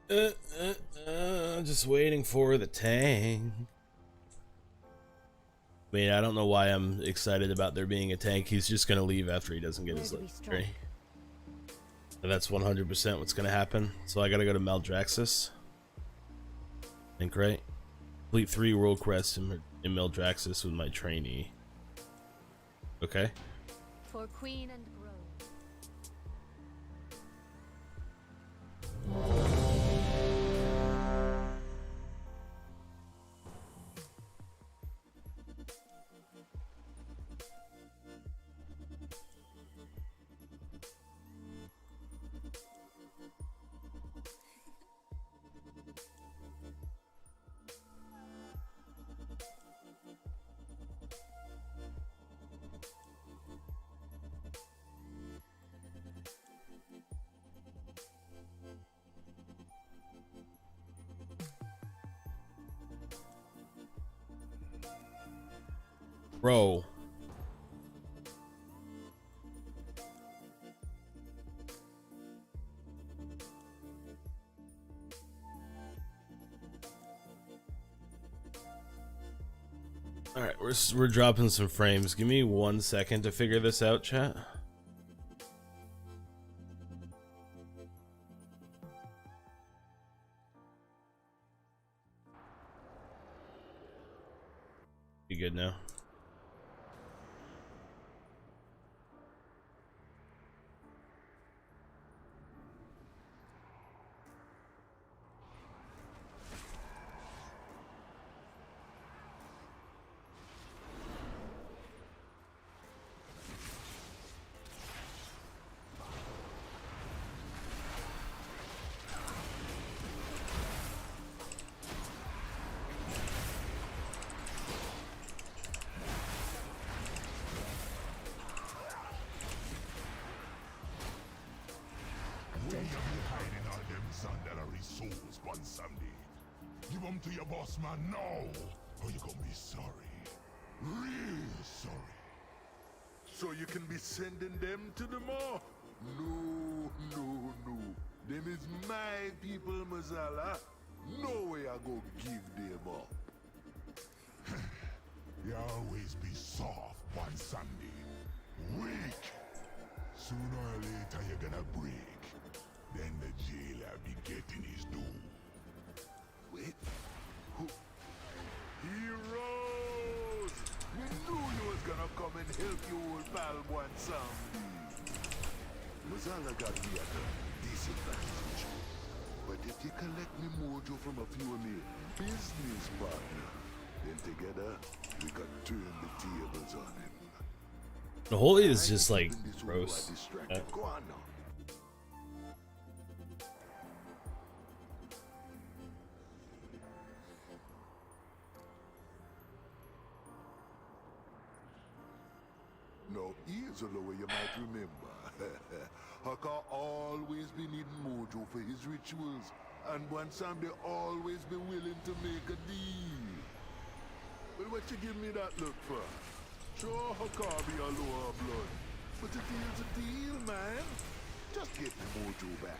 Just waiting for the tank. I mean, I don't know why I'm excited about there being a tank. He's just gonna leave after he doesn't get his legendary. And that's 100% what's gonna happen. So I gotta go to Maldraxxus. Think right? Complete 3 world quests in Maldraxxus with my trainee. Okay. For Queen and Grove. Bro. Alright, we're dropping some frames. Give me 1 second to figure this out, chat. You good now? Give them to your boss man now, or you're gonna be sorry. Real sorry. So you can be sending them to the mall? No. Them is my people, Mazala. No way I go give them up. You always be soft one Sunday. Weak. Sooner or later you're gonna break. Then the jailer be getting his due. Wait, who? Heroes! We knew you was gonna come and help you old pal one Sunday. Mazala got me at a disadvantage. But if you collect me mojo from a few of me business partner, then together we can turn the tables on him. The holy is just like gross. Go on now. Now, here's a way you might remember. Haka always be needing mojo for his rituals, and one time they always be willing to make a deal. Well, what you give me that look for? Sure, Haka be a lower blood, but a deal's a deal, man. Just get the mojo back.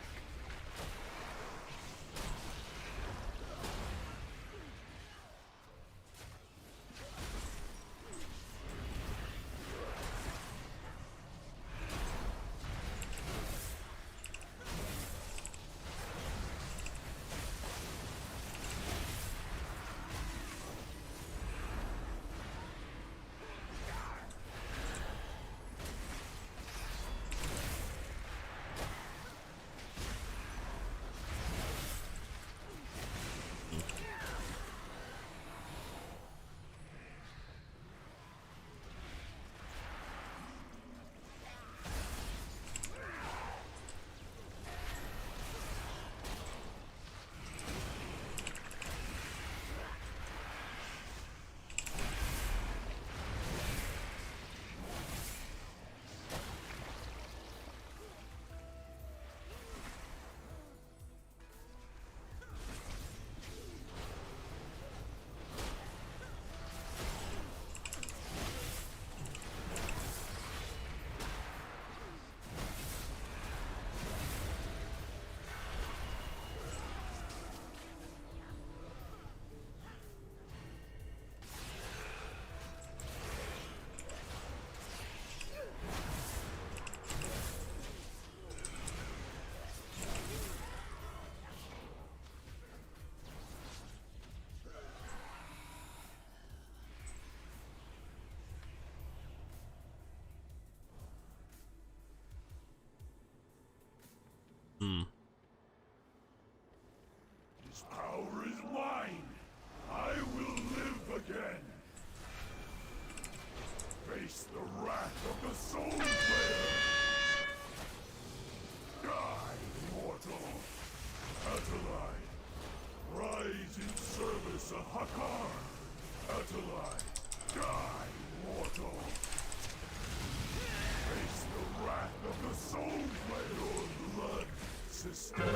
Hmm. This power is mine. I will live again. Face the wrath of the Soul Slayer. Die, mortal. Atalai. Rise in service of Hakar. Atalai. Die, mortal. Face the wrath of the Soul Slayer. Your blood sustains.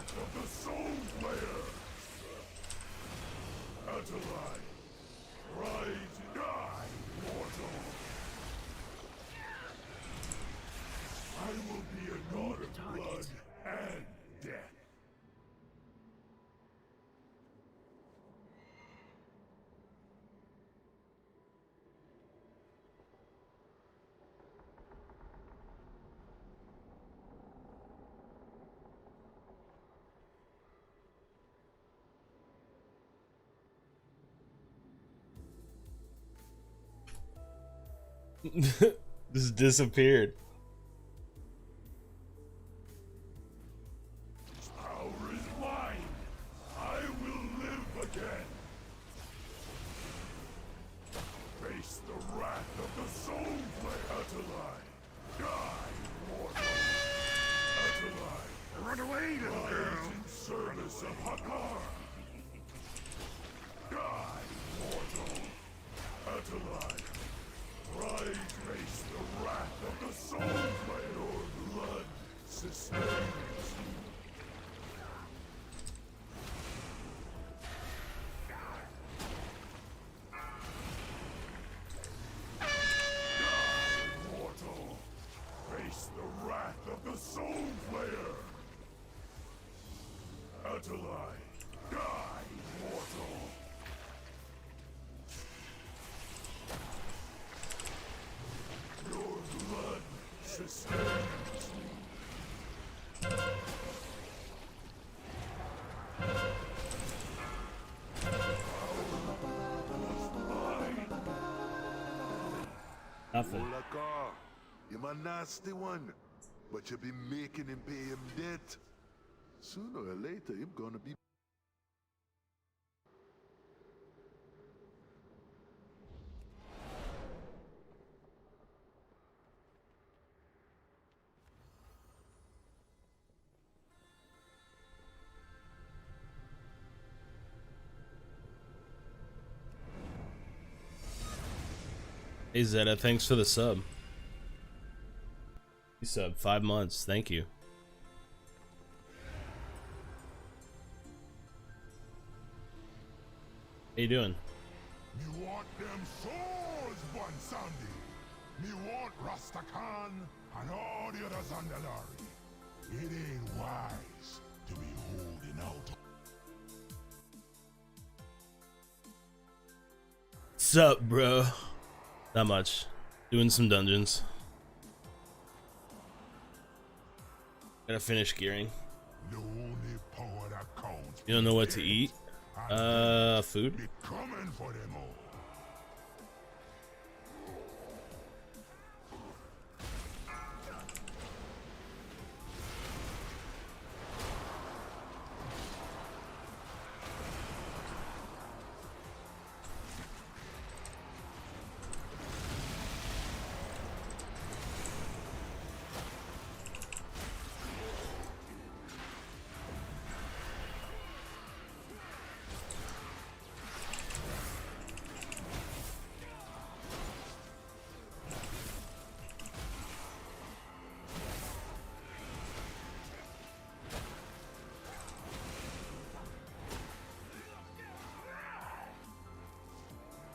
Of the Soul Slayer! Atalai! Rise and die, mortal! I will be a god of blood and death. Just disappeared. This power is mine. I will live again. Face the wrath of the Soul Slayer. Atalai. Die, mortal. Atalai. Run away, little girl. In service of Hakar. Die, mortal. Atalai. Rise, face the wrath of the Soul Slayer. Your blood sustains. Mortal, face the wrath of the Soul Slayer. Atalai, die, mortal. Your blood sustains. Nothing. Hakar, you're a nasty one, but you be making him pay him debt. Sooner or later, him gonna be. Hey Zeta, thanks for the sub. You sub 5 months, thank you. How you doing? Me want them souls, Bonsandi. Me want Rastakhan and all the others on the lorry. It ain't wise to be holding out. Sup, bro? Not much. Doing some dungeons. Gotta finish gearing. The only power that counts. You don't know what to eat? Food? Be coming for them all.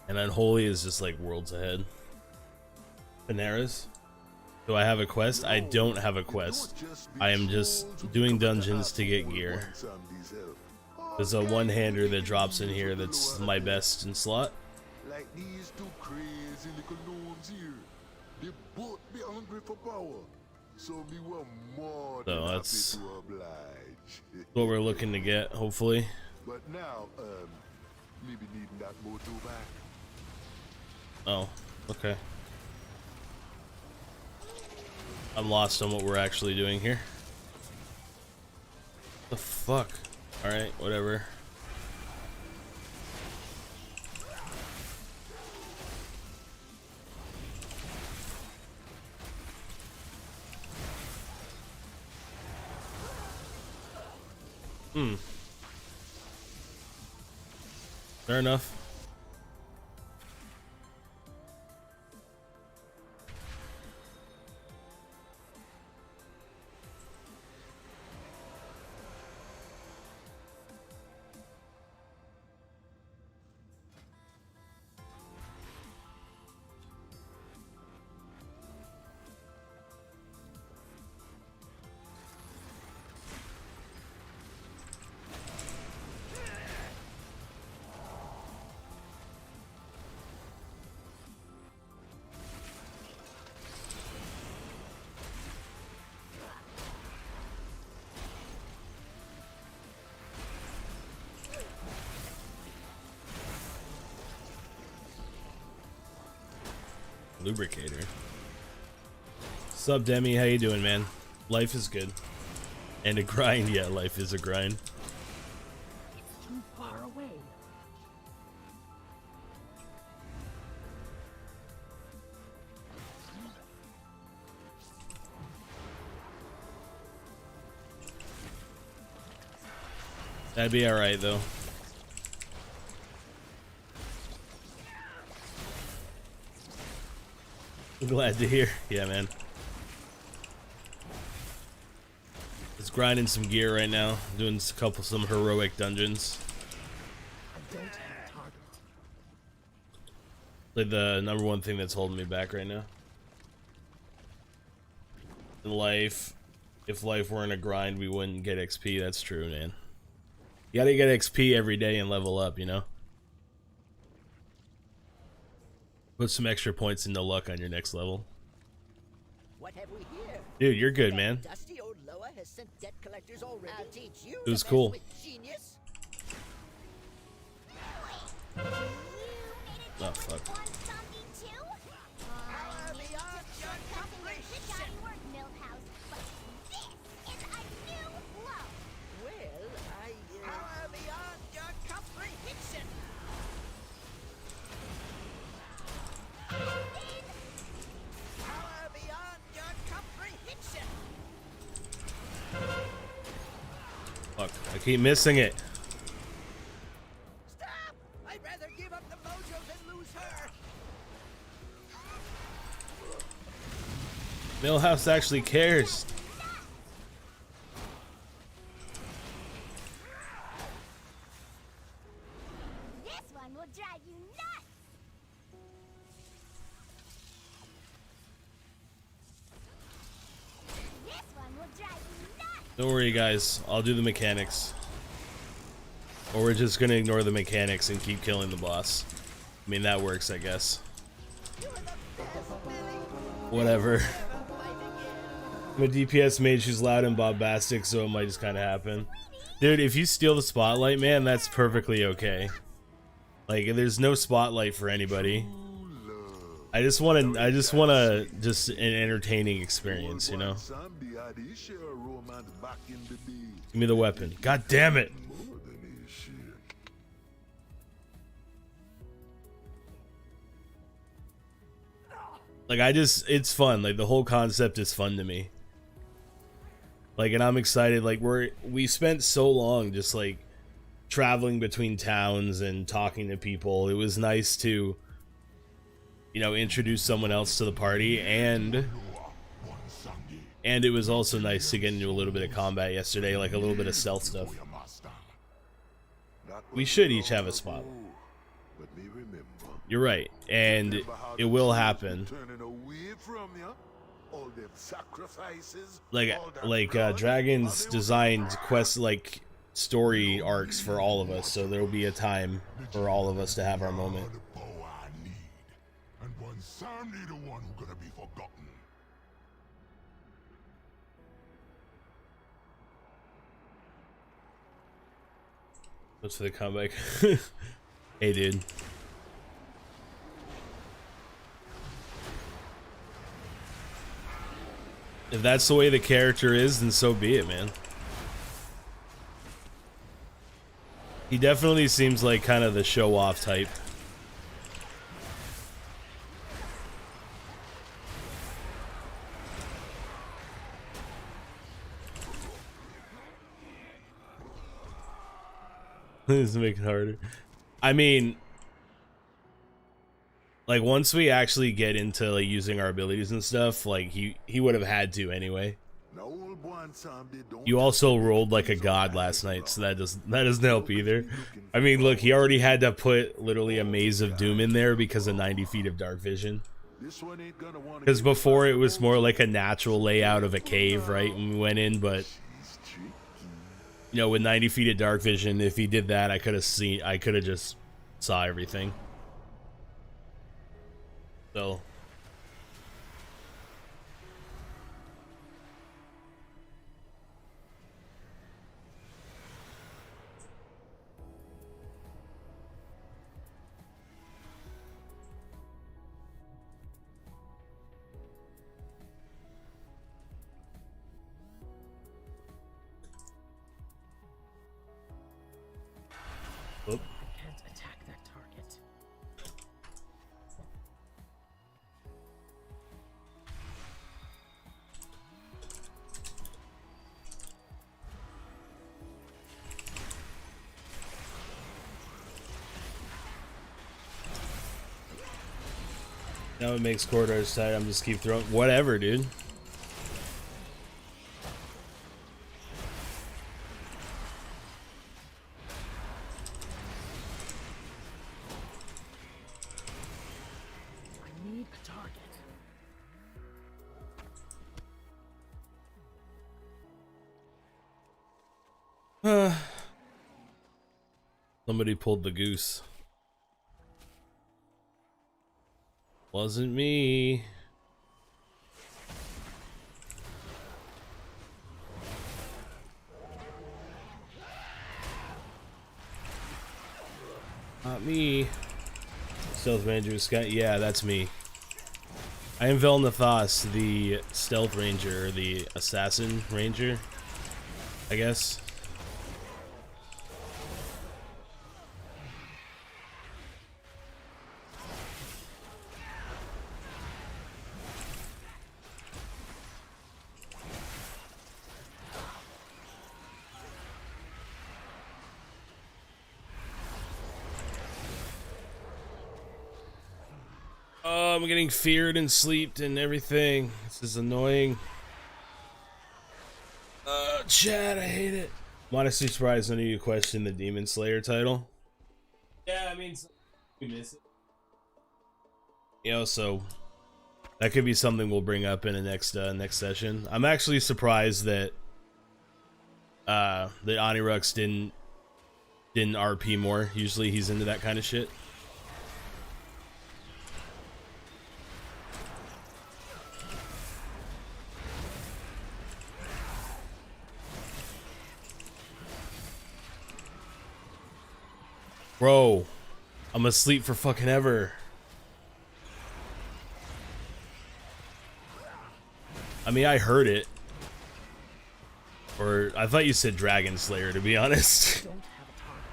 And Unholy is just like worlds ahead. Panaras? Do I have a quest? I don't have a quest. I am just doing dungeons to get gear. There's a one-hander that drops in here that's my best in slot. Like these two crazy little gnomes here. They both be hungry for power. So me were more So than that's happy to oblige. what we're looking to get, hopefully. But now, me be needing that moto back. Oh, okay. I'm lost on what we're actually doing here. The fuck? Alright, whatever. Fair enough. Lubricator. Sup, Demi? How you doing, man? Life is good. And a grind. Yeah, life is a grind. Too far away. That'd be alright, though. Glad to hear. Yeah, man. Just grinding some gear right now. Doing some heroic dungeons. I don't have target. Like the number one thing that's holding me back right now. In life, if life weren't a grind, we wouldn't get XP. That's true, man. You gotta get XP every day and level up, you know? Put some extra points into luck on your next level. What have we here? Dude, you're good, man. Dusty old Loa has sent debt collectors already. I'll teach you It was to mess cool. with genius. Oh, fuck. Fuck, I keep missing it. Stop! I'd rather give up the mojo than lose her. Millhouse actually cares. This one will drive you nuts. This one will drive you nuts. Don't worry, guys. I'll do the mechanics. Or we're just gonna ignore the mechanics and keep killing the boss. I mean, that works, I guess. Whatever. I'm a DPS mage who's loud and bombastic, so it might just kind of happen. Dude, if you steal the spotlight, man, that's perfectly okay. Like, there's no spotlight for anybody. I just want an entertaining experience, you know? Someday had his share of romance back in the day. Give me the weapon. God damn it! More than his share. Like, it's fun. Like, the whole concept is fun to me. Like, and I'm excited. Like, we spent so long just, like, traveling between towns and talking to people. It was nice to, you know, introduce someone else to the party, and it was also nice to get into a little bit of combat yesterday, like a little bit of stealth stuff. We should each have a spot. But me remember. You're right, and it will happen. Turning away from you. All them sacrifices. Like all that blood, Dragons all them designed quest like story arcs for all of us, so there'll be a time for all of us to have our moment. The power I need. And when Sandy the one who gonna be forgotten. What's for the comeback? Hey, dude. If that's the way the character is, then so be it, man. He definitely seems like kind of the show-off type. This is making it harder. I mean, like once we actually get into like using our abilities and stuff, like he would have had to anyway. You also rolled like a god last night, so that doesn't help either. I mean, look, he already had to put literally a maze of doom in there because of 90 feet of dark vision. Because before it was more like a natural layout of a cave, right? When we went in, but you know, with 90 feet of dark vision, if he did that, I could have just saw everything. So. Oop. I can't attack that target. Now it makes corridors tight. I'm just keep throwing whatever, dude. I need a target. Somebody pulled the goose. Wasn't me. Not me. Stealth Ranger Sky. Yeah, that's me. I am Velnathos, the Stealth Ranger, or the Assassin Ranger, I guess. Oh, I'm getting feared and sleeped and everything. This is annoying. Chad, I hate it. I'm honestly surprised none of you questioned the Demon Slayer title. Yeah, I mean, we miss it. You know, so that could be something we'll bring up in the next session. I'm actually surprised that that Anirux didn't RP more. Usually he's into that kind of shit. Bro, I'm asleep for fucking ever. I mean, I heard it. Or, I thought you said Dragon Slayer, to be honest. Don't have a target.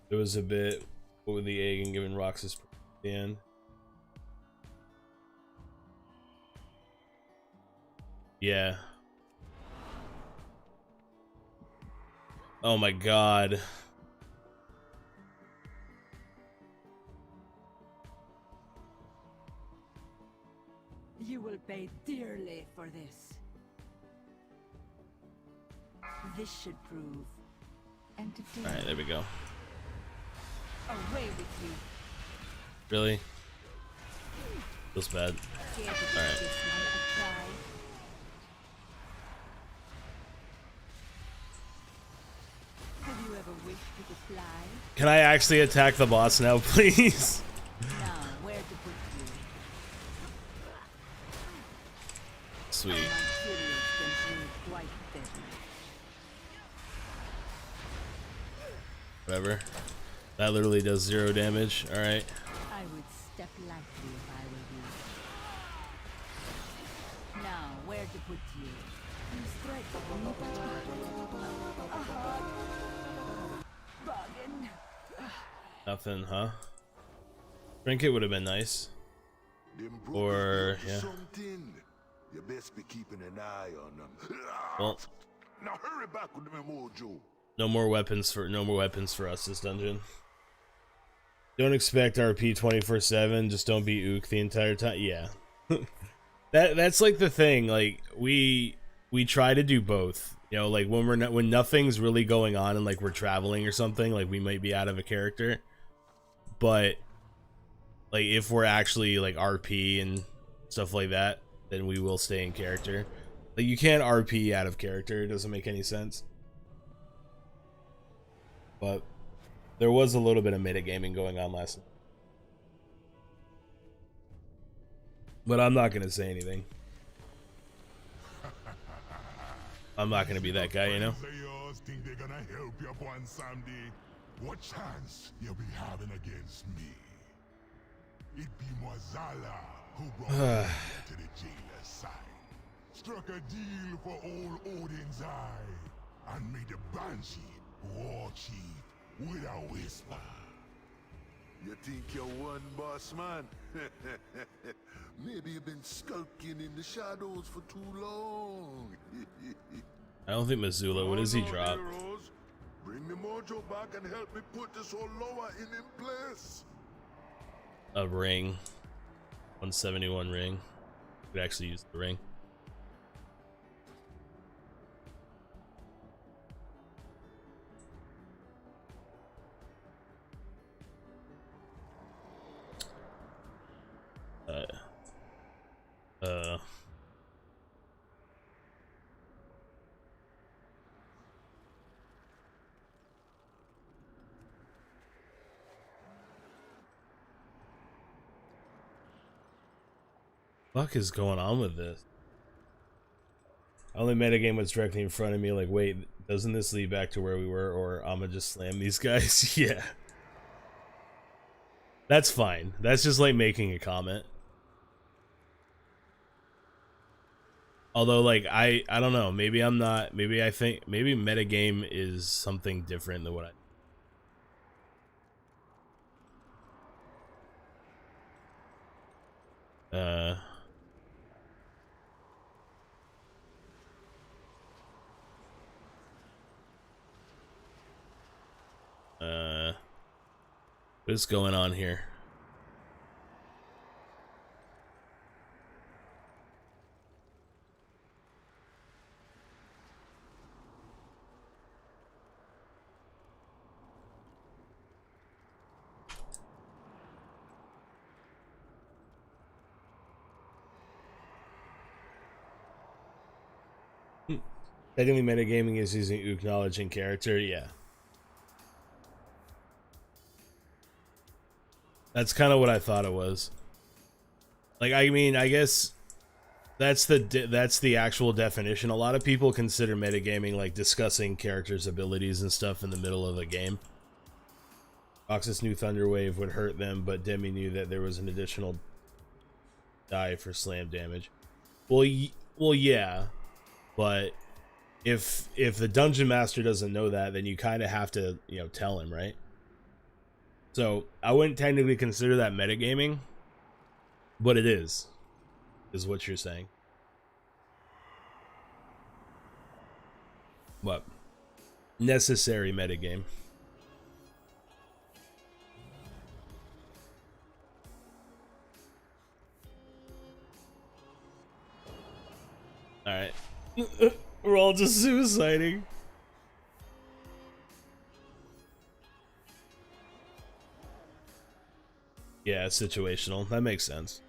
There was a bit with the egg and giving Roxas at the end. Yeah. Oh my god. You will pay dearly for this. This should prove. Entertaining. Alright, there we go. Away with you. Really? Feels bad. Alright. Have you ever wished you could fly? Can I actually attack the boss now, please? Now, where to put you? Sweet. My materials can prove quite deadly. Whatever. That literally does 0 damage. Alright. I would step lightly if I were you. Now, where to put you? You strike bargain. Nothing, huh? Trinket would have been nice. Them Or, brokers yeah. something. You best be keeping an eye on them. Well, Now hurry back with me, Mojo. no more weapons for us this dungeon. Don't expect RP 24/7. Just don't be ook the entire time. Yeah. That's like the thing. Like we try to do both. You know, like when nothing's really going on and like we're traveling or something, like we might be out of a character. But like if we're actually like RP and stuff like that, then we will stay in character. Like you can't RP out of character. It doesn't make any sense. But there was a little bit of metagaming going on last night. But I'm not going to say anything. I'm not going to be that guy, you know? Players think they're gonna help you upon Sunday. What chance you be having against me? It be Mazala who brought you to the jailer's side. Struck a deal for old Odin's eye and made the Banshee war chief with a whisper. You think you're one boss man? Maybe you've been skulking in the shadows for too long. I don't think Missoula. What does he Hold on, drop? heroes. Bring me Mojo back and help me put this whole lower in place. A ring. 171 ring. Could actually use the ring. Fuck is going on with this? I only metagame what's directly in front of me, like, wait, doesn't this lead back to where we were, or I'ma just slam these guys? Yeah. That's fine. That's just like making a comment. Although, like, I don't know, maybe I'm not, maybe I think, maybe metagame is something different than what I... What's going on here? Technically, metagaming is using ook knowledge in character, yeah. That's kind of what I thought it was. Like, I mean, I guess that's the actual definition. A lot of people consider metagaming like discussing characters' abilities and stuff in the middle of a game. Roxas knew Thunderwave would hurt them, but Demi knew that there was an additional die for slam damage. Well, yeah, but if the dungeon master doesn't know that, then you kind of have to, you know, tell him, right? So I wouldn't technically consider that metagaming, but it is what you're saying. What? Necessary metagame. Alright. We're all just suiciding. Yeah, situational. That makes sense.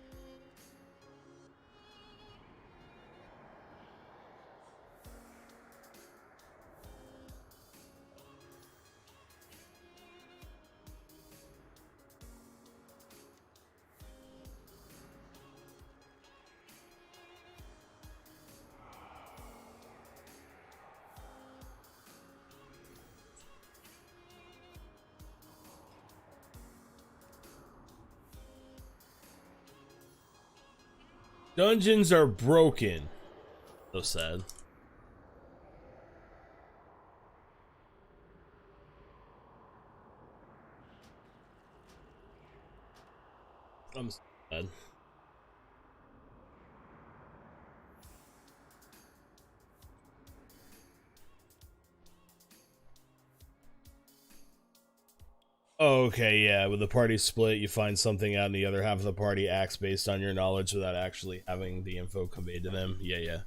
Dungeons are broken. So sad. I'm sad. Okay, yeah, with the party split, you find something out and the other half of the party acts based on your knowledge without actually having the info conveyed to them. Yeah, yeah.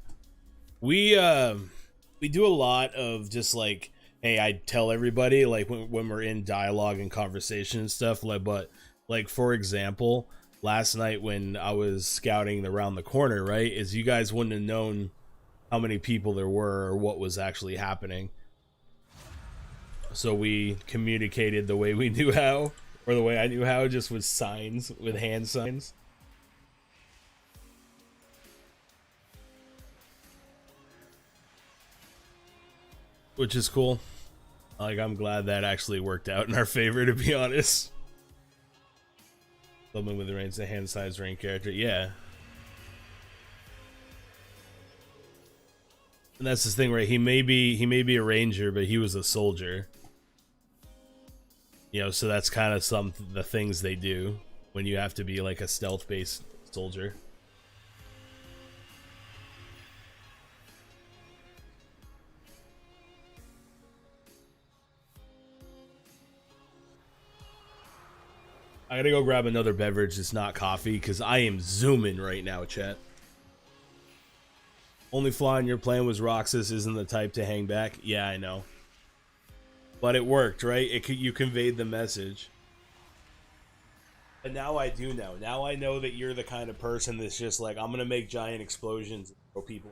We do a lot of just like, hey, I tell everybody like when we're in dialogue and conversation and stuff, like, but like for example, last night when I was scouting around the corner, right, is you guys wouldn't have known how many people there were or what was actually happening. So we communicated the way we knew how, or the way I knew how, just with signs, with hand signs. Which is cool. Like, I'm glad that actually worked out in our favor, to be honest. Someone with the range, the hand signs rank character, yeah. And that's his thing, right? He may be a ranger, but he was a soldier. You know, so that's kind of the things they do when you have to be like a stealth-based soldier. I gotta go grab another beverage that's not coffee, because I am zooming right now, chat. Only flaw in your plan was Roxas isn't the type to hang back. Yeah, I know. But it worked, right? You conveyed the message. But now I do know. Now I know that you're the kind of person that's just like, I'm gonna make giant explosions and throw people.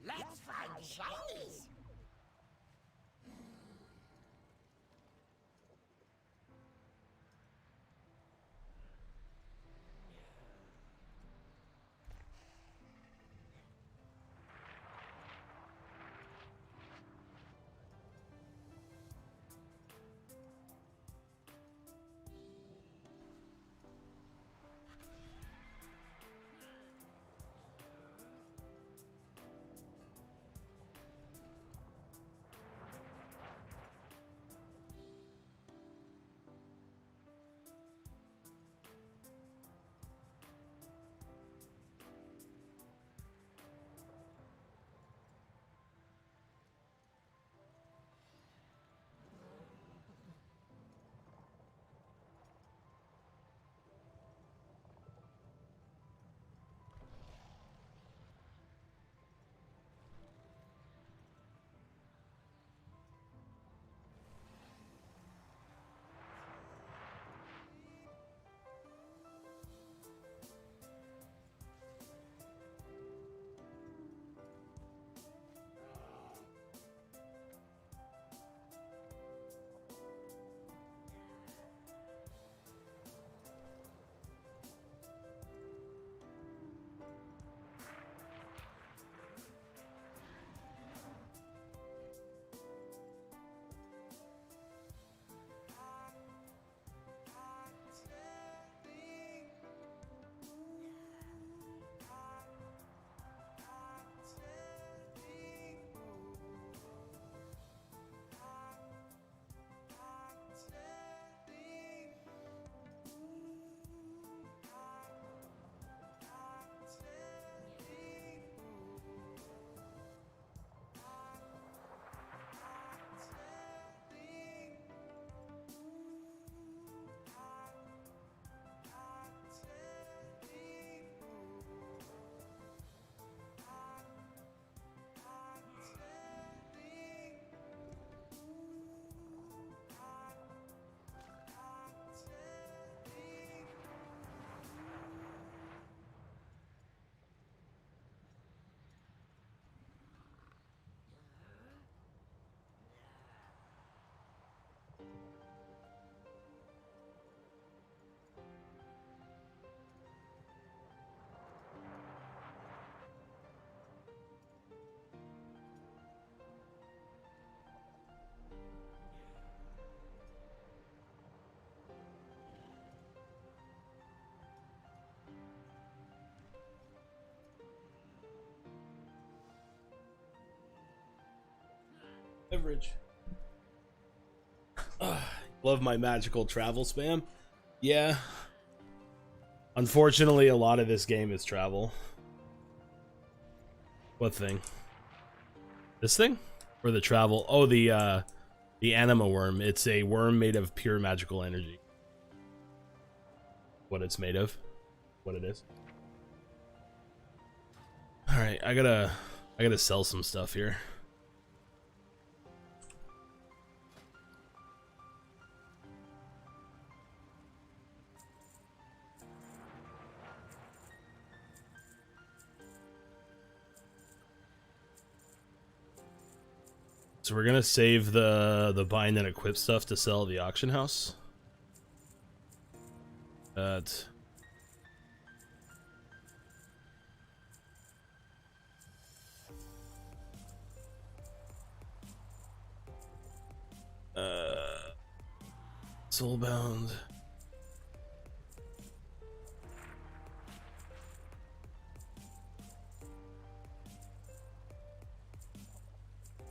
Let's find shinies. beverage. Love my magical travel spam. Yeah. Unfortunately, a lot of this game is travel. What thing? This thing? Or the travel? Oh, the anima worm. It's a worm made of pure magical energy. What it's made of. What it is. Alright, I gotta sell some stuff here. So we're gonna save the bind and equip stuff to sell at the auction house. Soulbound.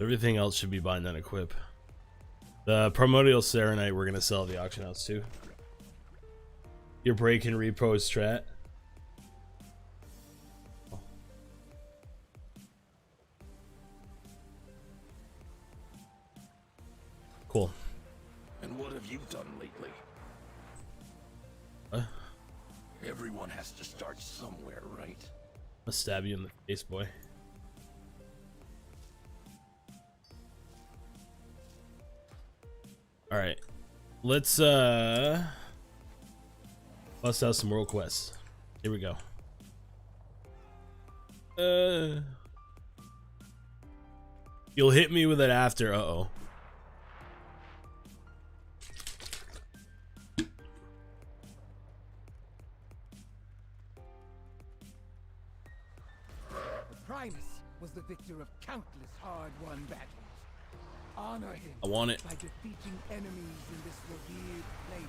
Everything else should be bind and equip. The primordial serenite we're gonna sell at the auction house too. Your break and repo strat. Cool. And what have you done lately? What? Everyone has to start somewhere, right? I'll stab you in the face, boy. Alright. Let's bust out some world quests. Here we go. You'll hit me with it after. Uh-oh. Primus was the victor of countless hard-won battles. Honor him I want it. by defeating enemies in this revered place.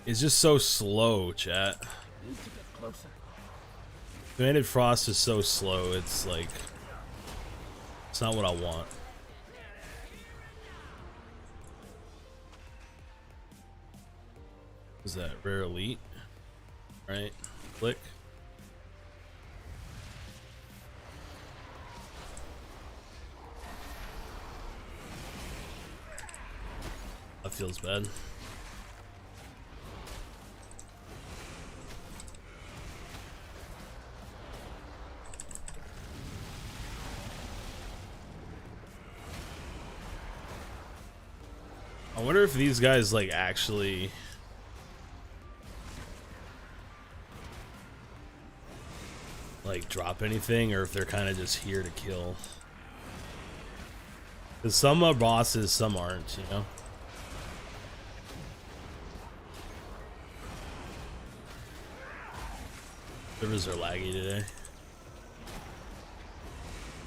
It's just so slow, chat. Need to get closer. Commanded Frost is so slow, it's like... It's not what I want. Is that rare elite? Right, click. That feels bad. I wonder if these guys like actually like drop anything, or if they're kind of just here to kill. Because some are bosses, some aren't, you know? Servers are laggy today.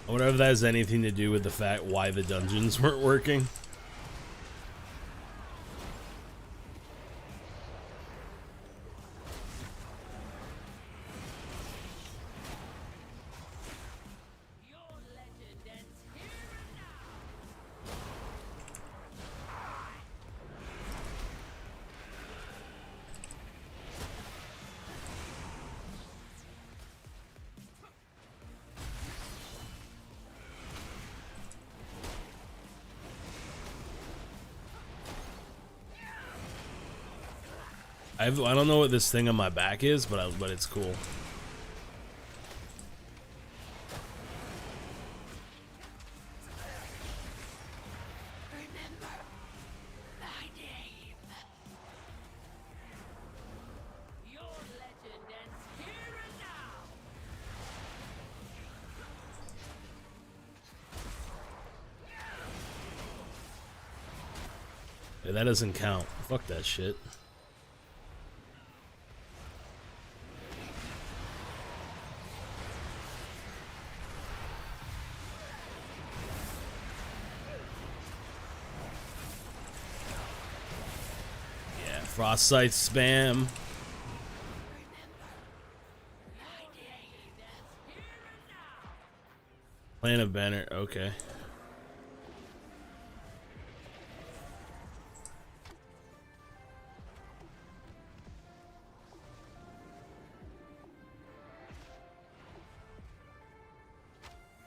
I wonder if that has anything to do with the fact why the dungeons weren't working. I don't know what this thing on my back is, but it's cool. Remember thy name. Your legend ends here and now. Hey, that doesn't count. Fuck that shit. Frostite spam. Plan of banner, okay.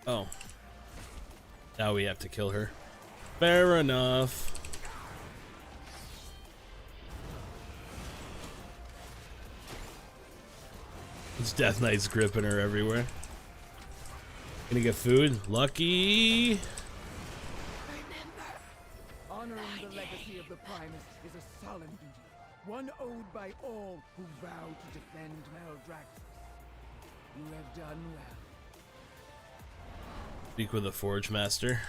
Oh. Now we have to kill her. Fair enough. It's Death Knight's gripping her everywhere. Gonna get food. Lucky. Honoring the legacy of the Primus is a solemn duty, one owed by all who vow to defend Maldraxxus. You have done well. Speak with the Forge Master.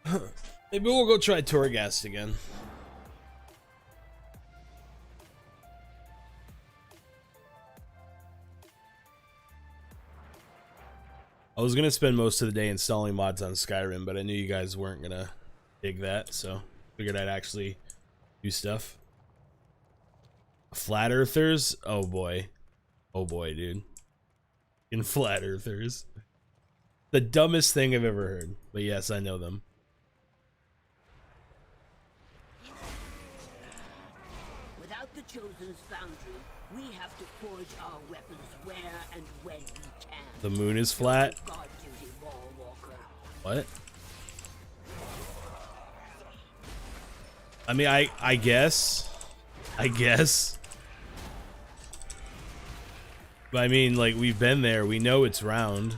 Maybe we'll go try Torghast again. I was gonna spend most of the day installing mods on Skyrim, but I knew you guys weren't gonna dig that, so figured I'd actually do stuff. Flat Earthers? Oh boy, dude. In Flat Earthers, the dumbest thing I've ever heard. But yes, I know them. Without the Chosen's foundry, we have to forge our weapons where and when we can. The moon is flat. Guard duty, Warwalker. What? I mean, I guess. But I mean, like, we've been there. We know it's round.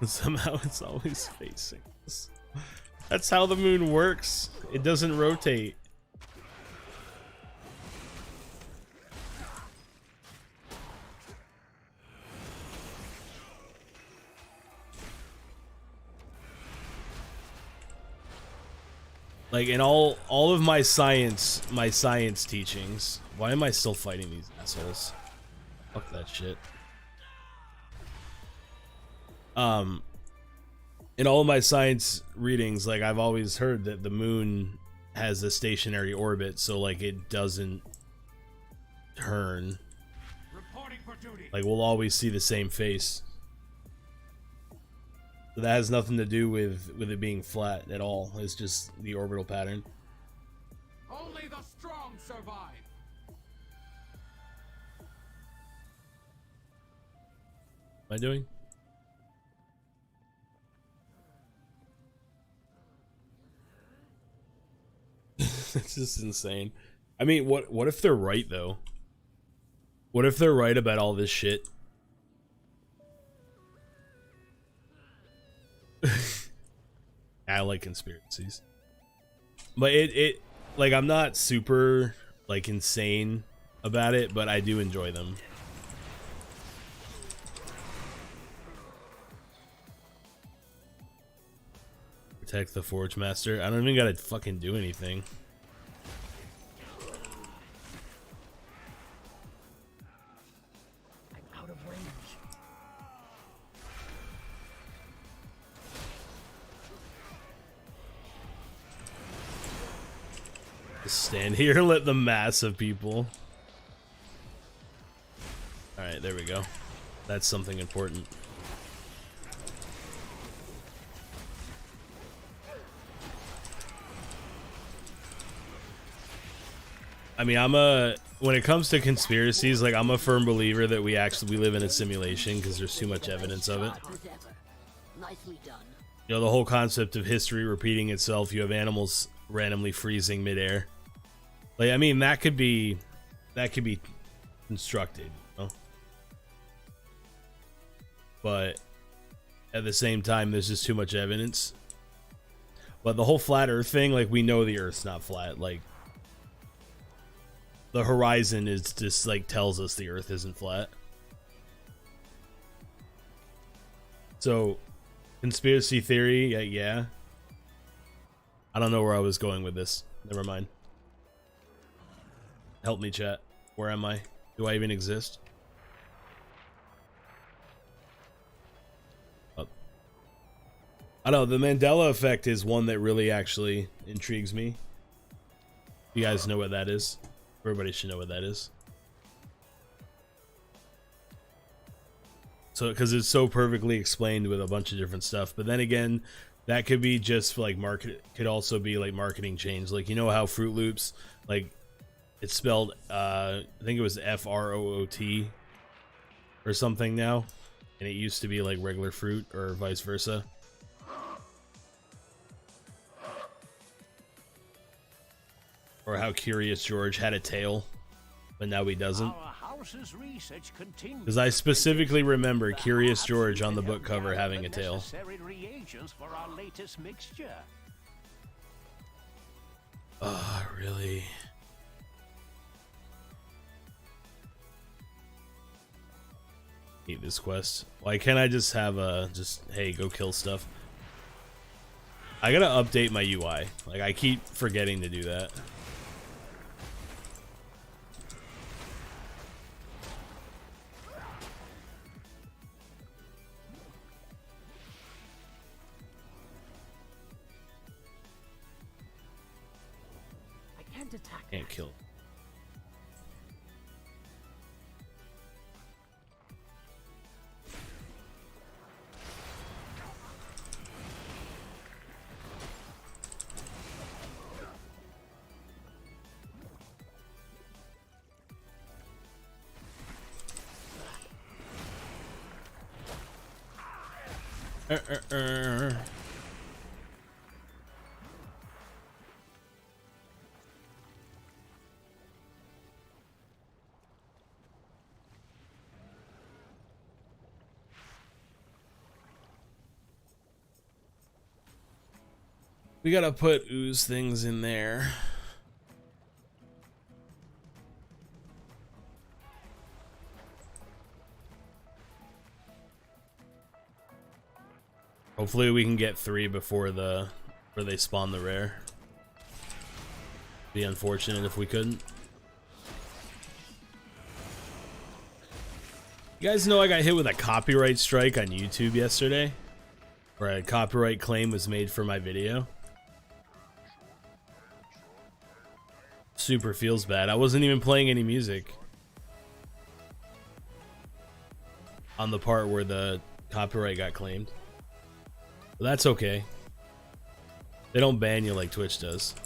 Somehow it's always facing us. That's how the moon works. It doesn't rotate. Like in all of my science teachings. Why am I still fighting these assholes? Fuck that shit. In all of my science readings, like I've always heard that the moon has a stationary orbit, so like it doesn't turn. Reporting for duty. Like we'll always see the same face. So that has nothing to do with it being flat at all. It's just the orbital pattern. Only the strong survive. What am I doing? It's just insane. I mean, what if they're right though? What if they're right about all this shit? I like conspiracies. But it like I'm not super like insane about it, but I do enjoy them. Protect the Forge Master. I don't even gotta fucking do anything. I'm out of range. Just stand here and let the mass of people. Alright, there we go. That's something important. I mean, when it comes to conspiracies, like I'm a firm believer that we live in a simulation because there's too much evidence of it. Nicely done. You know, the whole concept of history repeating itself. You have animals randomly freezing midair. Like, I mean, that could be constructed, you know? But at the same time, there's just too much evidence. But the whole flat Earth thing, like, we know the Earth's not flat. Like, the horizon is just like tells us the Earth isn't flat. So, conspiracy theory, yeah. I don't know where I was going with this. Never mind. Help me, chat. Where am I? Do I even exist? Oh. I don't know, the Mandela effect is one that really actually intrigues me. You guys know what that is? Everybody should know what that is. So, because it's so perfectly explained with a bunch of different stuff. But then again, that could be just like market. Could also be like marketing change. Like, you know how Fruit Loops, like, it's spelled, I think it was F-R-O-O-T or something now, and it used to be like regular fruit or vice versa. Or how Curious George had a tail, but now he doesn't. Because I specifically remember Curious George on the book cover having a tail. Oh, really? Hate this quest. Why can't I just have a hey, go kill stuff? I gotta update my UI. Like, I keep forgetting to do that. Can't kill. We gotta put ooze things in there. Hopefully we can get 3 before they spawn the rare. Be unfortunate if we couldn't. You guys know I got hit with a copyright strike on YouTube yesterday? Where a copyright claim was made for my video. Super feels bad. I wasn't even playing any music on the part where the copyright got claimed. But that's okay. They don't ban you like Twitch does.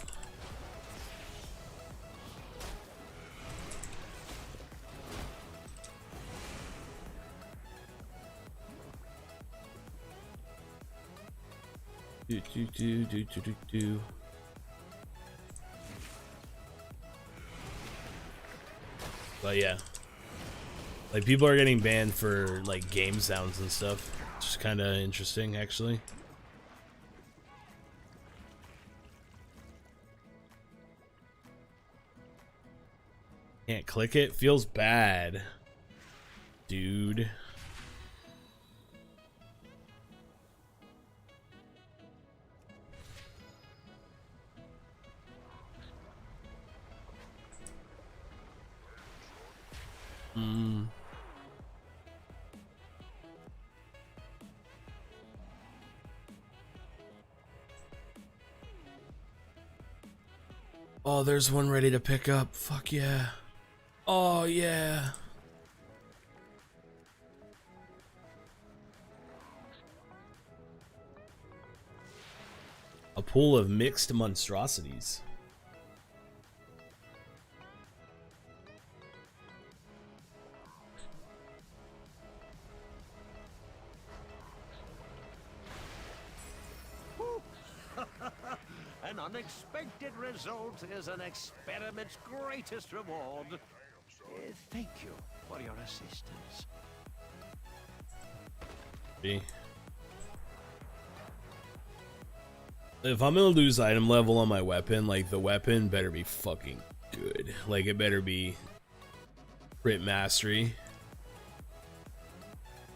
Do. But yeah, like, people are getting banned for like game sounds and stuff. Which is kind of interesting, actually. Can't click it. Feels bad, dude. Oh, there's one ready to pick up. Fuck yeah. Oh yeah. A pool of mixed monstrosities. An unexpected result is an experiment's greatest reward. Thank you for your assistance. If I'm gonna lose item level on my weapon, like, the weapon better be fucking good. Like, it better be crit mastery.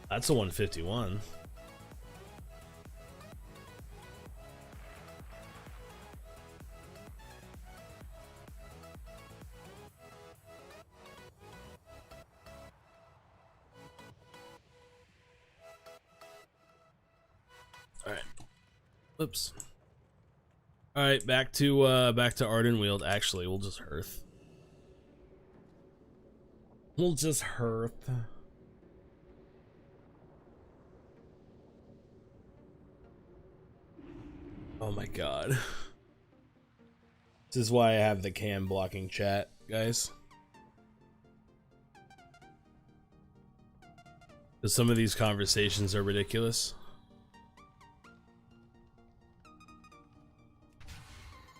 That's a 151. Alright. Oops. All right, back to Ardenweald. Actually, we'll just hearth. We'll just hearth. Oh my god. This is why I have the cam blocking chat, guys. Because some of these conversations are ridiculous.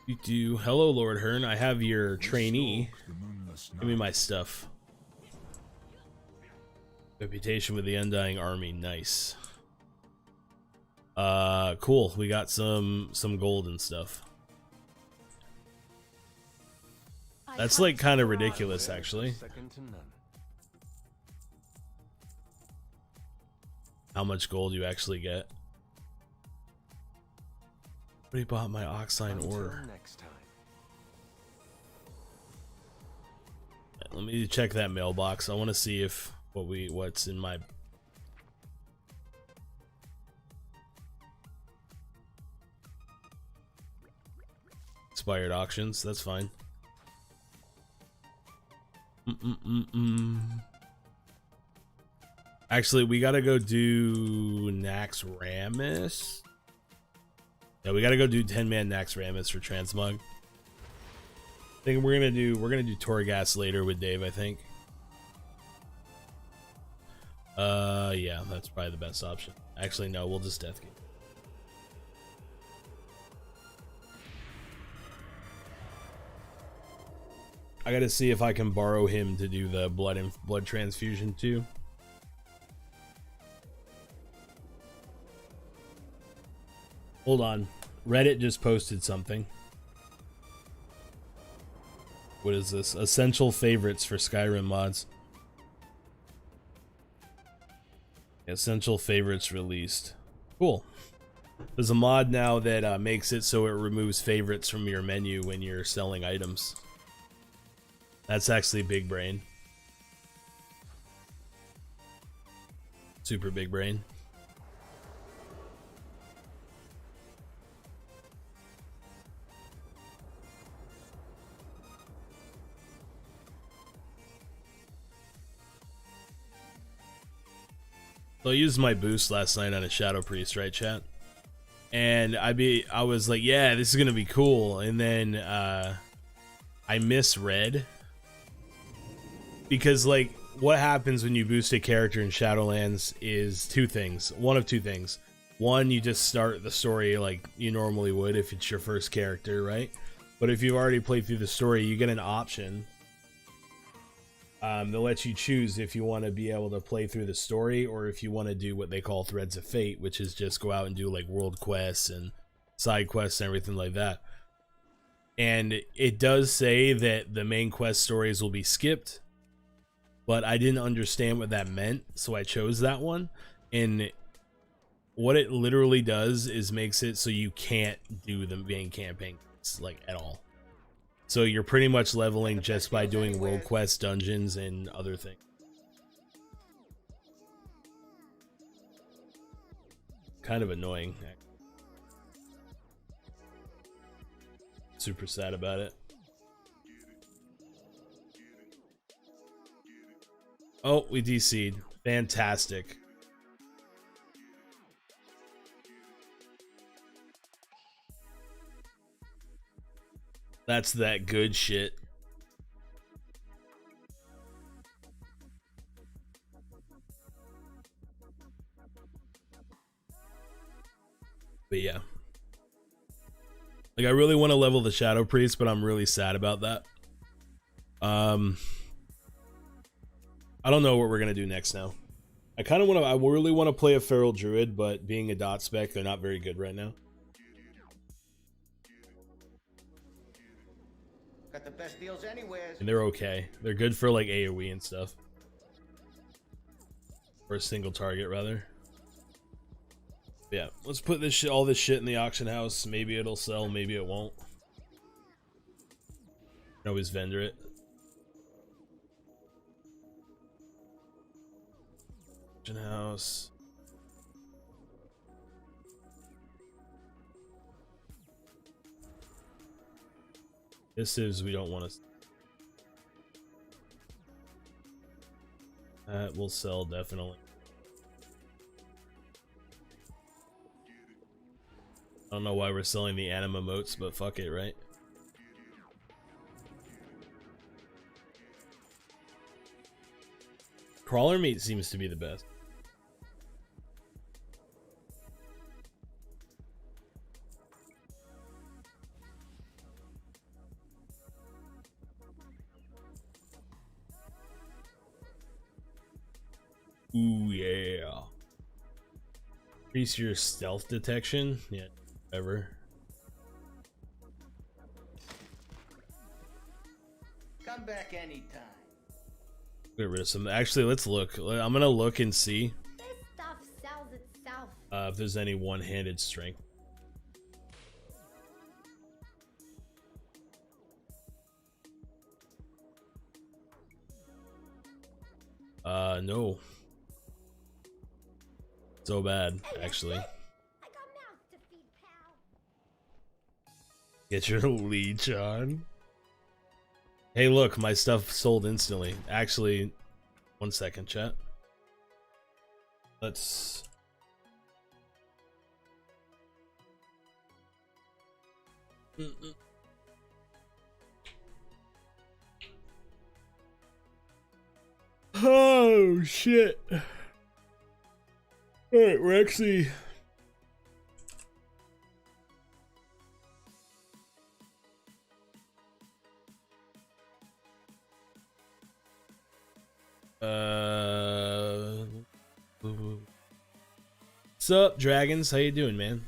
You do. Hello, Lord Hearn. I have your trainee. Give me my stuff. Reputation with the Undying Army. Nice. Cool. We got some gold and stuff. That's like kind of ridiculous, actually. How much gold you actually get. Somebody bought my Oxine ore. Let me check that mailbox. I want to see if what's in my expired auctions. That's fine. Actually, we gotta go do Naxxramas. Yeah, we gotta go do 10-man Naxxramas for transmog. I think we're gonna do Torghast later with Dave, I think. Yeah, that's probably the best option. Actually, no, we'll just death game. I gotta see if I can borrow him to do the blood transfusion too. Hold on. Reddit just posted something. What is this? Essential favorites for Skyrim mods. Essential favorites released. Cool. There's a mod now that makes it so it removes favorites from your menu when you're selling items. That's actually big brain. Super big brain. So I used my boost last night on a Shadow Priest, right, chat? And I was like, yeah, this is gonna be cool. And then I misread, because like what happens when you boost a character in Shadowlands is two things. One of two things. One, you just start the story like you normally would if it's your first character, right? But if you've already played through the story, you get an option. They'll let you choose if you want to be able to play through the story or if you want to do what they call Threads of Fate, which is just go out and do like world quests and side quests and everything like that. And it does say that the main quest stories will be skipped, but I didn't understand what that meant, so I chose that one. And what it literally does is makes it so you can't do the main campaign like at all. So you're pretty much leveling just by doing world quests, dungeons, and other things. Kind of annoying. Super sad about it. Oh, we DC'd. Fantastic. That's that good shit. But yeah. Like I really want to level the Shadow Priest, but I'm really sad about that. I don't know what we're gonna do next now. I really want to play a Feral Druid, but being a dot spec, they're not very good right now. Got the best deals anywhere. And they're okay. They're good for like AoE and stuff. Or a single target rather. But yeah, let's put this shit, all this shit in the auction house. Maybe it'll sell, maybe it won't. Can always vendor it. Auction house. Missives we don't want to. That will sell definitely. I don't know why we're selling the anima motes, but fuck it, right? Crawler meat seems to be the best. Ooh, yeah. Increase your stealth detection? Yeah, whatever. Come back anytime. Get rid of some. Actually, let's look. I'm gonna look and see This stuff sells itself. if there's any one-handed strength. No. So bad, actually. I got mouths to feed, pal. Get your leech on. Hey, look, my stuff sold instantly. Actually, 1 second, chat. Let's. Oh shit. Alright, we're actually what's up, dragons? How you doing, man?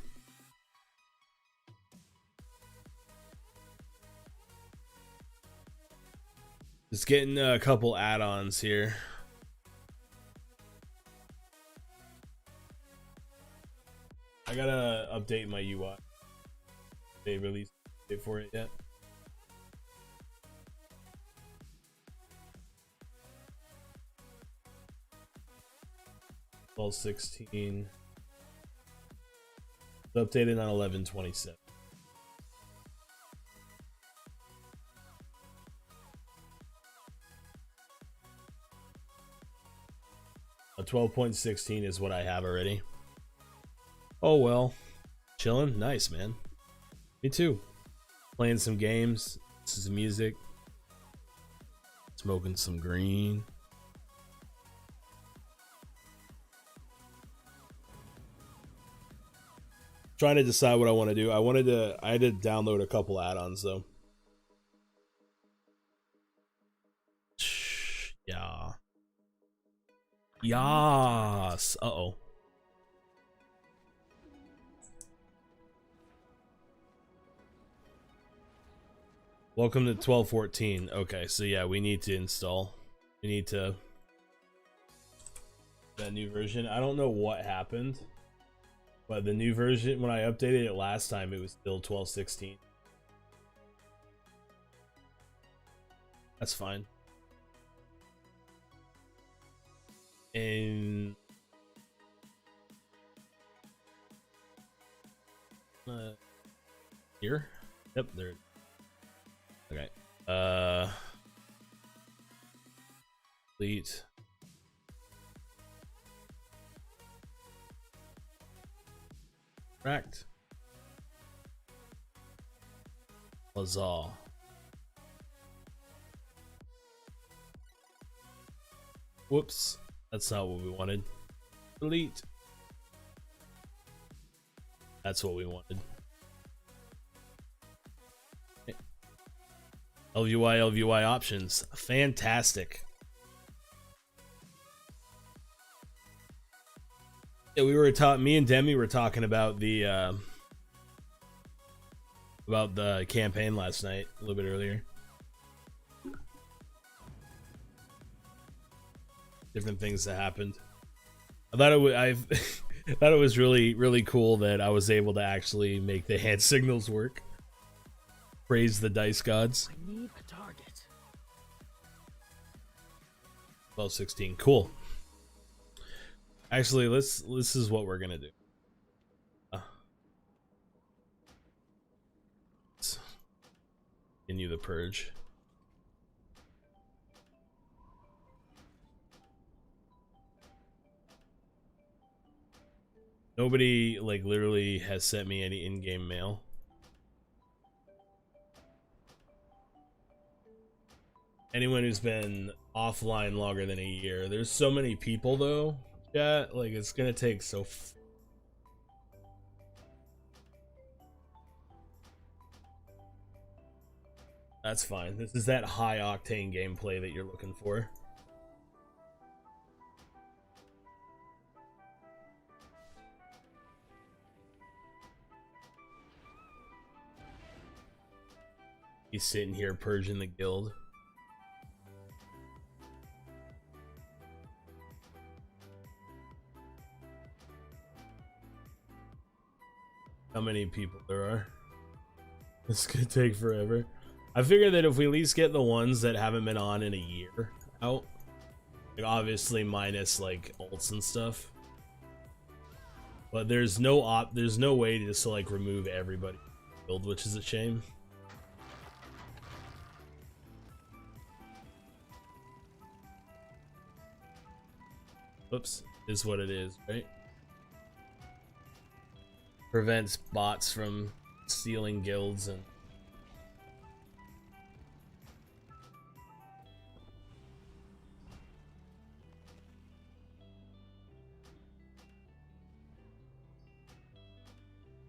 Just getting a couple add-ons here. I gotta update my UI. They released it for it yet? All 16. It's updated on 11/27. A 12.16 is what I have already. Oh well, chilling, nice man. Me too. Playing some games, some music, smoking some green. Trying to decide what I want to do. I had to download a couple add-ons though. Yeah. Yas. Uh-oh. Welcome to 12.14. Okay, so yeah, we need to install. We need to that new version. I don't know what happened, but the new version, when I updated it last time, it was still 12.16. That's fine. And here? Yep, there. Okay. Delete. Correct. Huzzah. Whoops. That's not what we wanted. Delete. That's what we wanted. Okay. LVY options. Fantastic. Yeah, we were me and Demi were talking about the campaign last night, a little bit earlier. Different things that happened. I thought I thought it was really cool that I was able to actually make the hand signals work. Praise the dice gods. I need a target. 12/16. Cool. Actually, this is what we're gonna do. continue the purge. Nobody, like, literally has sent me any in-game mail. Anyone who's been offline longer than a year. There's so many people, though. Yeah, like, it's gonna take so... That's fine. This is that high-octane gameplay that you're looking for. He's sitting here purging the guild. How many people there are? This could take forever. I figure that if we at least get the ones that haven't been on in a year out, like obviously minus like alts and stuff, but there's no way to just like remove everybody build, which is a shame. Whoops, is what it is, right? Prevents bots from stealing guilds and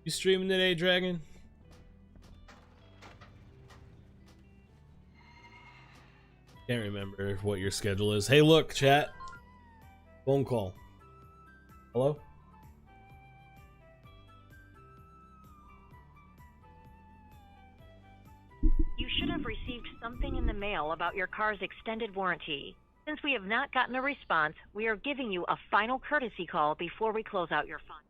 you streaming today, Dragon? Can't remember what your schedule is. Hey, look, chat. Phone call. Hello? You should have received something in the mail about your car's extended warranty. Since we have not gotten a response, we are giving you a final courtesy call before we close out your fund.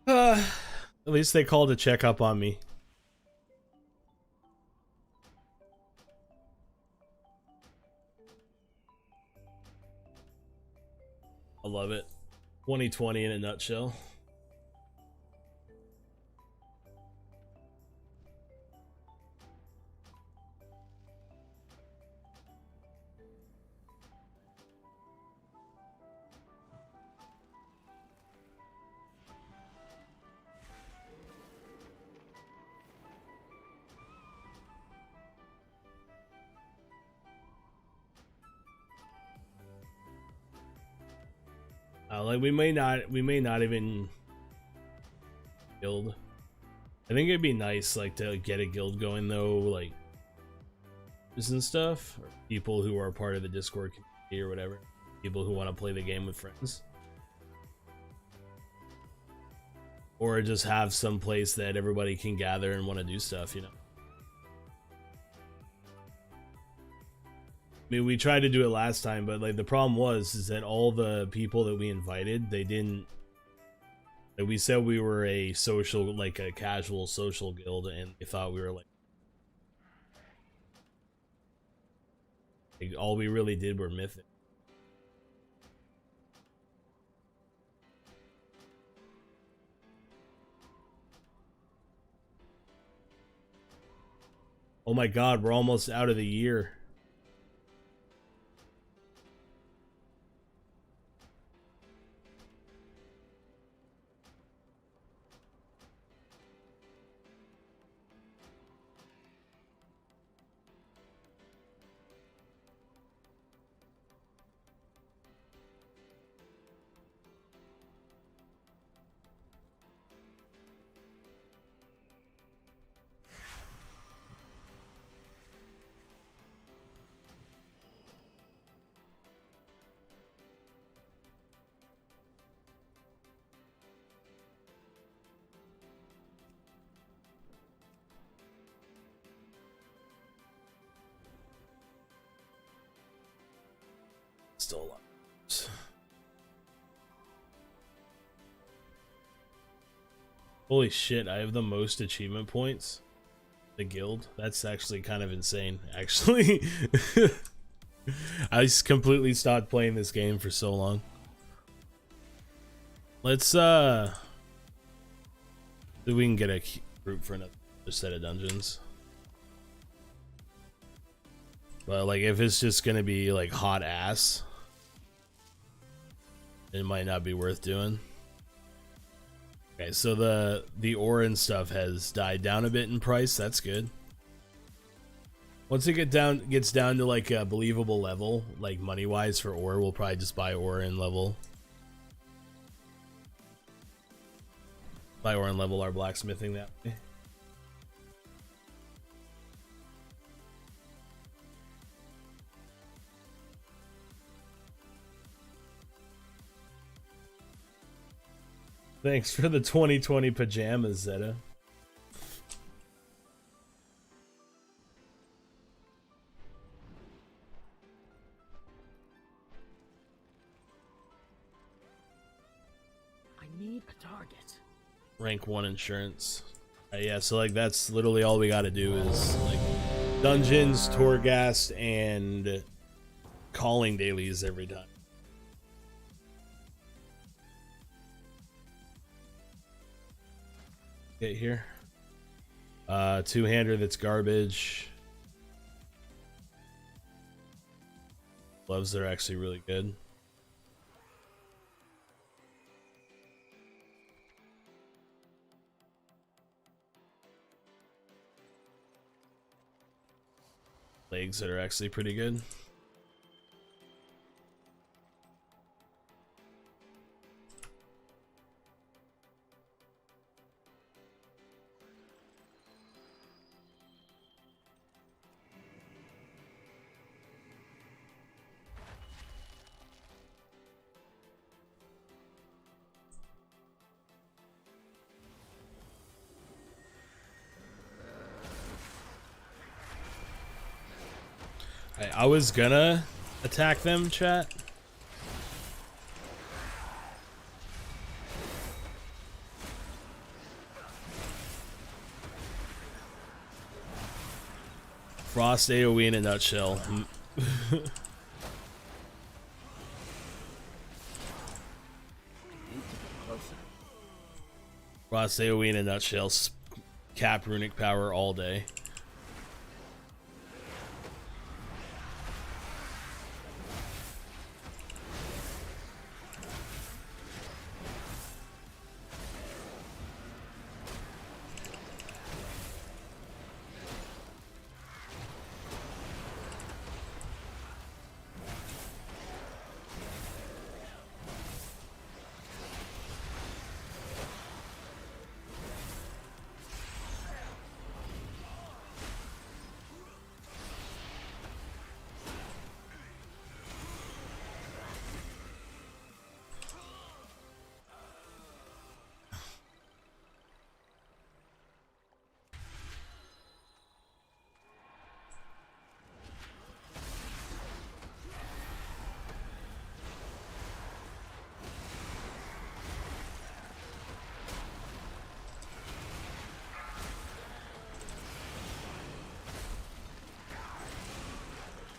At least they called to check up on me. I love it. 2020 in a nutshell. Like we may not even guild. I think it'd be nice like to get a guild going though, like and stuff, or people who are part of the Discord community or whatever, people who want to play the game with friends, or just have some place that everybody can gather and want to do stuff, you know. I mean, we tried to do it last time, but like the problem is that all the people that we invited, they didn't. Like, we said we were a social, like a casual social guild, and they thought we were like all we really did were mythic. Oh my God, we're almost out of the year. Still a lot. Holy shit, I have the most achievement points. The guild. That's actually kind of insane, actually. I just completely stopped playing this game for so long. Let's We can get a group for another set of dungeons. But like, if it's just gonna be like hot ass, it might not be worth doing. Okay, so the ore and stuff has died down a bit in price. That's good. Once it gets down to like a believable level, like money wise for ore, we'll probably just buy ore and level. Buy ore and level our blacksmithing that way. Thanks for the 2020 pajamas, Zeta. I need a target. Rank 1 insurance. Yeah, so like that's literally all we gotta do is like dungeons, Torghast, and calling dailies every time. Get here. Two-hander that's garbage. Gloves that are actually really good. Legs that are actually pretty good. I was gonna attack them, chat. Frost AoE in a nutshell. Frost AoE in a nutshell. Cap runic power all day.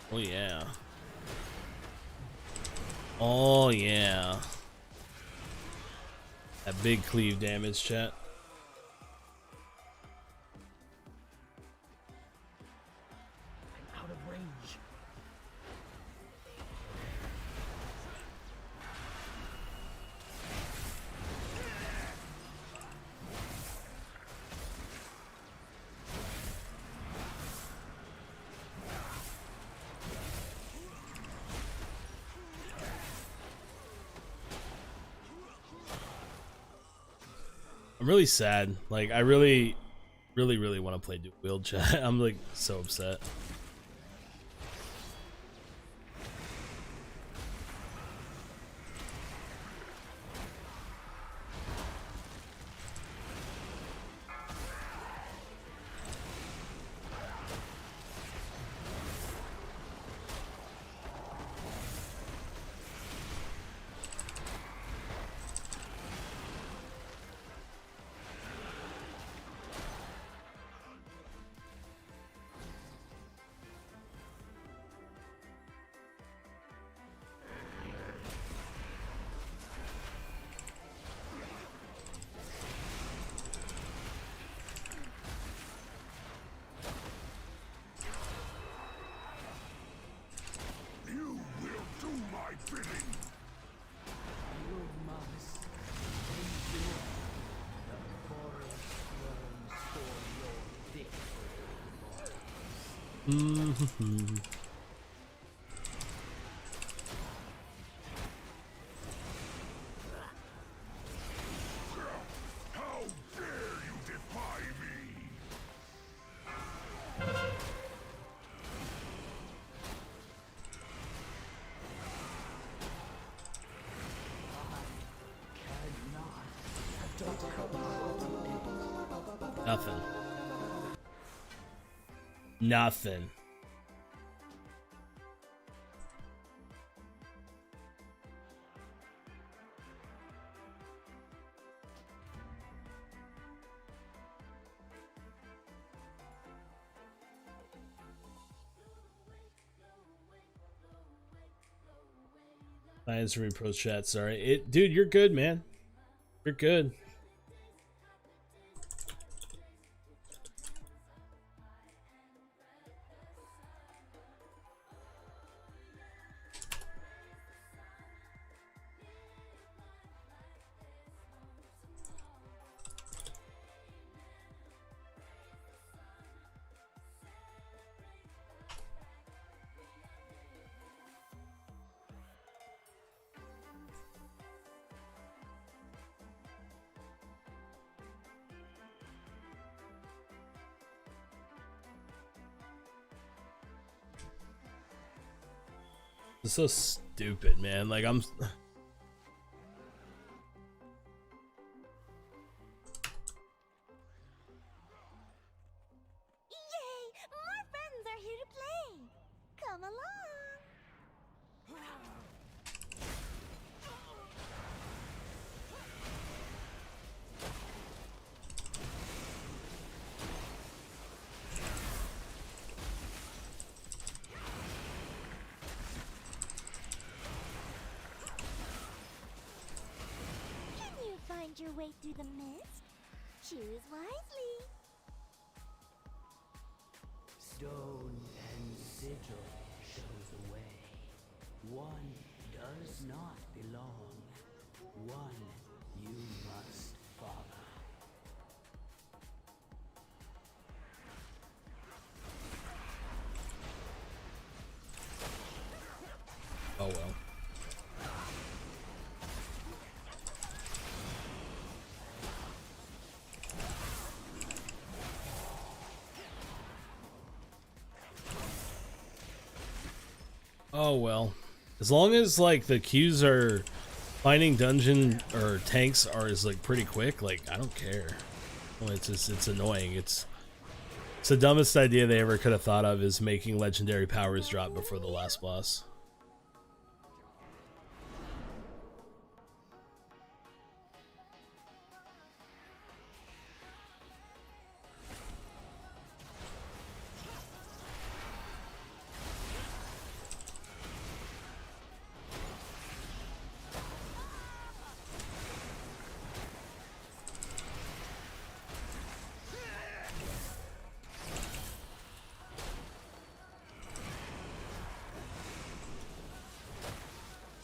Oh yeah. Oh yeah. That big cleave damage, chat. I'm out of range. I'm really sad. Like, I really want to play dual wield, chat. I'm like so upset. Mm-hmm. How dare you defy me? Nothing. Nothing. Science from pro chat. Sorry, dude. You're good, man. You're good. It's so stupid, man. Like I'm. Yay! More friends are here to play. Come along. Can you find your way through the mist? Choose wisely. Stone and sigil show the way. One does not belong. One you must follow. Oh well. Oh well. As long as like the queues are finding dungeon or tanks are is like pretty quick, like I don't care. Well, it's just, it's annoying. It's the dumbest idea they ever could have thought of is making legendary powers drop before the last boss.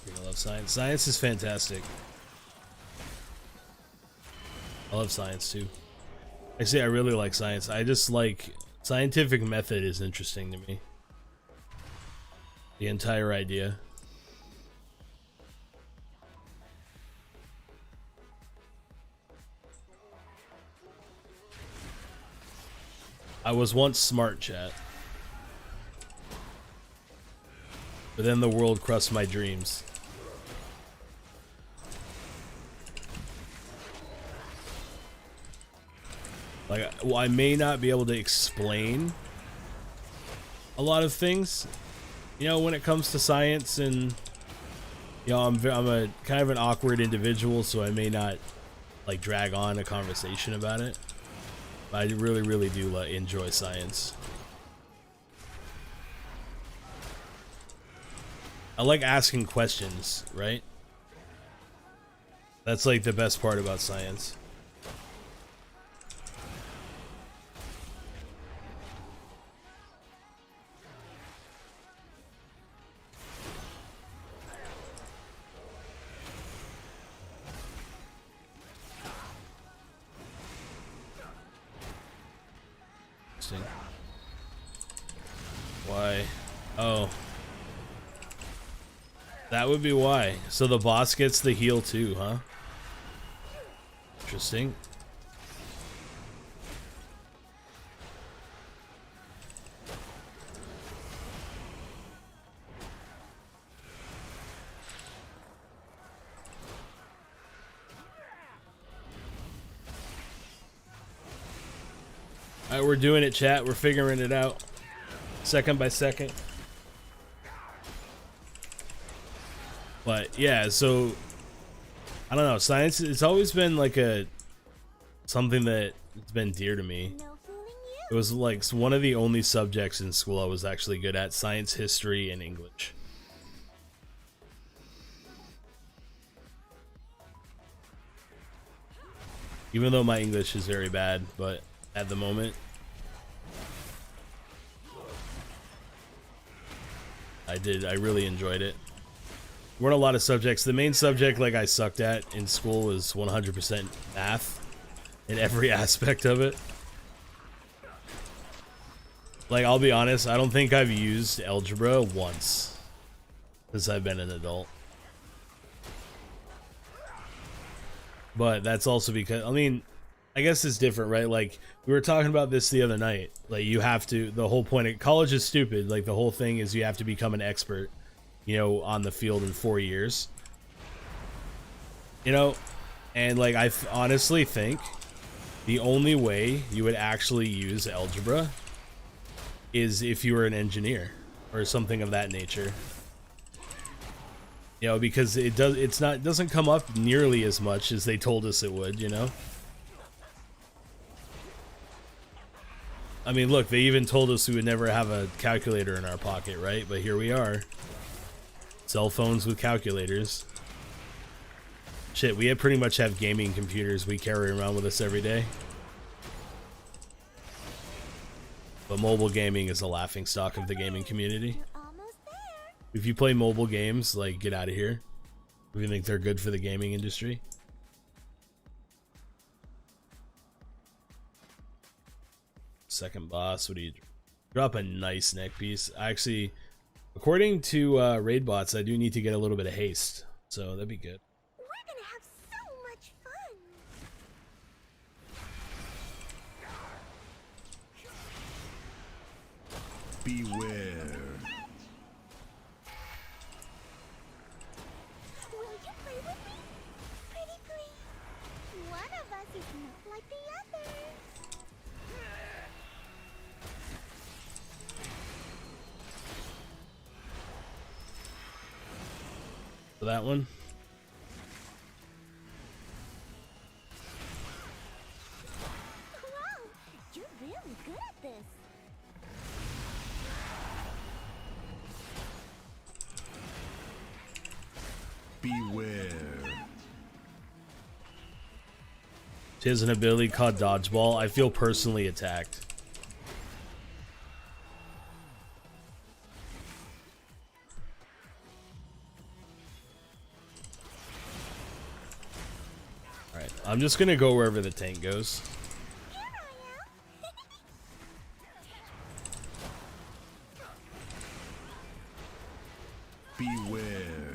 I love science. Science is fantastic. I love science too. Actually, I really like science. I just like scientific method is interesting to me. The entire idea. I was once smart, chat. But then the world crushed my dreams. Like, well, I may not be able to explain a lot of things, you know, when it comes to science, and you know, I'm a kind of an awkward individual, so I may not like drag on a conversation about it. But I really do enjoy science. I like asking questions, right? That's like the best part about science. Why? Oh. That would be why. So the boss gets the heal too, huh? Interesting. Alright, we're doing it, chat. We're figuring it out. Second by second. But yeah, so I don't know, science, it's always been like something that it's been dear to me. It was like one of the only subjects in school I was actually good at: science, history, and English. Even though my English is very bad, but at the moment I really enjoyed it. Weren't a lot of subjects. The main subject like I sucked at in school was 100% math in every aspect of it. Like, I'll be honest, I don't think I've used algebra once since I've been an adult. But that's also because, I mean, I guess it's different, right? Like, we were talking about this the other night. Like, you have to, the whole point of college is stupid. Like, the whole thing is you have to become an expert, you know, on the field in 4 years. You know, and like, I honestly think the only way you would actually use algebra is if you were an engineer or something of that nature. You know, because it doesn't come up nearly as much as they told us it would, you know? I mean, look, they even told us we would never have a calculator in our pocket, right? But here we are. Cell phones with calculators. Shit, we pretty much have gaming computers we carry around with us every day. But mobile gaming is a laughingstock of the gaming community. If you play mobile games, like, get out of here. If you think they're good for the gaming industry. Second boss, what do you drop? A nice neck piece. Actually, according to raid bots, I do need to get a little bit of haste, so that'd be good. We're gonna have so much fun. Beware. Will you play with me? Pretty please. One of us is not like the others. For that one. Wow, you're really good at this. Beware. She has an ability called dodgeball. I feel personally attacked. Alright, I'm just gonna go wherever the tank goes. Beware.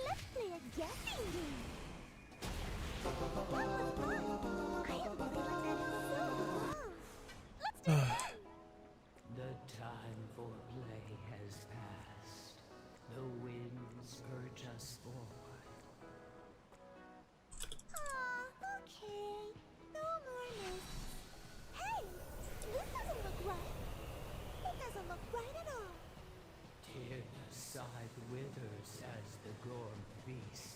Let's play a guessing game. That was fun. I haven't played like that in so long. Let's do it. The time for play has passed. The winds urge us forward. Aw, okay. No more myths. Hey, this doesn't look right. It doesn't look right at all. Tyr's scythe withers as the gorm beast.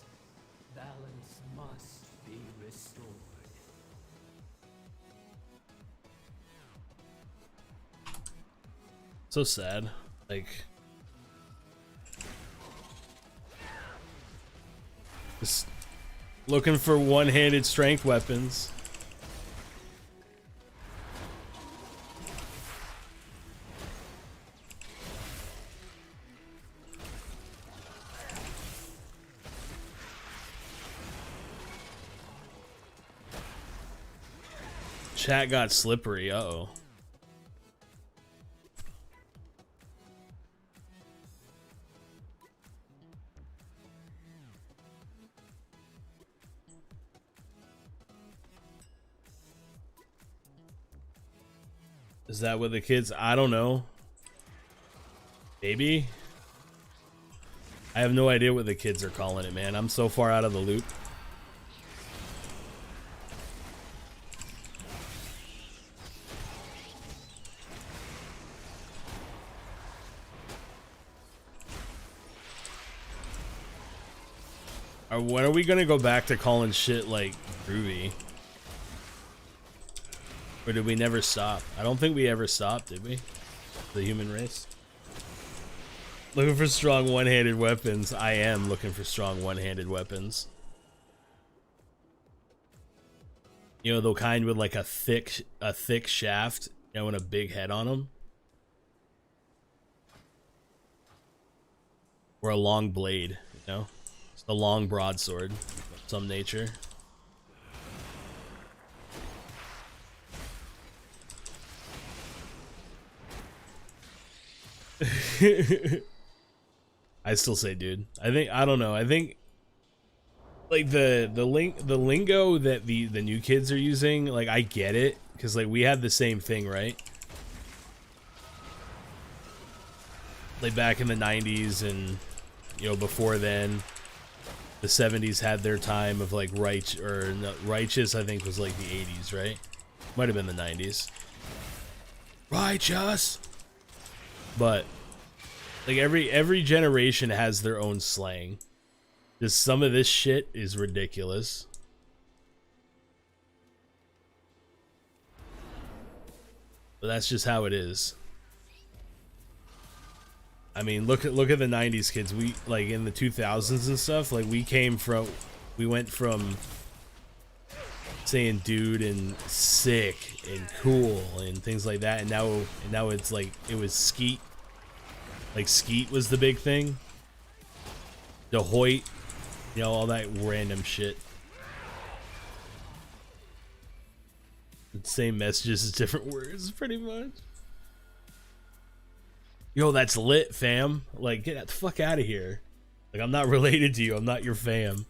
Balance must be restored. So sad. Like, just looking for one-handed strength weapons. Chat got slippery. Uh-oh. Is that what the kids? I don't know. Maybe. I have no idea what the kids are calling it, man. I'm so far out of the loop. When are we gonna go back to calling shit like groovy? Or did we never stop? I don't think we ever stopped, did we? The human race. Looking for strong one-handed weapons. I am looking for strong one-handed weapons. You know, the kind with like a thick shaft, you know, and a big head on them. Or a long blade, you know? It's a long broadsword of some nature. I still say dude. I don't know. I think like the lingo that the new kids are using, like I get it, because like we had the same thing, right? Like back in the 90s and you know before then the 70s had their time of like righteous, I think was like the 80s, right? Might have been the 90s. Righteous. But like every generation has their own slang. Just some of this shit is ridiculous. But that's just how it is. I mean, look at the 90s kids. We like in the 2000s and stuff, like we went from saying dude and sick and cool and things like that, and now it's like it was skeet. Like skeet was the big thing. The Hoyt, you know, all that random shit. The same messages, different words, pretty much. Yo, that's lit, fam. Like, get the fuck out of here. Like, I'm not related to you. I'm not your fam.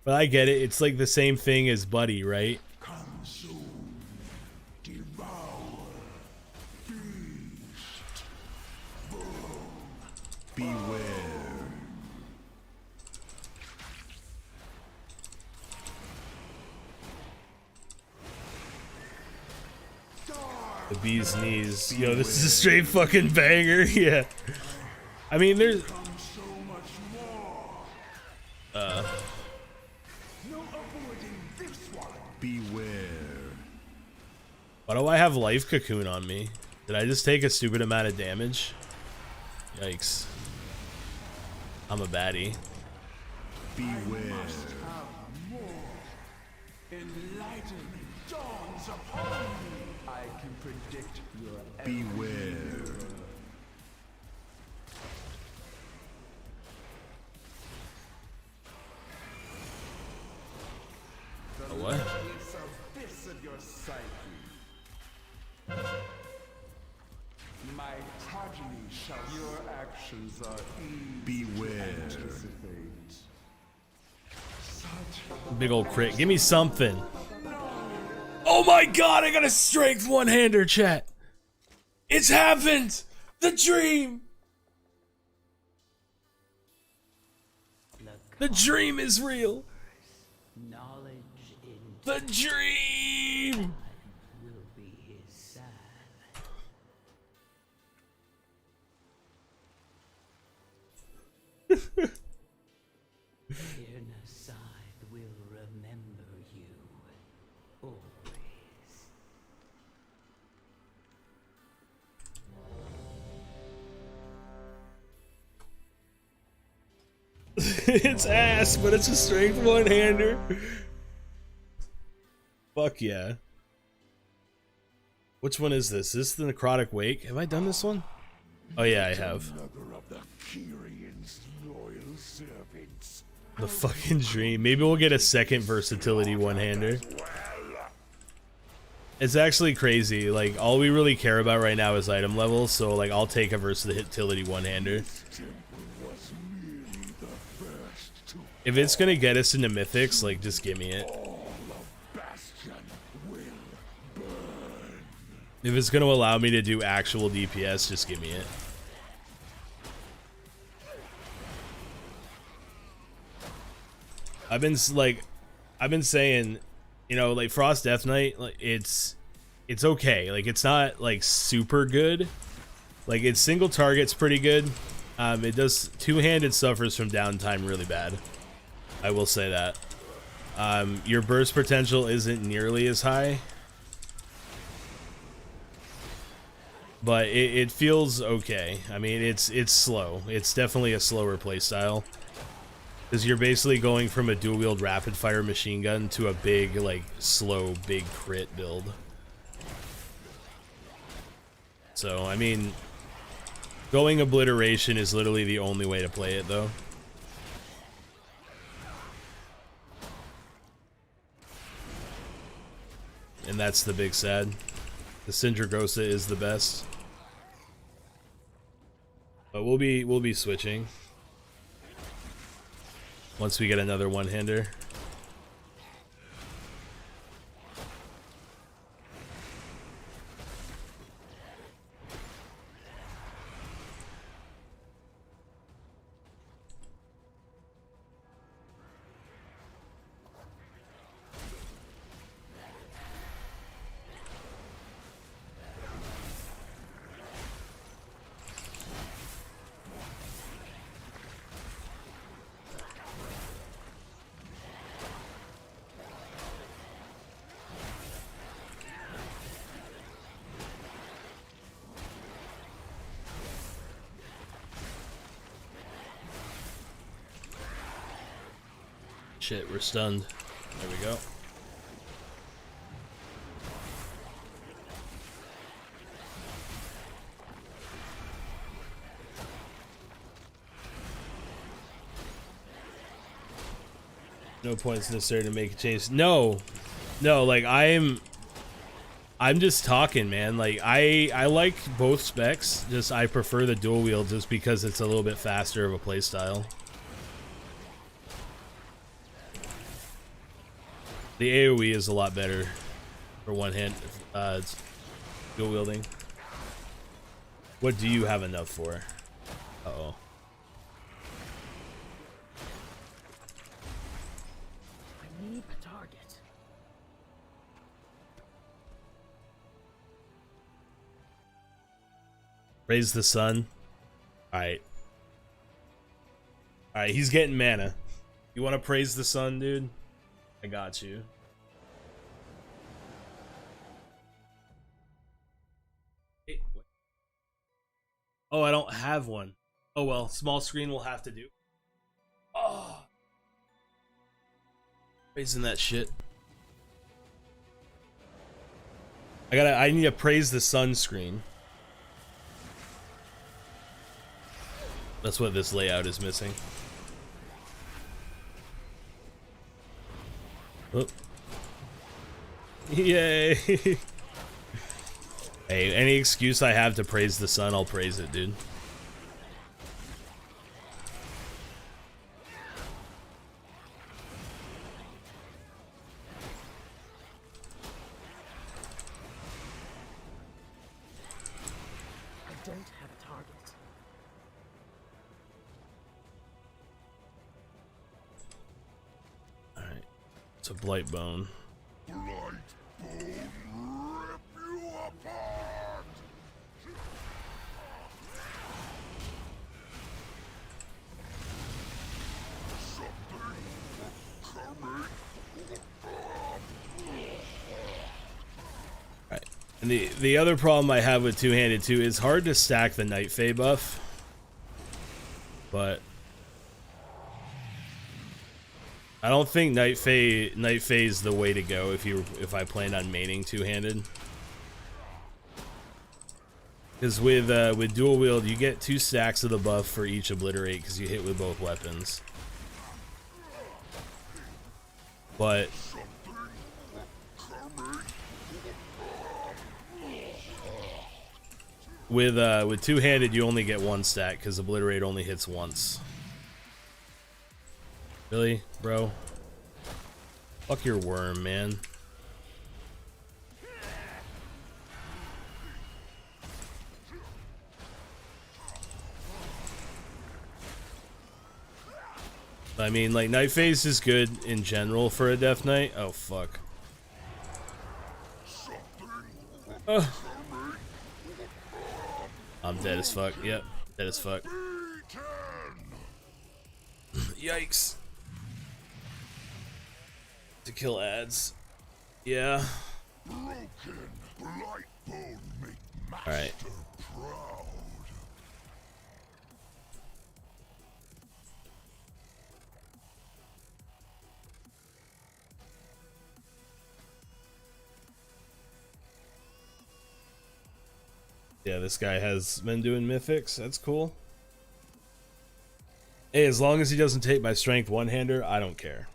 But I get it. It's like the same thing as buddy, right? Consume, devour, feast, beware. The bee's knees. Yo, this is a straight fucking banger. Yeah. I mean, there's... Beware. Why do I have life cocoon on me? Did I just take a stupid amount of damage? Yikes. I'm a baddie. Beware. Enlightenment dawns upon me. I can predict your Beware. A what? Abyss of your psyche. My progeny shall. Your actions are easy. Beware. Big old crit. Give me something. Oh my god, I got a strength one-hander, chat. It's happened. The dream. The dream is real. The dream. It's ass, but it's a strength one-hander. Fuck yeah. Which one is this? Is this the Necrotic Wake? Have I done this one? Oh yeah, I have. The fucking dream. Maybe we'll get a second versatility one-hander. It's actually crazy. Like, all we really care about right now is item levels, so like I'll take a versatility one-hander. If it's gonna get us into mythics, like, just give me it. If it's gonna allow me to do actual DPS, just give me it. I've been saying, you know, like Frost Death Knight, like it's okay. Like, it's not like super good. Like, its single target's pretty good. It does two-handed suffers from downtime really bad. I will say that. Your burst potential isn't nearly as high, but it feels okay. I mean, it's slow. It's definitely a slower playstyle. Because you're basically going from a dual-wield rapid-fire machine gun to a big, like, slow, big crit build. So, I mean, going obliteration is literally the only way to play it, though. And that's the big sad. The Syndragosa is the best. But we'll be switching once we get another one-hander. Shit, we're stunned. There we go. No points necessary to make a chase. No, like I'm just talking, man. Like I like both specs. Just I prefer the dual wield just because it's a little bit faster of a playstyle. The AoE is a lot better for one hand dual wielding. What do you have enough for? Uh-oh. I need a target. Raise the sun. Alright. Alright, he's getting mana. You want to praise the sun, dude? I got you. Oh, I don't have one. Oh well, small screen will have to do. Oh, praising that shit. I need to praise the sun screen. That's what this layout is missing. Oh. Yay! Hey, any excuse I have to praise the sun, I'll praise it, dude. I don't have a target. Alright. It's a blight bone. And the other problem I have with two-handed too is hard to stack the Night Fae buff, but I don't think Night Fae is the way to go if I plan on maining two-handed. Because with dual wield you get 2 stacks of the buff for each obliterate because you hit with both weapons. But With two-handed, you only get one stack because obliterate only hits once. Really, bro? Fuck your worm, man. I mean, like, Night Phase is good in general for a Death Knight. Oh, fuck. I'm dead as fuck. Yep, dead as fuck. Yikes. To kill ads. Yeah. Alright. Yeah, this guy has been doing mythics. That's cool. Hey, as long as he doesn't take my strength one-hander, I don't care.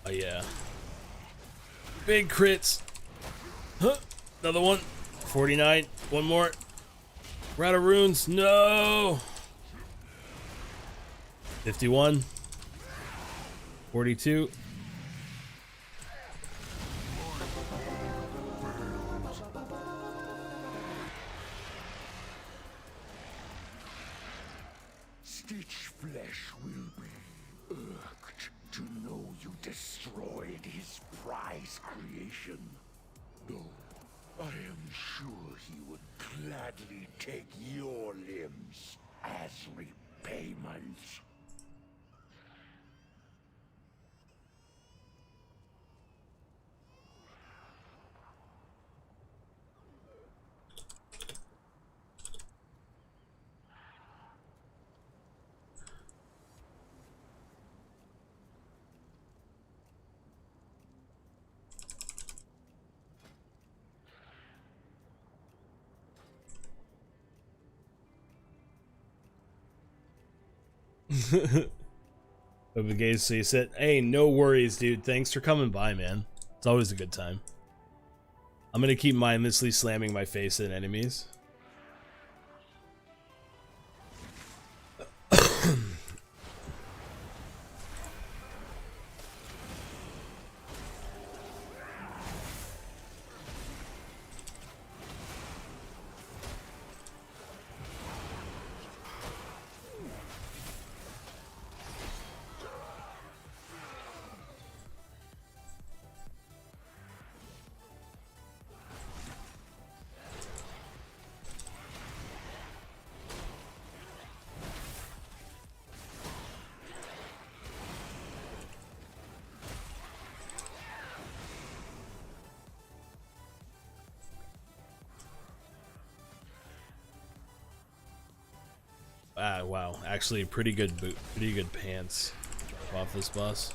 Oh yeah. Big crits. Huh. Another one. 49. One more. We're out of runes. No. 51. 42. Stitch flesh will be irked to know you destroyed his prize creation. Though I am sure he would gladly take your limbs as repayment. So you said, hey, no worries, dude. Thanks for coming by, man. It's always a good time. I'm gonna keep mindlessly slamming my face at enemies. Ah, wow. Actually, pretty good boot, pretty good pants off this boss.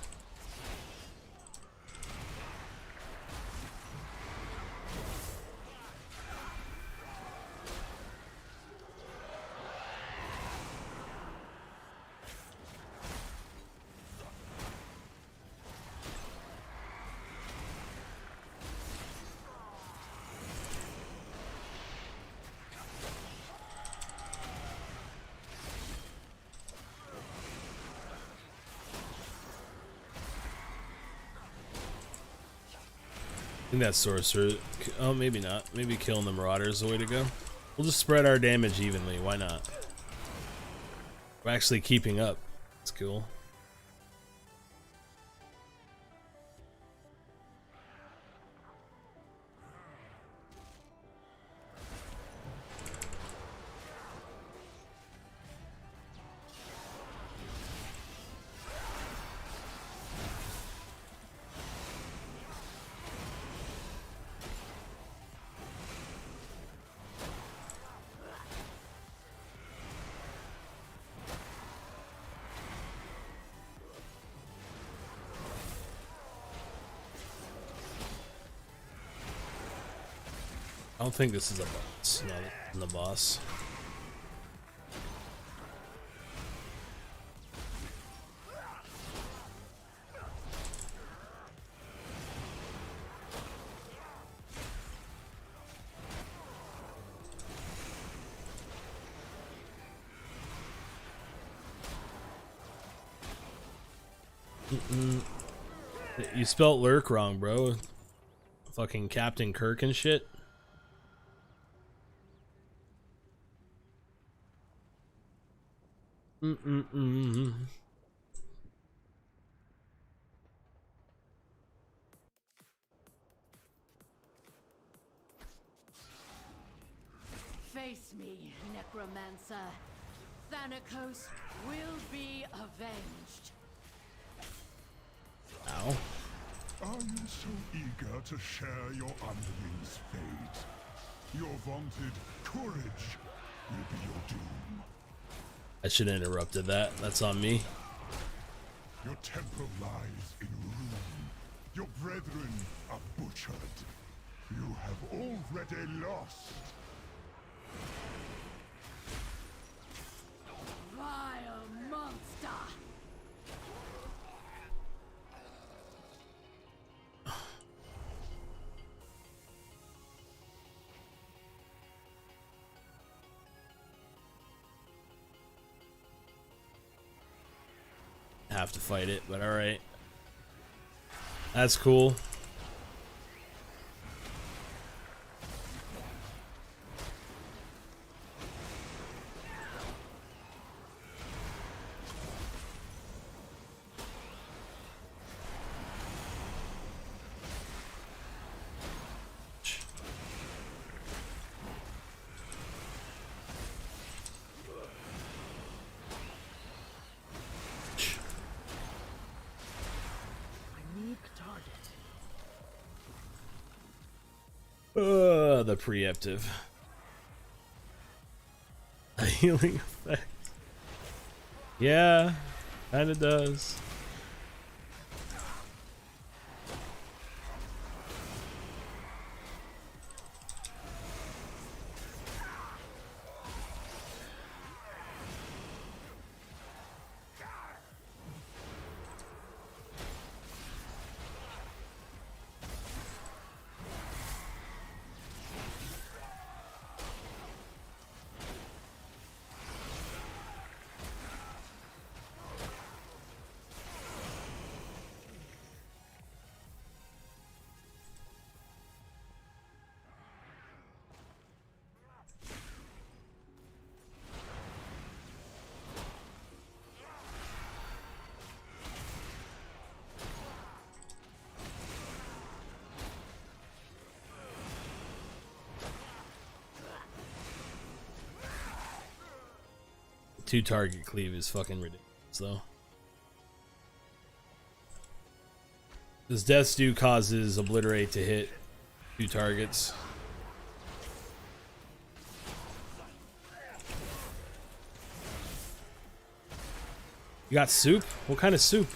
I think that sorcerer. Oh, maybe not. Maybe killing the Marauder is the way to go. We'll just spread our damage evenly. Why not? We're actually keeping up. That's cool. I don't think this is a boss. No, this isn't the boss. You spelt lurk wrong, bro. Fucking Captain Kirk and shit. Face me, Necromancer. Thanatos will be avenged. Ow. Are you so eager to share your underling's fate? Your vaunted courage will be your doom. I should have interrupted that. That's on me. Your temple lies in ruin. Your brethren are butchered. You have already lost. Vile monster! Have to fight it, but alright. That's cool. The preemptive. A healing effect. Yeah, kinda does. Two target cleave is fucking ridiculous, though. This Death's Due causes Obliterate to hit two targets. You got soup? What kind of soup?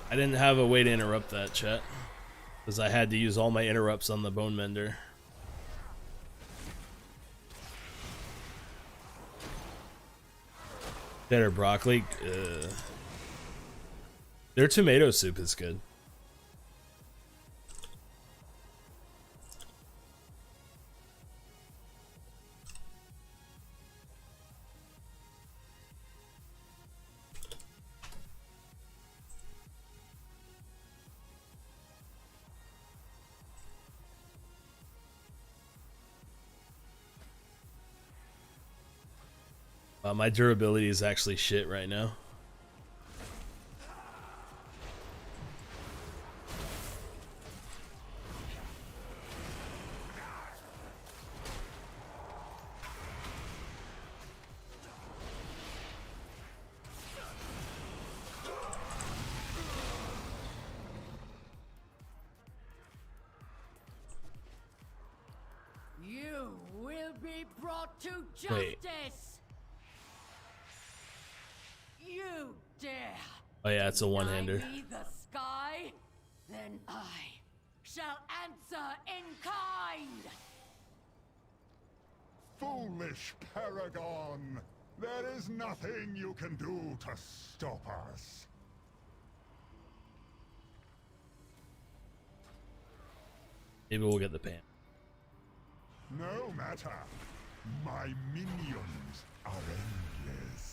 I didn't have a way to interrupt that, chat, because I had to use all my interrupts on the Bone Mender. Cheddar broccoli. Their tomato soup is good. My durability is actually shit right now. You will be brought to justice. Wait. You dare. Oh yeah, it's a one-hander. Deny me the sky? Then I shall answer in kind. Foolish Paragon! There is nothing you can do to stop us. Maybe we'll get the pan. No matter. My minions are endless.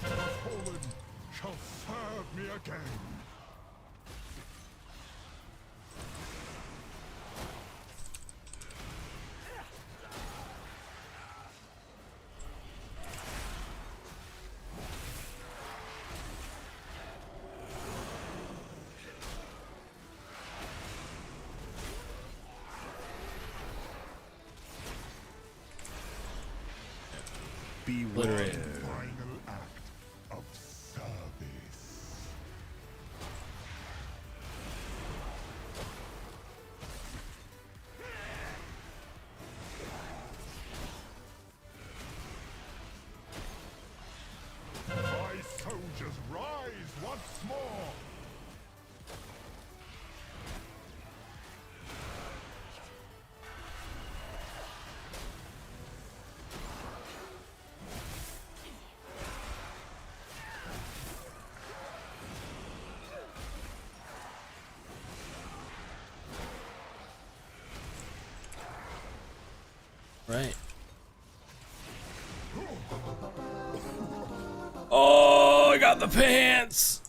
The fallen shall serve me again. Beware. Final act of service. My soldiers rise once more. Right. Oh, I got the pants.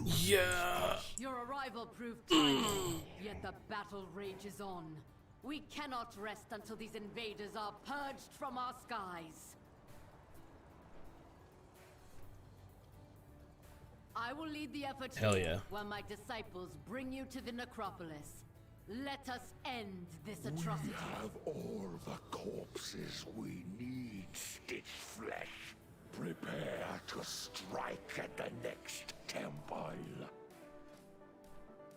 Yeah. Your arrival proved timely, yet the battle rages on. We cannot rest until these invaders are purged from our skies. I will lead the effort Hell here, yeah. while my disciples bring you to the necropolis. Let us end this atrocity. We have all the corpses we need, Stitch Flesh. Prepare to strike at the next temple.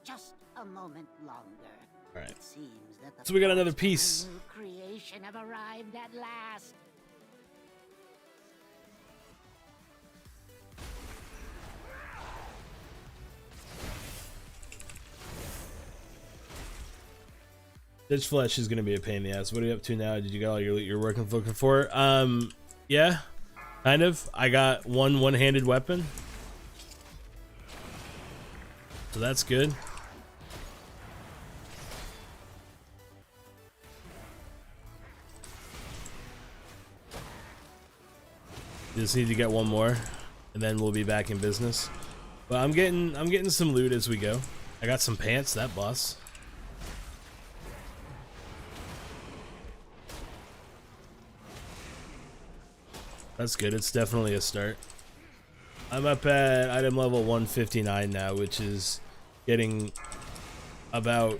Just a moment longer. All right. It seems that the So we got another parts of piece. the new creation have arrived at last. Stitch Flesh is gonna be a pain in the ass. What are you up to now? Did you get all your work looking for? Yeah, kind of. I got one-handed weapon, so that's good. Just need to get one more, and then we'll be back in business. But I'm getting some loot as we go. I got some pants. That boss. That's good. It's definitely a start. I'm up at item level 159 now, which is getting about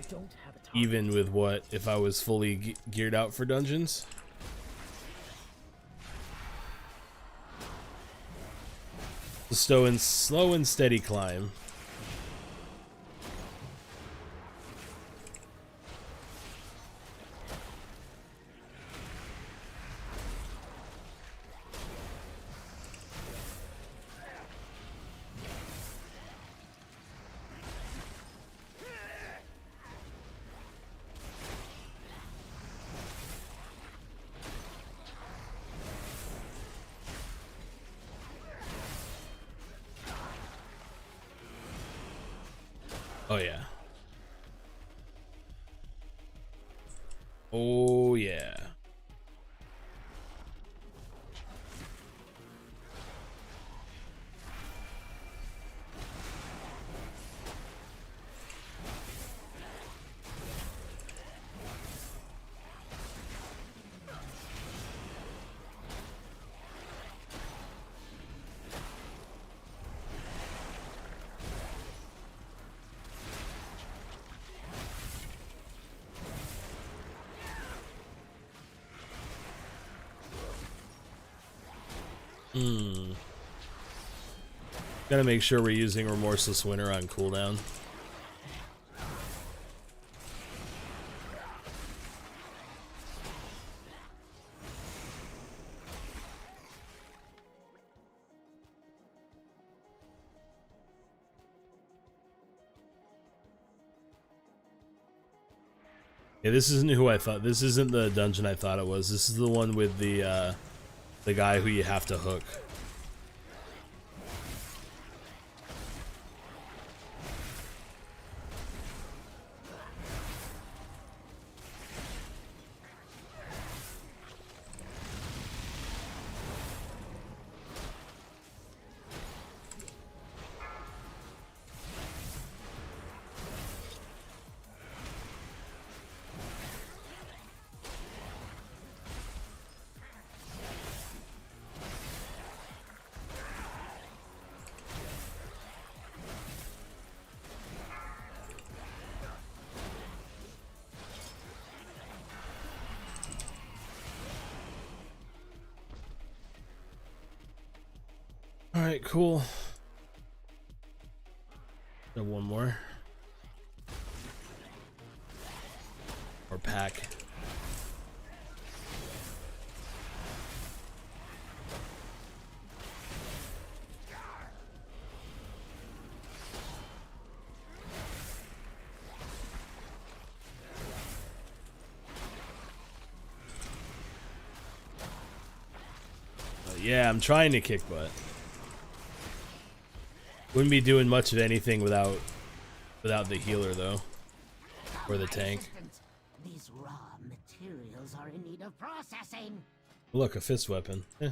even with what if I was fully geared out for dungeons. The slow and steady climb. Oh yeah. Oh yeah. Gotta make sure we're using Remorseless Winter on cooldown. Yeah, this isn't who I thought. This isn't the dungeon I thought it was. This is the one with the guy who you have to hook. Alright, cool. Got one more. Or pack. Yeah, I'm trying to kick butt. Wouldn't be doing much of anything without the healer though, or the tank. These raw materials are in need of processing. Look, a fist weapon. Eh.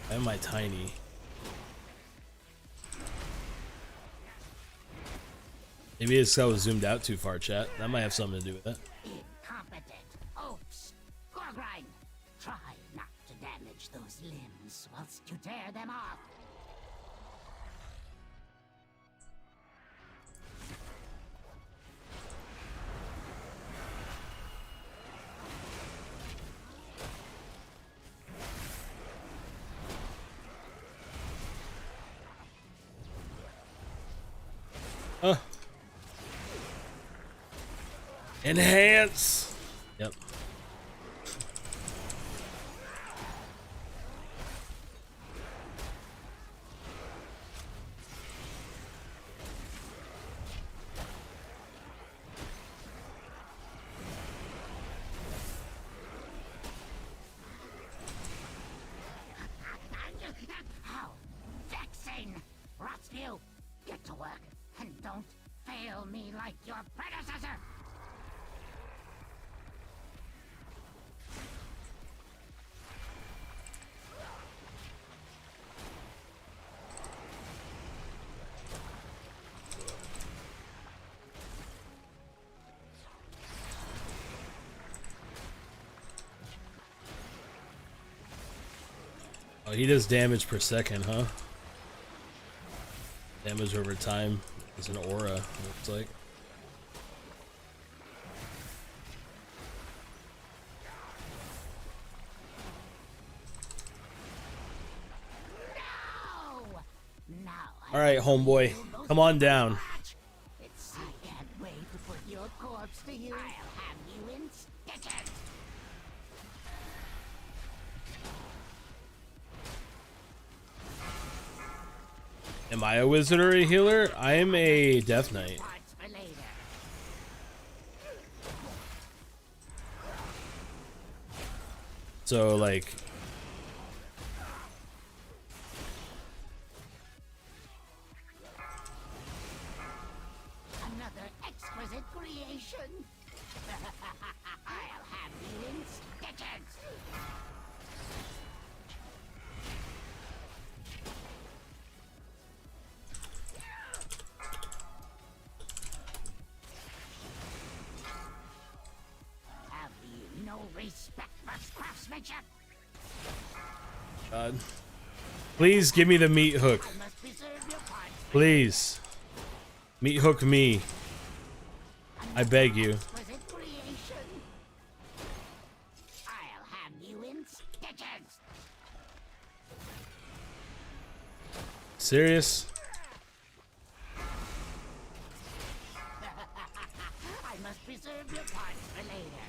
Why am I tiny? Maybe it's 'cause I was zoomed out too far, chat. That might have something to do with it. Incompetent oafs. Gorgrind, try not to damage those limbs whilst you tear them off. Enhance. Yep. How vexing! Rotspew, get to work and don't fail me like your predecessor! Oh, he does damage per second, huh? Damage over time is an aura, it looks like. All right, homeboy, come on down. I can't wait to put your corpse to use. I'll have you in stitches. Am I a wizard or a healer? I am a Death Knight. Parts for later. So like, Another exquisite creation. I'll have you in stitches. Have you no respect for craftsmanship? God, please give me the meat hook. I must preserve your parts. Please, meat hook me. I beg you. Exquisite creation. I'll have you in stitches. Serious? I must preserve your parts for later.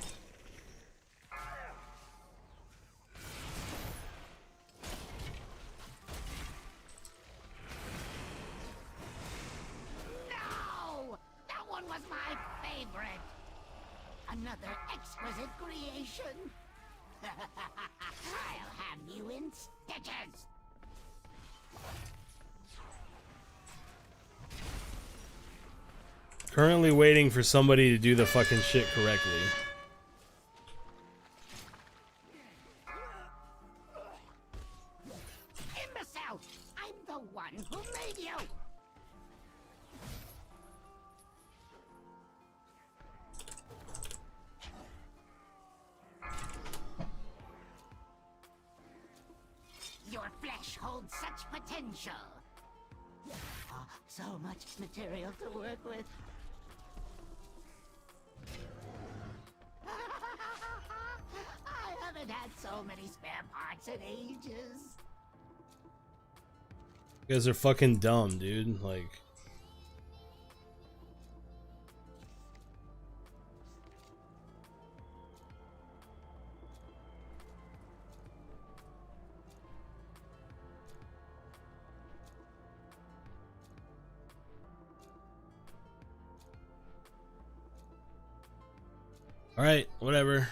No! That one was my favorite. Another exquisite creation. I'll have you in stitches. Currently waiting for somebody to do the fucking shit correctly. Imbecile! I'm the one who made you! Your flesh holds such potential. Oh, so much material to work with. I haven't had so many spare parts in ages. You guys are fucking dumb, dude. Like, all right, whatever.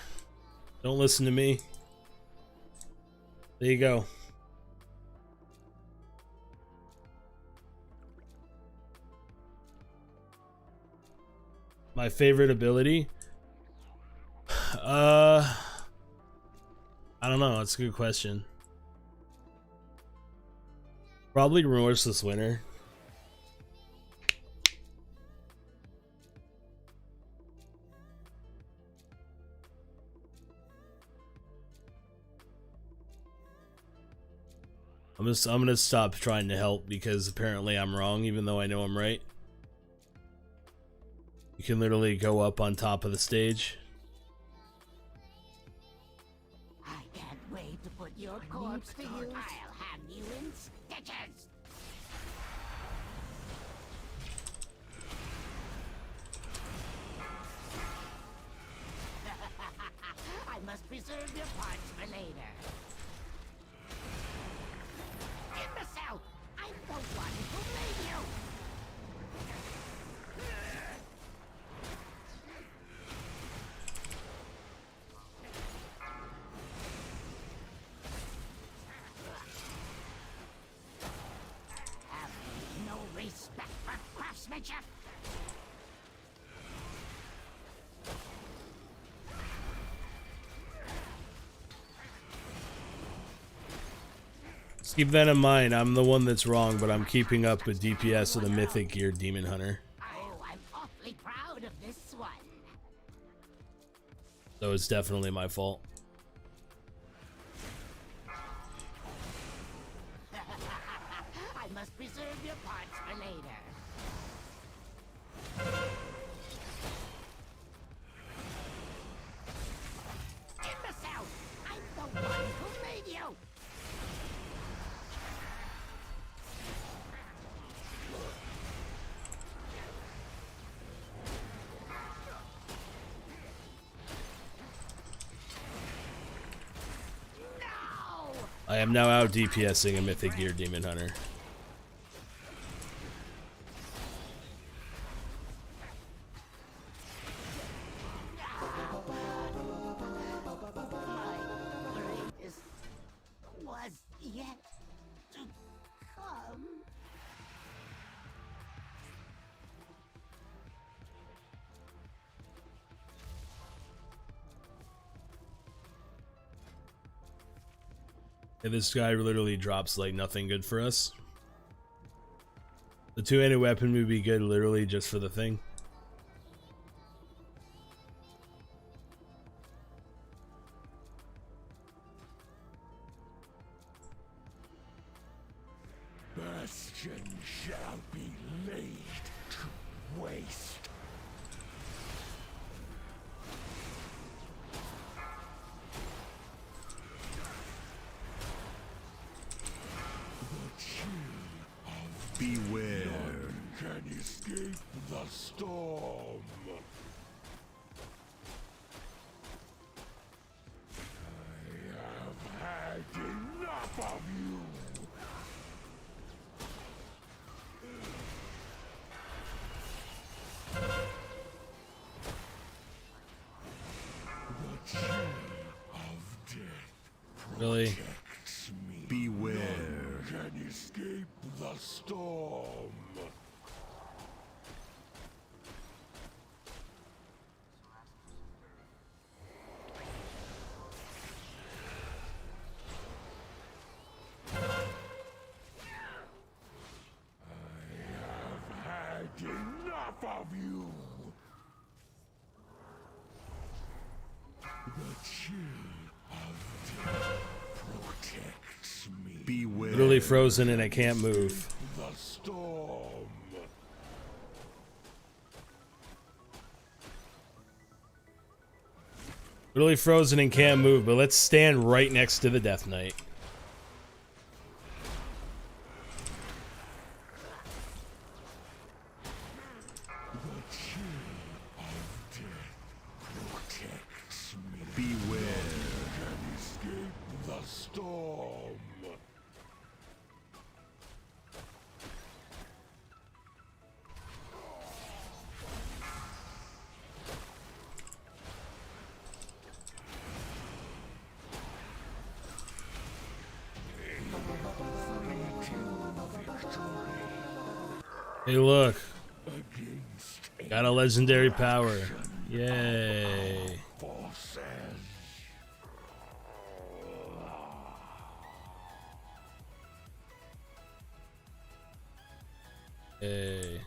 Don't listen to me. There you go. My favorite ability? I don't know. That's a good question. Probably Remorseless Winter. I'm gonna stop trying to help because apparently I'm wrong, even though I know I'm right. You can literally go up on top of the stage. I can't wait to put your corpse to use. I'll have you in stitches. I must preserve your parts for later. Imbecile! I'm the one who made you! Have you no respect for craftsmanship? Just keep that in mind. I'm the one that's wrong, but I'm keeping up with DPS of the Mythic Gear Demon Hunter. Oh, I'm awfully proud of this one. So it's definitely my fault. I must preserve your parts for later. Imbecile! I'm the one who made you! I am now out DPSing a Mythic Gear Demon Hunter. Was yet to come. Yeah, this guy literally drops like nothing good for us. The two-handed weapon would be good literally just for the thing. Bastion shall be laid to waste. The chill of beware. None can escape the storm. I have had enough of you. Really? Beware. None can escape the storm. I have had enough of you. The chill of death protects me. Beware. Literally frozen and I can't move. The storm. Literally frozen and can't move, but let's stand right next to the Death Knight. The chill of death protects me. Beware. None can escape the storm. Hey, look. Got a legendary power. Yay. Hey.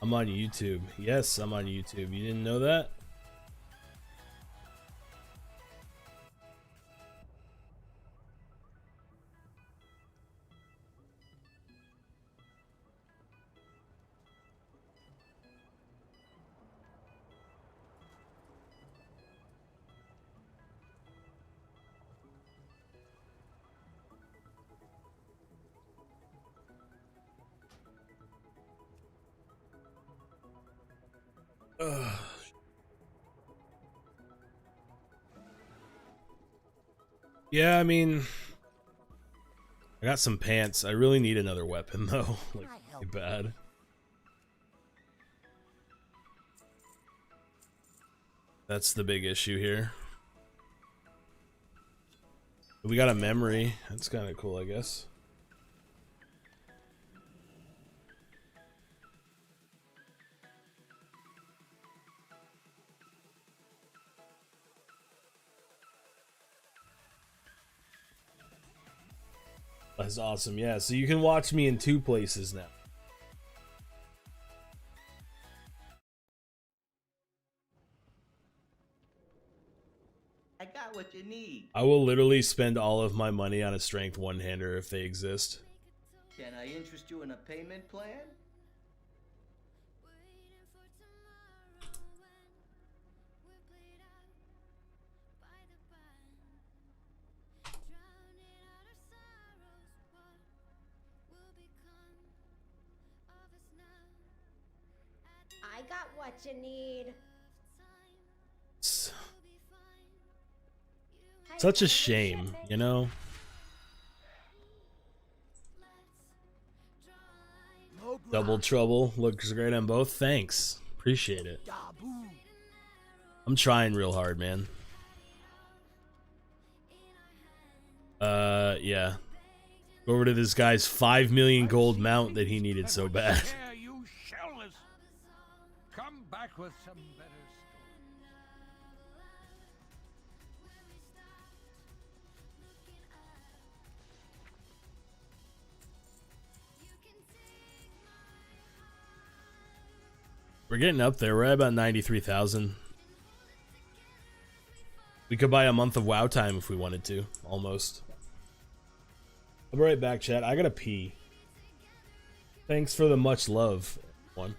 I'm on YouTube. Yes, I'm on YouTube. You didn't know that? Ugh. Yeah, I mean, I got some pants. I really need another weapon though. Like, really bad. That's the big issue here. We got a memory. That's kind of cool, I guess. That's awesome. Yeah, so you can watch me in 2 places now. I got what you need. I will literally spend all of my money on a strength one-hander if they exist. Can I interest you in a payment plan? got what you need. It's such a shame, you know? Double Trouble looks great on both. Thanks. Appreciate it. I'm trying real hard, man. Yeah. Go over to this guy's 5 million gold mount that he needed so bad. You shellless. Come back with some better We're getting up there. We're at about 93,000. We could buy a month of WoW time if we wanted to. Almost. I'll be right back, chat. I gotta pee. Thanks for the much love, one.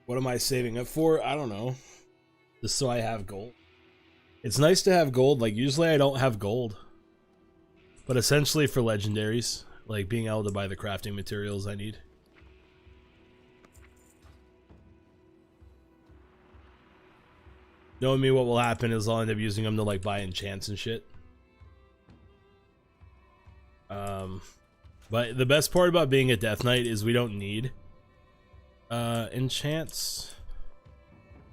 What am I saving up for? I don't know. Just so I have gold. It's nice to have gold. Like, usually I don't have gold. But essentially for legendaries. Like, being able to buy the crafting materials I need. Knowing me, what will happen is I'll end up using them to, like, buy enchants and shit. But the best part about being a Death Knight is we don't need enchants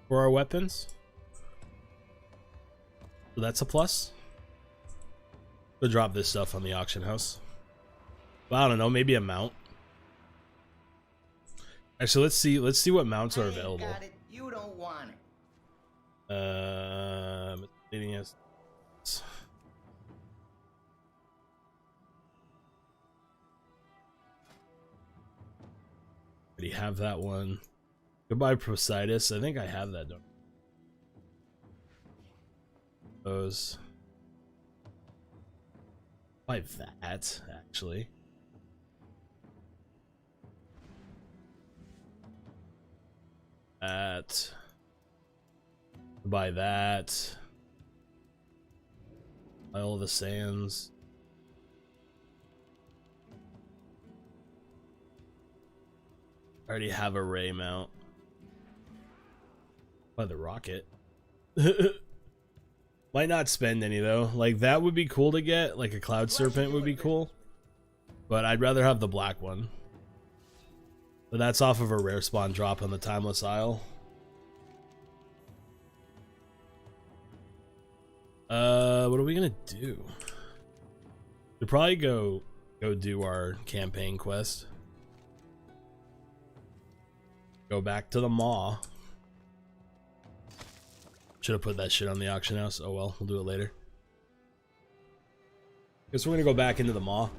for our weapons. So that's a plus. We'll drop this stuff on the auction house. Well, I don't know, maybe a mount. Actually, let's see what mounts are available. Got it. You don't want it. Miscellaneous. Already have that one. Goodbye, Procydus. I think I have that done. Those. Buy that, actually. That. Buy that. Buy all the sands. I already have a ray mount. Buy the rocket. Might not spend any though. Like, that would be cool to get. Like a cloud serpent would be cool. But I'd rather have the black one. But that's off of a rare spawn drop on the Timeless Isle. What are we gonna do? We'll probably go do our campaign quest. Go back to the maw. Should have put that shit on the auction house. Oh well, we'll do it later. Guess we're gonna go back into the maw.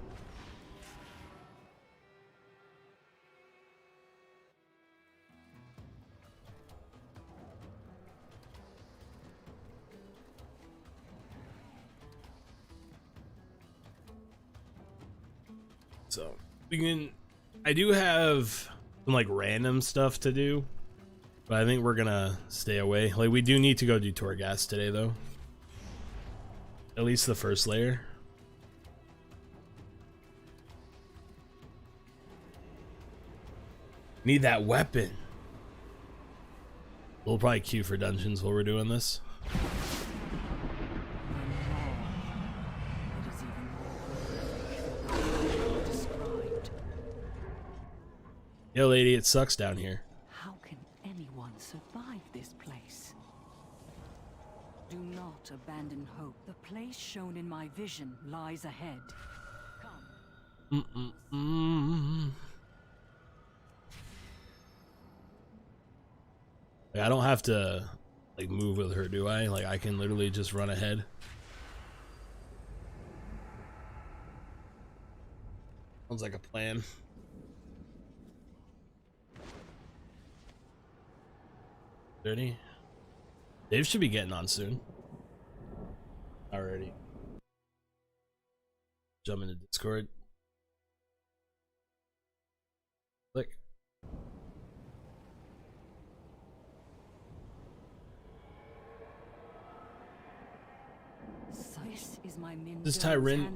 So we can. I do have some like random stuff to do, but I think we're gonna stay away. Like, we do need to go do Torghast today though. At least the first layer. Need that weapon. We'll probably queue for dungeons while we're doing this. Yo, lady, it sucks down here. How can anyone survive this place? Do not abandon hope. The place shown in my vision lies ahead. Come. Like, I don't have to like move with her, do I? Like, I can literally just run ahead. Sounds like a plan. Dirty. Dave should be getting on soon. Already. Jump into Discord. Click. This is my This is Tyrenda.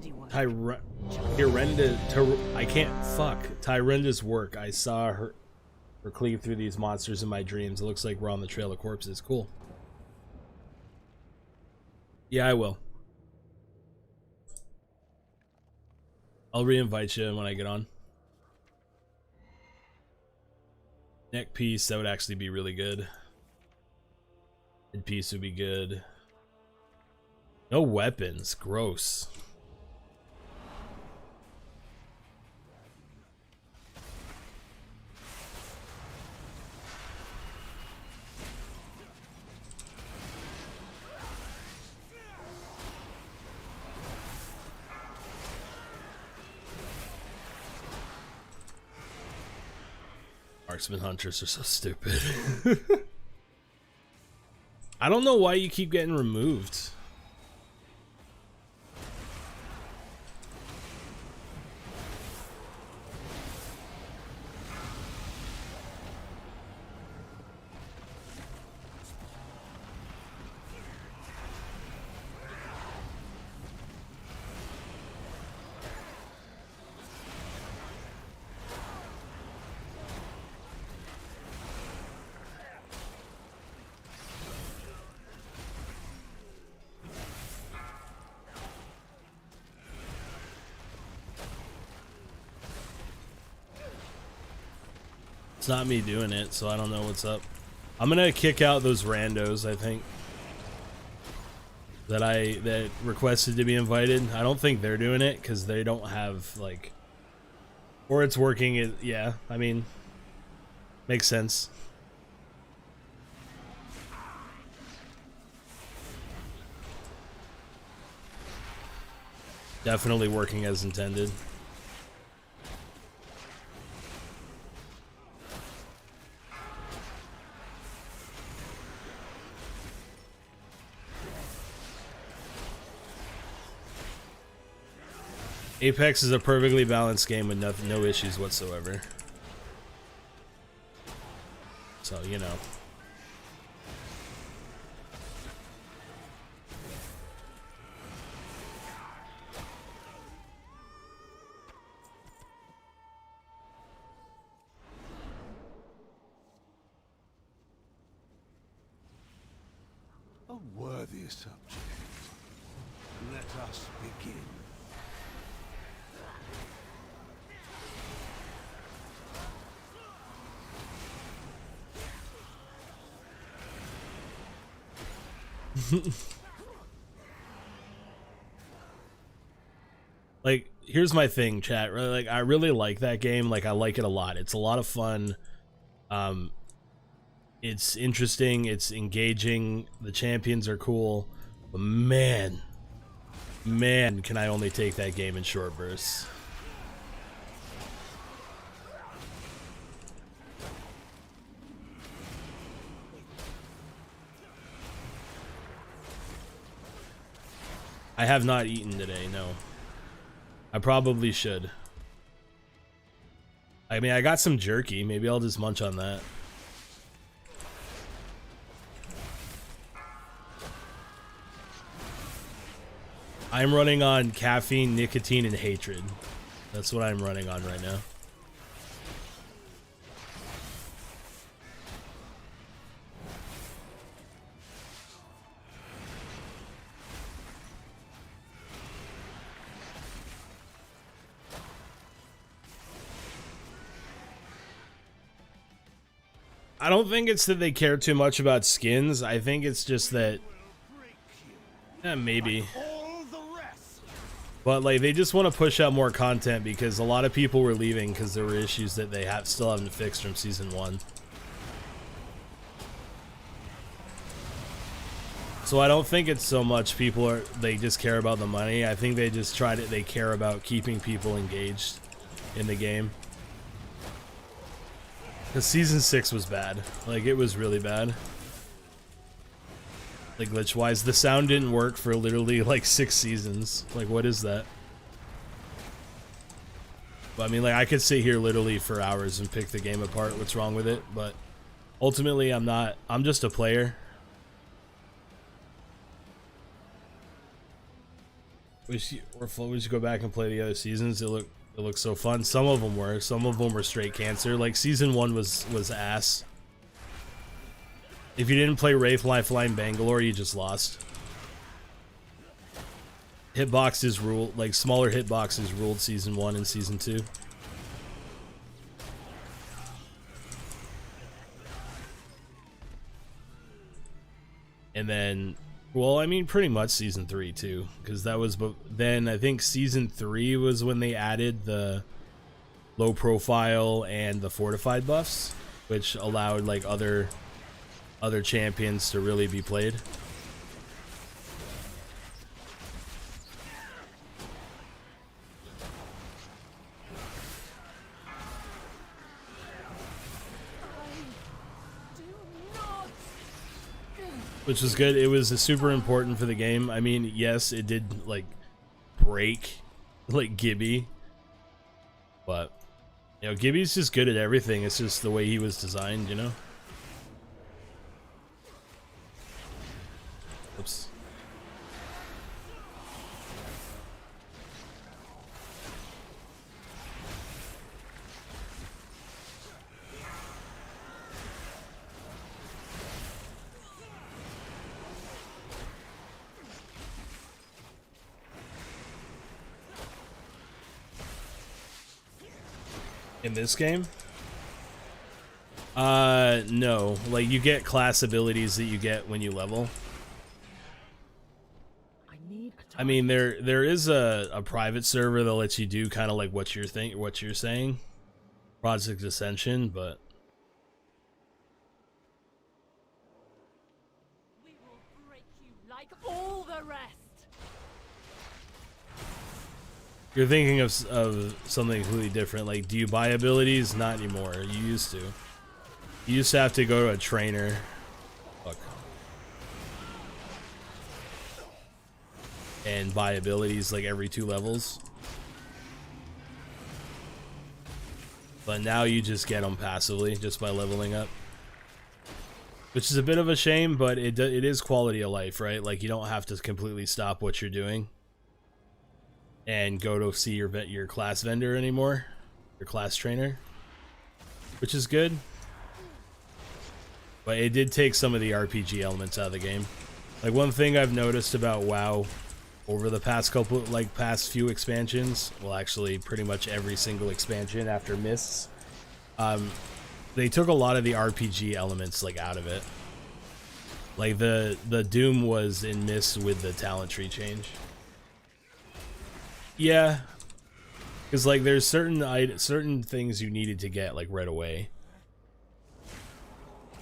I can't fuck. Tyrenda's work. I saw her cleave through these monsters in my dreams. It looks like we're on the trail of corpses. Cool. Yeah, I will. I'll re-invite you when I get on. Neck piece, that would actually be really good. Head piece would be good. No weapons. Gross. Marksman hunters are so stupid. I don't know why you keep getting removed. It's not me doing it, so I don't know what's up. I'm gonna kick out those randos, I think. That requested to be invited. I don't think they're doing it because they don't have like, or it's working. Yeah, I mean, makes sense. Definitely working as intended. Apex is a perfectly balanced game with no issues whatsoever. So, you know. A worthy subject. Let us begin. Like, here's my thing, chat. Like, I really like that game. Like, I like it a lot. It's a lot of fun. It's interesting. It's engaging. The champions are cool. But man, can I only take that game in short bursts. I have not eaten today, no. I probably should. I mean, I got some jerky. Maybe I'll just munch on that. I'm running on caffeine, nicotine, and hatred. That's what I'm running on right now. I don't think it's that they care too much about skins. I think it's just that, maybe. But like, they just want to push out more content because a lot of people were leaving because there were issues that they still haven't fixed from season 1. So I don't think it's so much they just care about the money. I think they just they care about keeping people engaged in the game. Because season 6 was bad. Like, it was really bad. Like, glitch-wise. The sound didn't work for literally, like, 6 seasons. Like, what is that? But, I mean, like, I could sit here literally for hours and pick the game apart, what's wrong with it. But, ultimately, I'm just a player. We should go back and play the other seasons. It looks so fun. Some of them were straight cancer. Like season 1 was ass. If you didn't play Wraith Lifeline Bangalore, you just lost. Hitboxes ruled, like smaller hitboxes ruled season 1 and season 2. And then, well, I mean, pretty much season 3 too, because that was. But then I think season 3 was when they added the low profile and the fortified buffs, which allowed like other champions to really be played. Which was good. It was super important for the game. I mean, yes, it did like break like Gibby, but you know, Gibby's just good at everything. It's just the way he was designed, you know. Oops. In this game, No. Like, you get class abilities that you get when you level. I mean, there is a private server that lets you do kind of like what you're saying, Project Ascension, but We will break you like all the rest. you're thinking of something completely different. Like, do you buy abilities? Not anymore. You used to. You used to have to go to a trainer. Fuck. And buy abilities like every 2 levels. But now you just get them passively just by leveling up. Which is a bit of a shame, but it is quality of life, right? Like, you don't have to completely stop what you're doing and go to see your class vendor anymore, your class trainer, which is good. But it did take some of the RPG elements out of the game. Like, one thing I've noticed about WoW over the past few expansions, well, actually pretty much every single expansion after Mists, they took a lot of the RPG elements like out of it. Like the Doom was in Mists with the talent tree change. Yeah, because like there's certain things you needed to get like right away.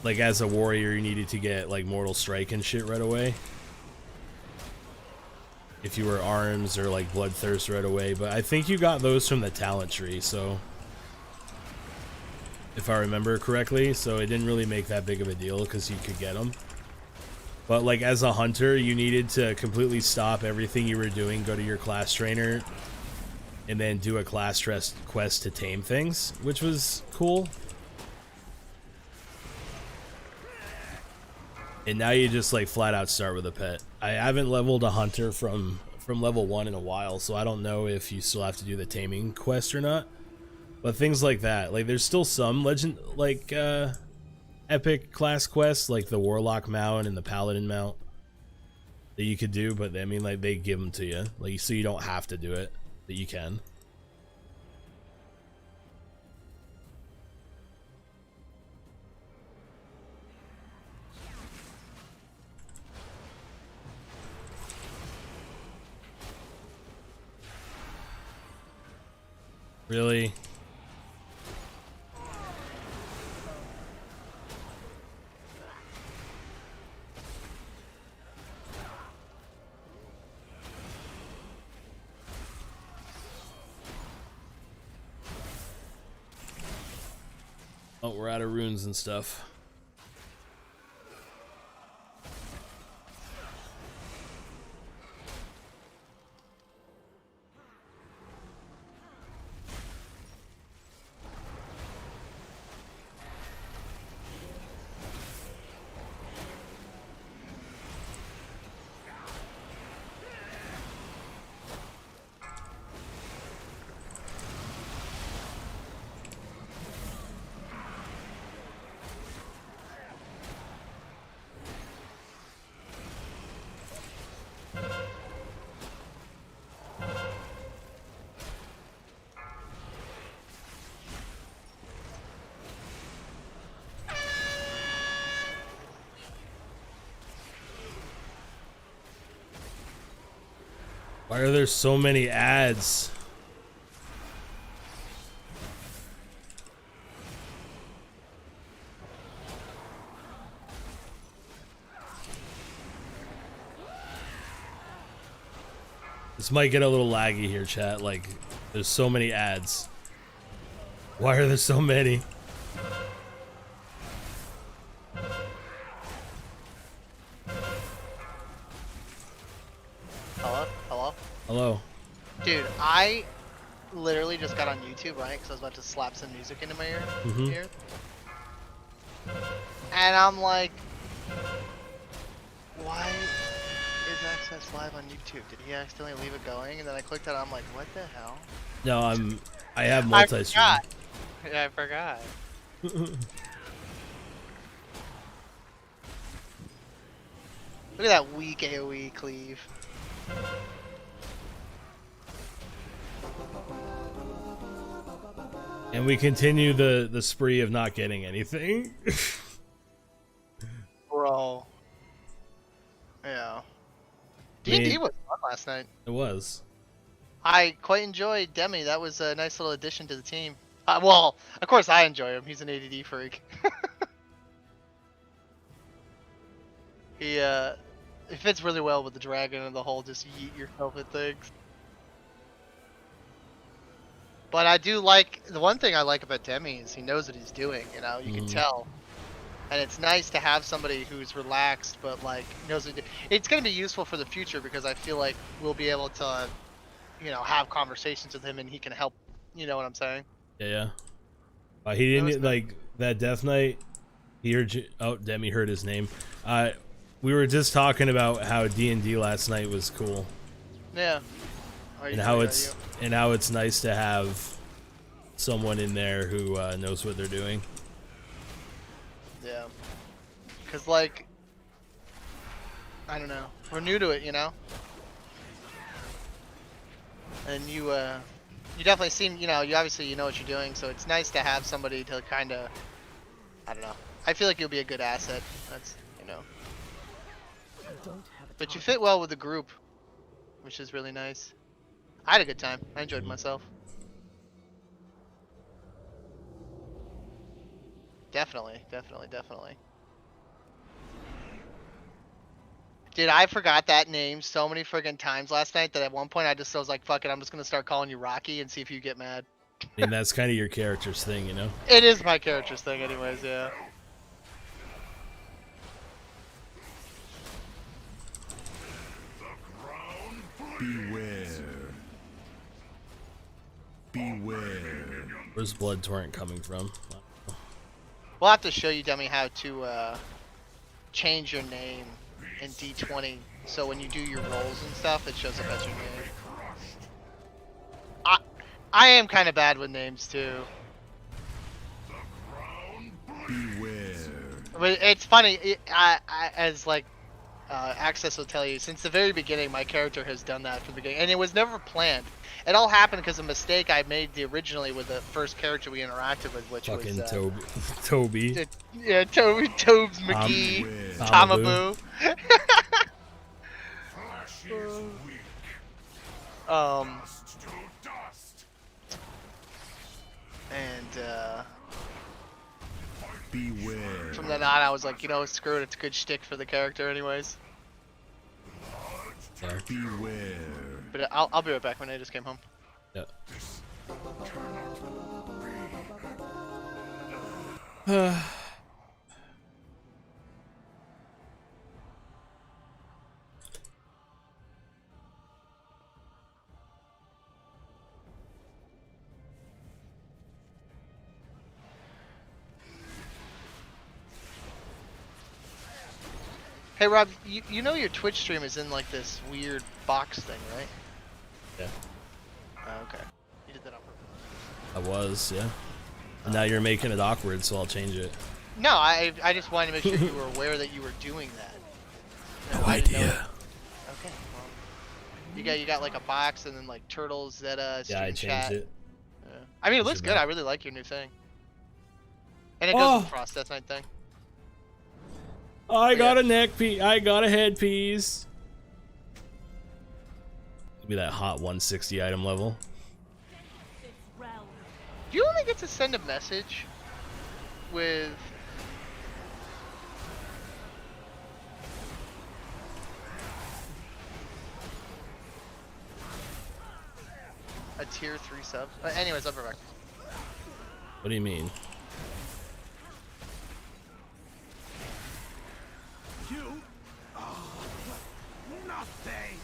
Like as a warrior, you needed to get like Mortal Strike and shit right away. If you were arms or like Bloodthirst right away, but I think you got those from the talent tree, so if I remember correctly, so it didn't really make that big of a deal because you could get them. But like as a hunter, you needed to completely stop everything you were doing, go to your class trainer, and then do a class quest to tame things, which was cool. And now you just like flat out start with a pet. I haven't leveled a hunter from level 1 in a while, so I don't know if you still have to do the taming quest or not. But things like that, like there's still some legend like epic class quests like the Warlock mount and the Paladin mount that you could do, but I mean like they give them to you, like so you don't have to do it, but you can. Really? Oh, we're out of runes and stuff. Why are there so many ads? This might get a little laggy here, chat. Like, there's so many ads. Why are there so many? Hello? Hello? Hello. Dude, I literally just got on YouTube, right? Because I was about to slap some music into my ear. And I'm like, why is Access Live on YouTube? Did he accidentally leave it going? And then I clicked on it, I'm like, what the hell? No, I have multi-stream. Yeah, I forgot. Look at that weak AoE cleave. And we continue the spree of not getting anything. Bro. Yeah. D&D was fun last night. It was. I quite enjoyed Demi. That was a nice little addition to the team. Well, of course I enjoy him. He's an ADD freak. He fits really well with the dragon and the whole just yeet yourself at things. But I do like, the one thing I like about Demi is he knows what he's doing, you know, you can tell. And it's nice to have somebody who's relaxed, but like knows what it's going to be useful for the future because I feel like we'll be able to, you know, have conversations with him and he can help, you know what I'm saying? Yeah. He didn't, like, that Death Knight, he heard, oh, Demi heard his name. We were just talking about how D&D last night was cool. Yeah. And how it's nice to have someone in there who knows what they're doing. Yeah. Cause like, I don't know, we're new to it, you know. And you definitely seem, you know, you obviously you know what you're doing, so it's nice to have somebody to kind of, I don't know. I feel like you'll be a good asset. That's, you know. But you fit well with the group, which is really nice. I had a good time. I enjoyed myself. Definitely. Dude, I forgot that name so many friggin' times last night that at one point I was like, fuck it, I'm just gonna start calling you Rocky and see if you get mad. I mean, that's kind of your character's thing, you know? It is my character's thing anyways, yeah. Beware. Beware. Where's Blood Torrent coming from? We'll have to show you, Demi, how to change your name in D20, so when you do your rolls and stuff, it shows up as your name. I am kind of bad with names too. Beware. But it's funny, as like Access will tell you, since the very beginning, my character has done that from the beginning, and it was never planned. It all happened because of a mistake I made originally with the first character we interacted with, which fucking was Toby. Yeah, Tobes McGee, Tomaboo. Beware. From then on, I was like, you know, screw it, it's good shtick for the character, anyways. Beware. But I'll be right back. When I just came home. Yeah. Hey Rob, you know your Twitch stream is in like this weird box thing, right? Yeah. Oh, okay. You did that on purpose. I was, yeah. And now you're making it awkward, so I'll change it. No, I just wanted to make sure you were aware that you were doing that. No idea. Okay. Well, you got like a box and then like Turtles, Zeta, yeah, I changed it. Yeah. I mean, it looks good. I really like your new thing. And it goes with Frost. That's my thing. I got a neck piece. I got a head piece. It'll be that hot 160 item level. Do you only get to send a message with a tier 3 sub? Anyways, I'll be back. What do you mean? You are nothing.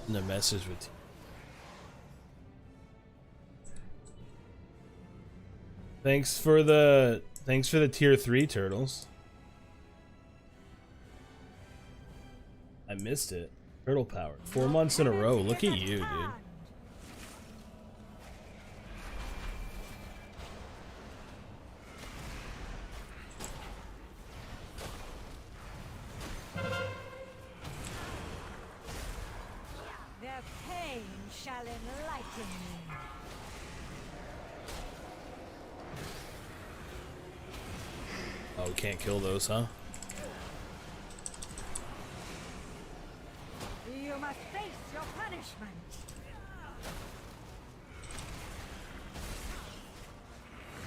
The message with you. Thanks for the tier 3 turtles. I missed it. Turtle power. 4 months in a row. Look at you, dude. pain shall enlighten you. Oh, we can't kill those, huh? You must face your punishment.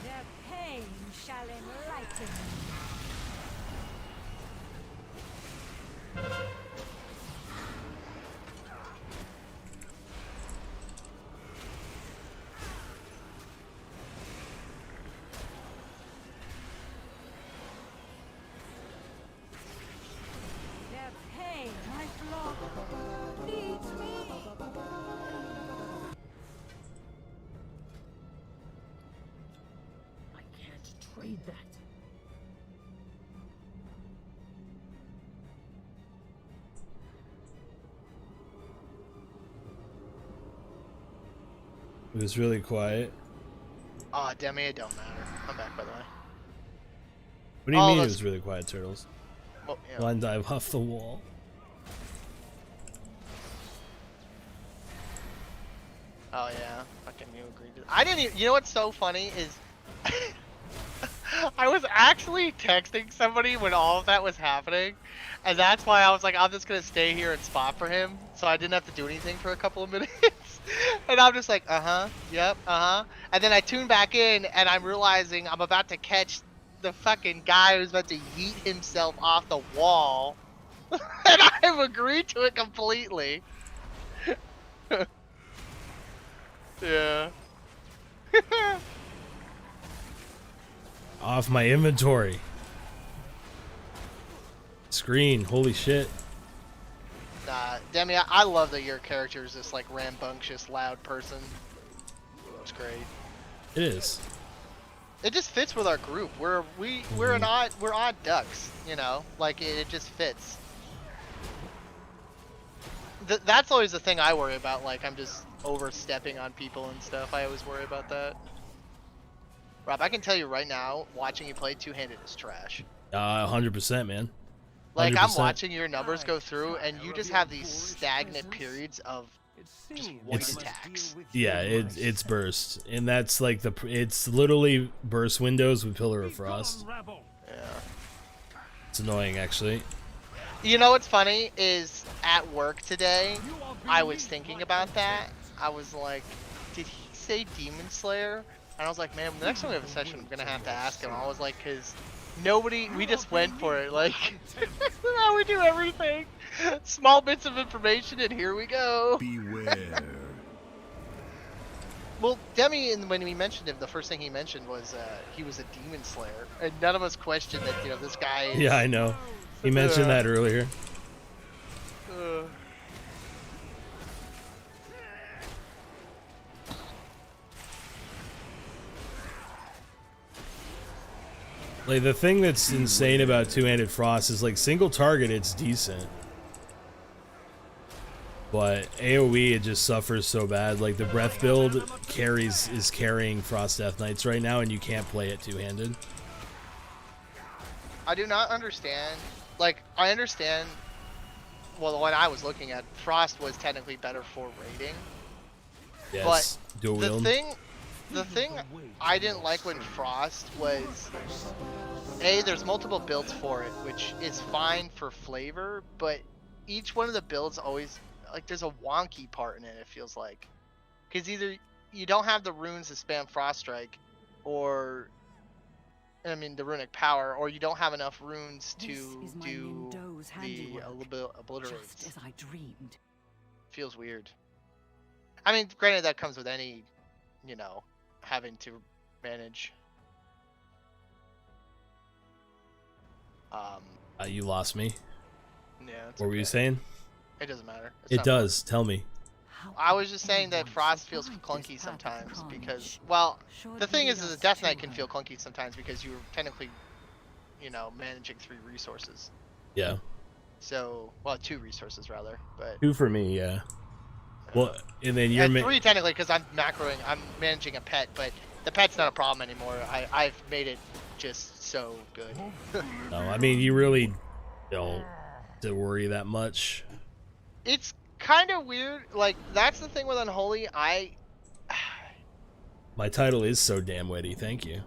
Their pain shall enlighten you. Their pain, my flock, needs me. I can't trade that. It was really quiet. Oh, Demi, it don't matter. I'm back, by the way. What do you All mean it those- was really quiet, Turtles? Well, yeah. Line dive off the wall. Oh yeah, fucking you agreed to. I didn't even. You know what's so funny is, I was actually texting somebody when all of that was happening, and that's why I was like, I'm just gonna stay here and spot for him, so I didn't have to do anything for a couple of minutes. And I'm just like, yep, and then I tune back in, and I'm realizing I'm about to catch the fucking guy who's about to yeet himself off the wall, and I've agreed to it completely. Yeah. Off my inventory. Screen, holy shit. Nah, Demi, I love that your character is this like rambunctious, loud person. It's great. It is. It just fits with our group. We're odd ducks, you know. Like it just fits. That's always the thing I worry about. Like I'm just overstepping on people and stuff. I always worry about that. Rob, I can tell you right now, watching you play two-handed is trash. 100%, man. 100%. Like I'm watching your numbers go through, and you just have these stagnant periods of just one attacks. Yeah, it's burst, and that's like it's literally burst windows with Pillar of Frost. Yeah. It's annoying, actually. You know what's funny is at work today, I was thinking about that. I was like, did he say Demon Slayer? And I was like, man, the next time we have a session, I'm gonna have to ask him. I was like, cause we just went for it. Like, how we do everything. Small bits of information, and here we go. Beware. Well, Demi, when we mentioned him, the first thing he mentioned was he was a Demon Slayer, and none of us questioned that. You know, this guy. Is, Yeah, I know. He mentioned that earlier. Like, the thing that's insane about two-handed Frost is, like, single target, it's decent. But AoE, it just suffers so bad. Like, the breath build is carrying Frost Death Knights right now, and you can't play it two-handed. I do not understand. Like, I understand. Well, the one I was looking at, Frost was technically better for raiding. Yes, but dual wield. The thing I didn't like with Frost was, there's multiple builds for it, which is fine for flavor, but each one of the builds always, like, there's a wonky part in it, it feels like. Because either you don't have the runes to spam Frost Strike, or, I mean, the runic power, or you don't have enough runes to do the obliterates. Just as I dreamed. Feels weird. I mean, granted, that comes with any, you know, having to manage. You lost me. Yeah. What were you saying? It doesn't matter. It does. Tell me. I was just saying that Frost feels clunky sometimes because, well, the thing is the Death Knight can feel clunky sometimes because you're technically, you know, managing 3 resources. Yeah. So, well, 2 resources rather, but 2 for me, yeah. Well, and then you're 3 technically because I'm managing a pet, but the pet's not a problem anymore. I've made it just so good. No, I mean, you really don't have to worry that much. It's kind of weird. Like, that's the thing with Unholy. My title is so damn witty. Thank you.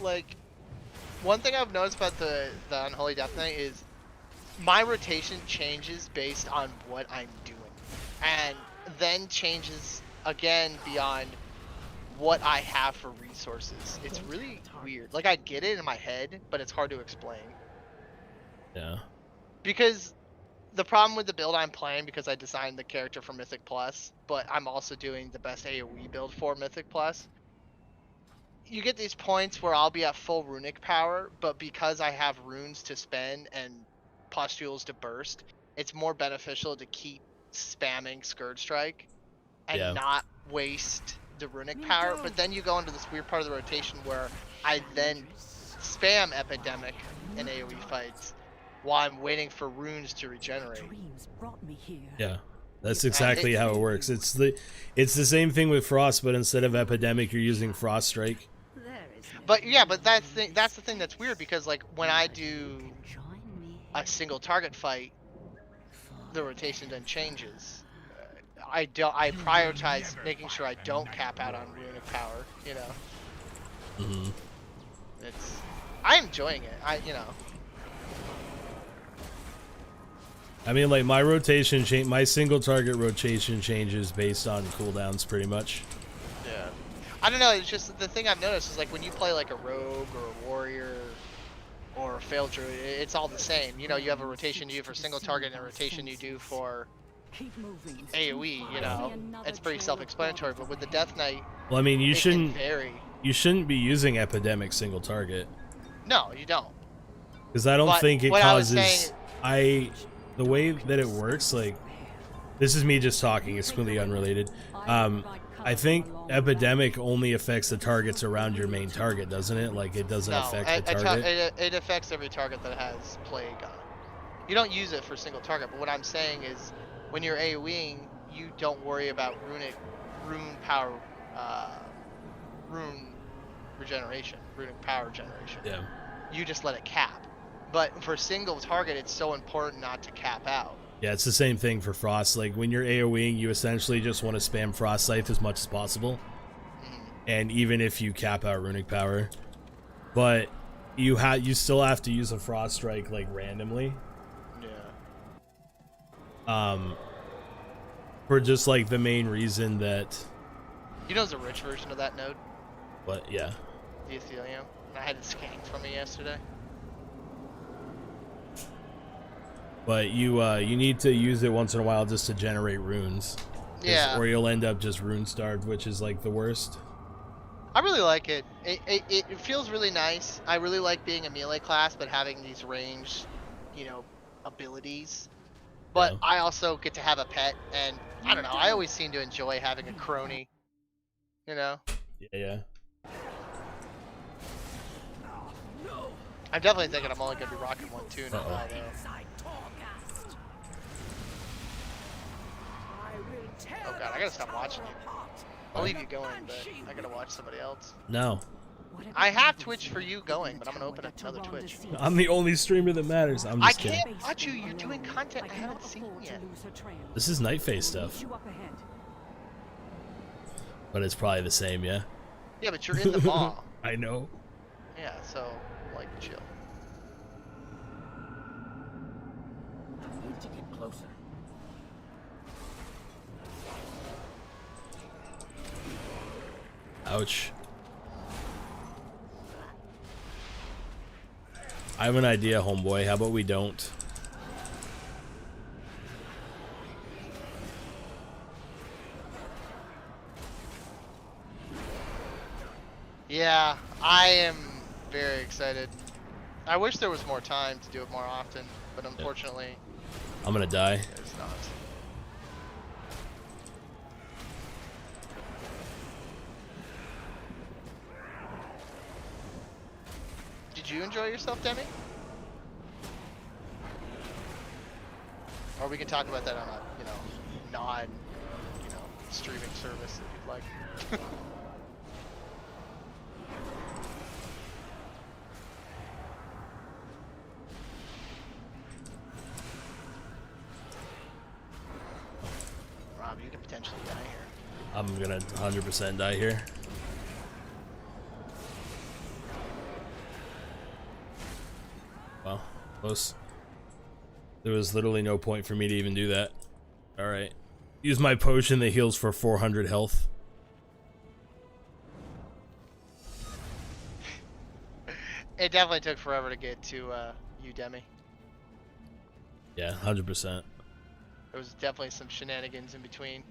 Like, one thing I've noticed about the Unholy Death Knight is my rotation changes based on what I'm doing, and then changes again beyond what I have for resources. It's really weird. Like, I get it in my head, but it's hard to explain. Yeah. Because the problem with the build I'm playing, because I designed the character for Mythic Plus, but I'm also doing the best AoE build for Mythic Plus, you get these points where I'll be at full runic power, but because I have runes to spend and pustules to burst, it's more beneficial to keep spamming Scourge Strike and not waste the runic power. But then you go into this weird part of the rotation where I then spam Epidemic in AoE fights while I'm waiting for runes to regenerate. Yeah. That's exactly how it works. It's the same thing with Frost, but instead of Epidemic, you're using Frost Strike. But yeah, but that's the thing that's weird, because like when I do a single target fight, the rotation then changes. I prioritize making sure I don't cap out on runic power. You know. I'm enjoying it. I mean, like, my rotation my single target rotation changes based on cooldowns, pretty much. Yeah. I don't know, it's just the thing I've noticed is, like, when you play like a rogue or a warrior or a failed druid, it's all the same. You know, you have a rotation you do for single target and a rotation you do for AoE, you know. It's pretty self-explanatory, but with the Death Knight, well, I mean, you shouldn't be using Epidemic single target. No, you don't. Because I don't think it causes... The way that it works, like, this is me just talking, it's completely unrelated. I think Epidemic only affects the targets around your main target, doesn't it? Like, it doesn't affect the target? It affects every target that has Plague on it. You don't use it for single target, but what I'm saying is, when you're AoEing, you don't worry about runic power generation. Yeah. You just let it cap. But for single target, it's so important not to cap out. Yeah, it's the same thing for Frost. Like, when you're AoEing, you essentially just want to spam Frost Scythe as much as possible. And even if you cap out runic power. But you still have to use a Frost Strike, like, randomly. Yeah. For just, like, the main reason that... You know there's a rich version of that node? What? Yeah. The Ethelium. I had it scanned from me yesterday. But you need to use it once in a while just to generate runes. Yeah. Or you'll end up just rune starved, which is like the worst. I really like it. It feels really nice. I really like being a melee class, but having these ranged, you know, abilities. But yeah. I also get to have a pet, and I don't know. I always seem to enjoy having a crony. You know. Yeah. I'm definitely thinking I'm only gonna be rocking 1-2 now. Oh god, I gotta stop watching you. I'll leave you going, but I gotta watch somebody else. No. I have Twitch for you going, but I'm gonna open up another Twitch. I'm the only streamer that matters. I'm just kidding. I can't watch you. You're doing content I haven't seen yet. This is Night Phase stuff. But it's probably the same, yeah? Yeah, but you're in the maw. I know. Yeah, so, like, chill. I need to get closer. Ouch. I have an idea, homeboy. How about we don't? Yeah, I am very excited. I wish there was more time to do it more often, but unfortunately... I'm gonna die. There's not. Did you enjoy yourself, Demi? Or we can talk about that on a, you know, non, you know, streaming service if you'd like. eventually die here. I'm gonna 100% die here. Well, close. There was literally no point for me to even do that. Alright. Use my potion that heals for 400 health. It definitely took forever to get to you, Demi. Yeah, 100%. There was definitely some shenanigans in between.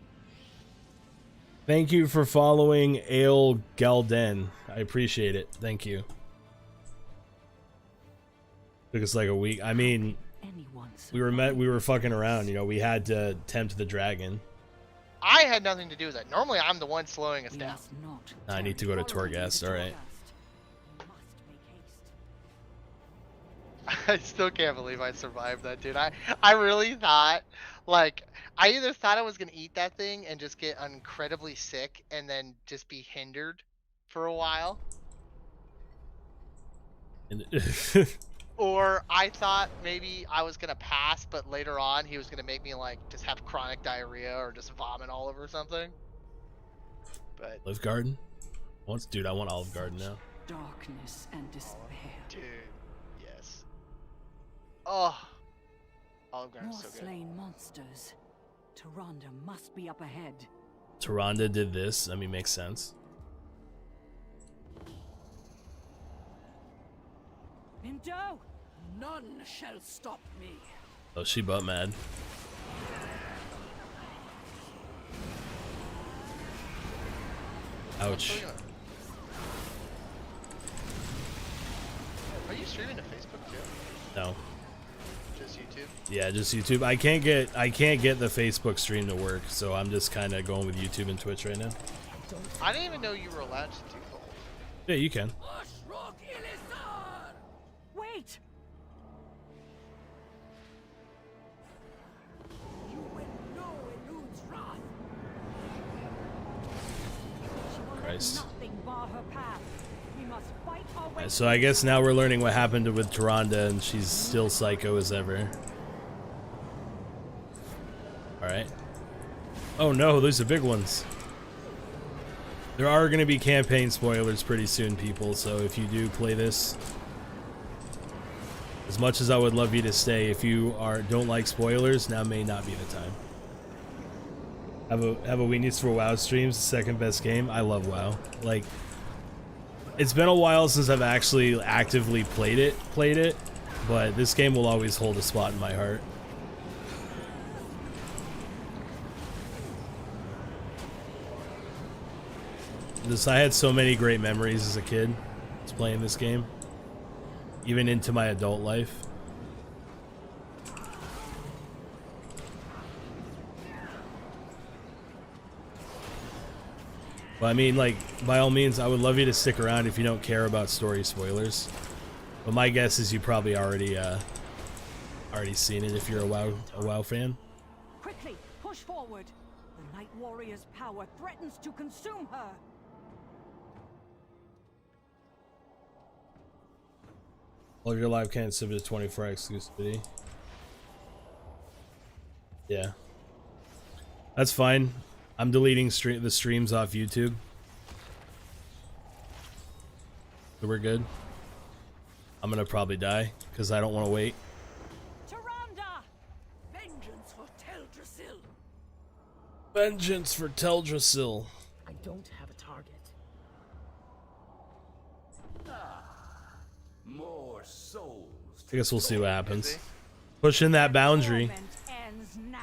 Thank you for following Ale Galden. I appreciate it. Thank you. Took us like a week. I mean, we were fucking around, you know, we had to tempt the dragon. I had nothing to do with that. Normally I'm the one slowing us down. I need to go to Torghast, alright. I still can't believe I survived that, dude. I really thought, like, I either thought I was gonna eat that thing and just get incredibly sick and then just be hindered for a while. Or I thought maybe I was gonna pass, but later on he was gonna make me like just have chronic diarrhea or just vomit all over something. But Olive Garden? Dude, I want Olive Garden now. Darkness and despair. Dude, yes. Oh, Olive Garden is so good. Slain monsters. Tyrande must be up ahead. Tyrande did this. I mean, makes sense. Indo, none shall stop me. Oh, she butt mad. Ouch. Are you streaming to Facebook too? No. Just YouTube? Yeah, just YouTube. I can't get the Facebook stream to work, so I'm just kind of going with YouTube and Twitch right now. I didn't even know you were allowed to do both. Yeah, you can. Wait! You will know eludes wrath. Christ. Nothing bar her path. We must fight our way. Yeah, so I guess now we're learning what happened with Tyrande, and she's still psycho as ever. Alright. Oh no, those are big ones. There are going to be campaign spoilers pretty soon, people, so if you do play this, as much as I would love you to stay, if you don't like spoilers, now may not be the time. Have a weakness for WoW streams, second best game. I love WoW. Like, it's been a while since I've actually actively played it, but this game will always hold a spot in my heart. I had so many great memories as a kid playing this game, even into my adult life. But I mean, like, by all means, I would love you to stick around if you don't care about story spoilers. But my guess is you probably already seen it if you're a WoW fan. Quickly, push forward. The Night Warrior's power threatens to consume her. All of your live can't submit a 24 exclusivity. Yeah. That's fine. I'm deleting the streams off YouTube. So we're good. I'm gonna probably die, because I don't want to wait. Tyrande! Vengeance for Teldrassil! Vengeance for Teldrassil. I don't have a target. More souls. I guess we'll see what happens. Push in that boundary. Ends now.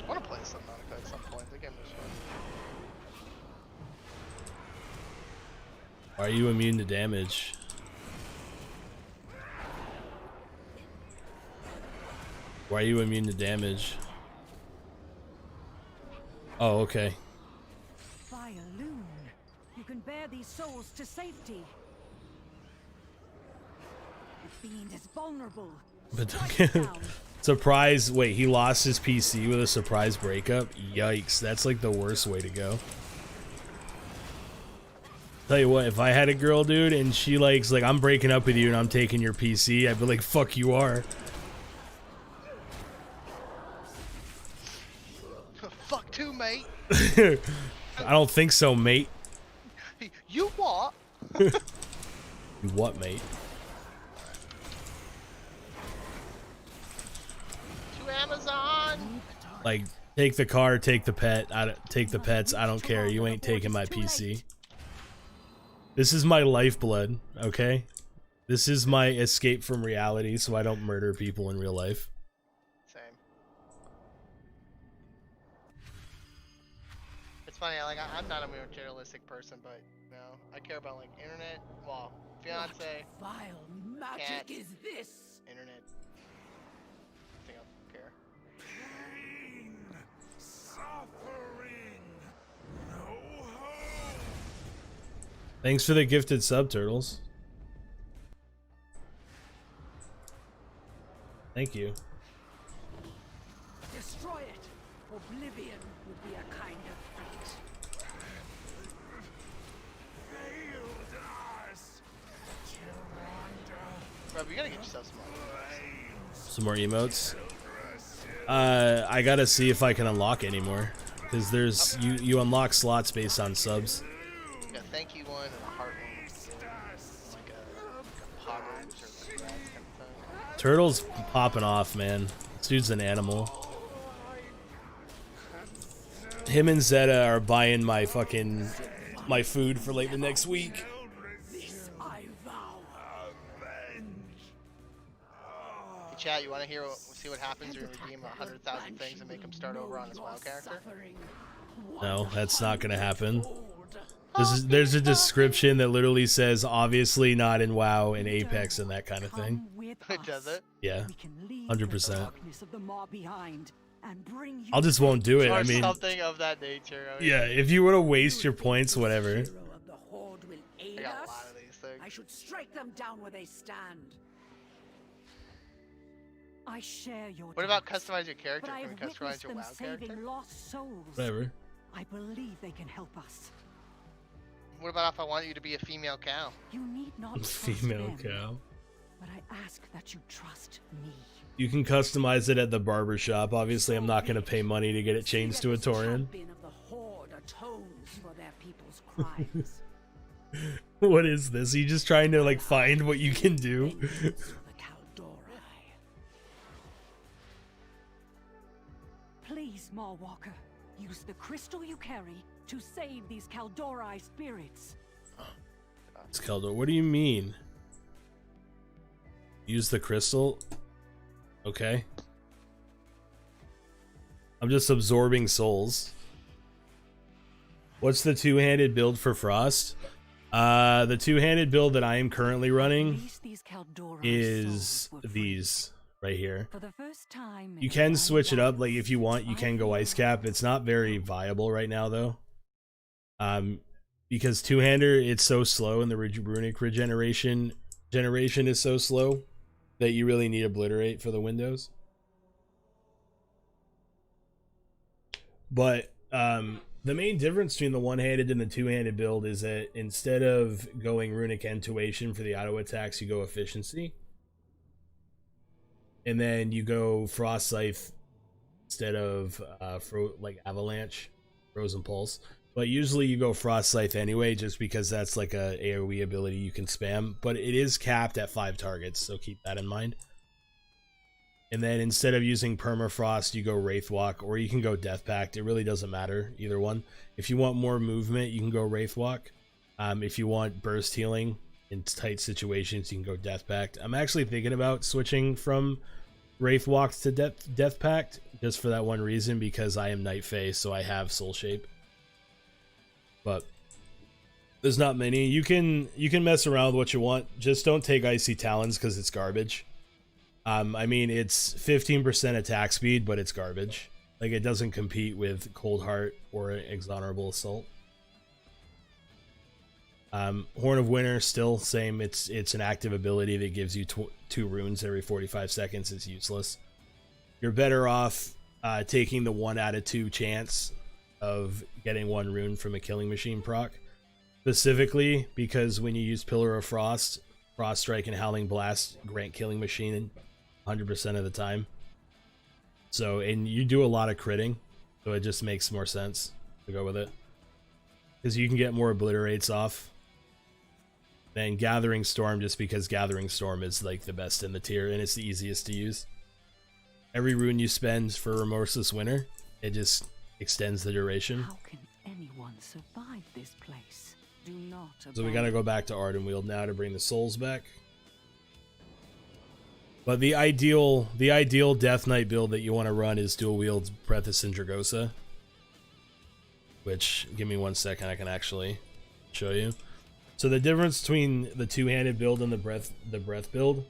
I want to play Subnautica at some point. The game was fun. Are you immune to damage? Why are you immune to damage? Oh, okay. By a loon, you can bear these souls to safety. The fiend is vulnerable. But surprise, wait, he lost his PC with a surprise breakup? Yikes, that's like the worst way to go. Tell you what, if I had a girl, dude, and she like, I'm breaking up with you and I'm taking your PC, I'd be like, fuck you are. too, mate. I don't think so, mate. You what? You what, mate? To Amazon. Like, take the car, take the pet. Take the pets. I don't care. You ain't taking my PC. This is my lifeblood, okay? This is my escape from reality, so I don't murder people in real life. Same. It's funny. Like I'm not a materialistic person, but you know, I care about like internet. Well, fiance. What vile magic cat, is this? Internet. I think I'll care. Pain, suffering, no hope. Thanks for the gifted sub, Turtles. Thank you. Destroy it. Oblivion would be a kind of fate. Failed us. Bro, you gotta get yourself some more. Some more emotes. I gotta see if I can unlock any more, because there's you unlock slots based on subs. Yeah, thank you one and a heart one. Like a poggers or like that kind of thing. Turtle's popping off, man. This dude's an animal. Him and Zeta are buying my fucking food for like the next week. This I vow. Hey, chat, you want to see what happens when you redeem 100,000 things and make them start over on his WoW character? No, that's not gonna happen. There's a description that literally says obviously not in WoW and Apex and that kind of thing. Does it? Yeah, 100%. I'll just won't do it. Or I mean, something of that nature. I mean, yeah, if you want to waste your points, whatever. Hero of the Horde will aid I got a us. lot of these things. I should strike them down where they stand. I share your What about doubts, customize your character? but I Can have we customize witnessed your them WoW saving character? lost souls. Whatever. I believe they can help us. What about if I want you to be a female cow? You need not trust Female them, cow. but I ask that you trust me. You can customize it at the barber shop. Obviously, I'm not going to pay money to get it changed to a Tauren. Champion of the Horde atones for their people's crimes. What is this? Are you just trying to like find what you can do? Vengeance for the Caldori. Please, Marwalker, use the crystal you carry to save these Caldori spirits. It's Keldor. What do you mean? Use the crystal? Okay. I'm just absorbing souls. What's the two-handed build for Frost? The two-handed build that I am currently running is these right here. For the first time You can switch it up, like if you want, you can go ice cap. It's not very viable right now though. Because two-hander, it's so slow and the runic regeneration is so slow that you really need obliterate for the windows. But the main difference between the one-handed and the two-handed build is that instead of going runic intuition for the auto attacks, you go efficiency. And then you go frost scythe instead of like avalanche, frozen pulse. But usually you go frost scythe anyway, just because that's like a AoE ability you can spam. But it is capped at 5 targets, so keep that in mind. And then instead of using permafrost, you go wraithwalk, or you can go death pact. It really doesn't matter, either one. If you want more movement, you can go wraithwalk. If you want burst healing in tight situations, you can go death pact. I'm actually thinking about switching from wraithwalk to death pact, just for that one reason, because I am Night Fae, so I have soul shape. But there's not many. You can mess around with what you want. Just don't take Icy Talons because it's garbage. I mean, it's 15% attack speed, but it's garbage. Like, it doesn't compete with Cold Heart or Exhonorable Assault. Horn of Winter, still same. It's an active ability that gives you 2 runes every 45 seconds. It's useless. You're better off taking the 1 out of 2 chance of getting 1 rune from a Killing Machine proc. Specifically because when you use Pillar of Frost, Frost Strike and Howling Blast grant Killing Machine 100% of the time. So, and you do a lot of critting. So it just makes more sense to go with it. Because you can get more obliterates off than Gathering Storm, just because Gathering Storm is like the best in the tier and it's the easiest to use. Every rune you spend for Remorseless Winter, it just extends the duration. How can anyone survive this place? Do not So we gotta go back to Ardenweald now to bring the souls back. But the ideal Death Knight build that you want to run is dual wield Breath of Sindragosa. Which, give me 1 second, I can actually show you. So the difference between the two-handed build and the breath build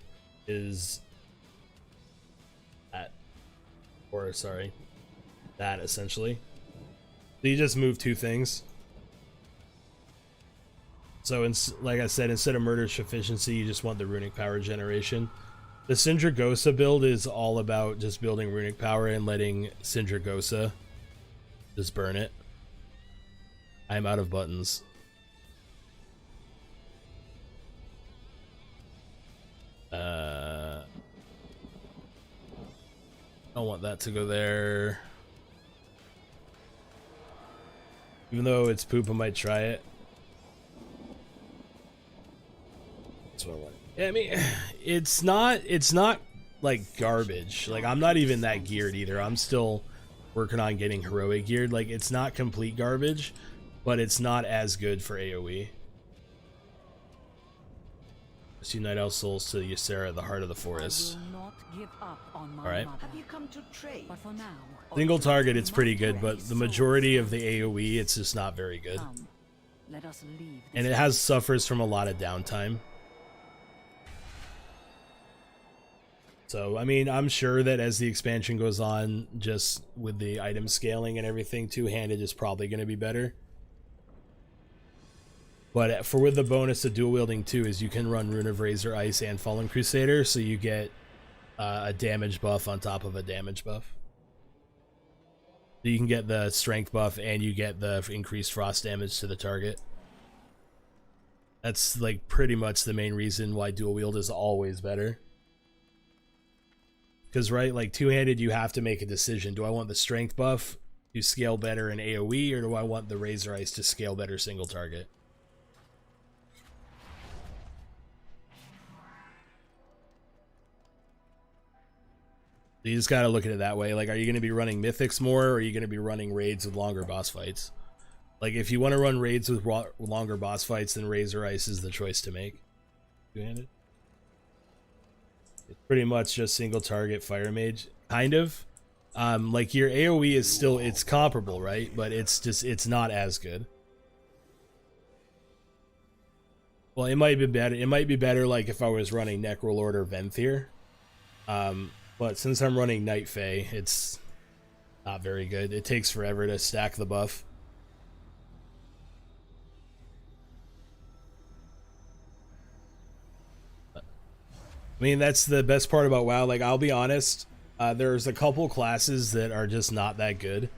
is that, or sorry, that essentially. So you just move two things. So like I said, instead of Murderous Efficiency, you just want the runic power generation. The Sindragosa build is all about just building runic power and letting Sindragosa just burn it. I'm out of buttons. I don't want that to go there. Even though it's poop, I might try it. That's what I want. Yeah, I mean, it's not like garbage. Like, I'm not even that geared either. I'm still working on getting heroic geared. Like, it's not complete garbage, but it's not as good for AoE. Let's unite our souls to Ysera, the heart of the forest. Alright. Single target, it's pretty good, but the majority of the AoE, it's just not very good. And it suffers from a lot of downtime. So, I mean, I'm sure that as the expansion goes on, just with the item scaling and everything, two-handed is probably going to be better. But with the bonus of dual wielding too, is you can run Rune of Razor, Ice, and Fallen Crusader, so you get a damage buff on top of a damage buff. So you can get the strength buff and you get the increased frost damage to the target. That's like pretty much the main reason why dual wield is always better. Because, right, like two-handed, you have to make a decision. Do I want the strength buff to scale better in AoE, or do I want the Razor Ice to scale better single target? You just gotta look at it that way. Like, are you going to be running Mythics more, or are you going to be running raids with longer boss fights? Like, if you want to run raids with longer boss fights, then Razor Ice is the choice to make. Two-handed? It's pretty much just single target Fire Mage. Kind of. Like, your AoE is still, it's comparable, right? But it's not as good. Well, it might be better. It might be better, like, if I was running Necrolord or Venthyr. But since I'm running Night Fae, it's not very good. It takes forever to stack the buff. I mean, that's the best part about WoW. Like, I'll be honest, there's a couple classes that are just not that good,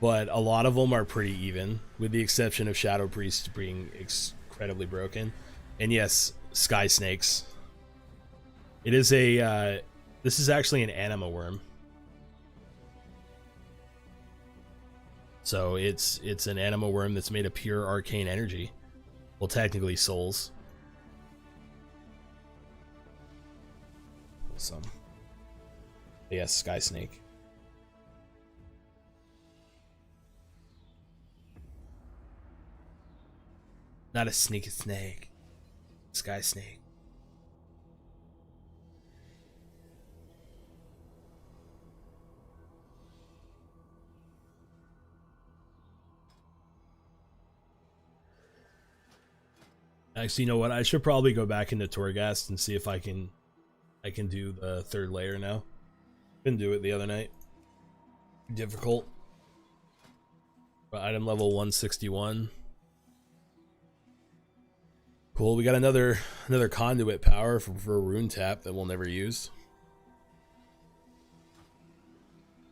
but a lot of them are pretty even, with the exception of Shadow Priest being incredibly broken. And yes, Sky Snakes. It is a, this is actually an anima worm. So it's an anima worm that's made of pure arcane energy. Well, technically souls. Some. Yes, Sky Snake. Not a sneaky snake. Sky Snake. Actually, you know what? I should probably go back into Torghast and see if I can do the third layer now. Couldn't do it the other night. Difficult. But item level 161. Cool, we got another conduit power for a rune tap that we'll never use.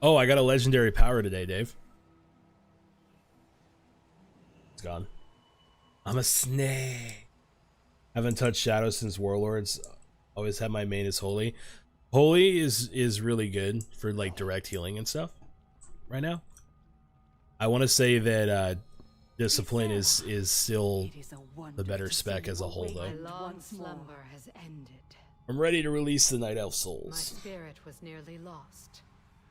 Oh, I got a legendary power today, Dave. It's gone. I'm a snake. Haven't touched Shadow since Warlords. Always have my main as Holy. Holy is really good for like direct healing and stuff right now. I want to say that discipline is still the better spec as a whole, though. My long slumber has ended. I'm ready to release the Night Elf My Souls. spirit was nearly lost.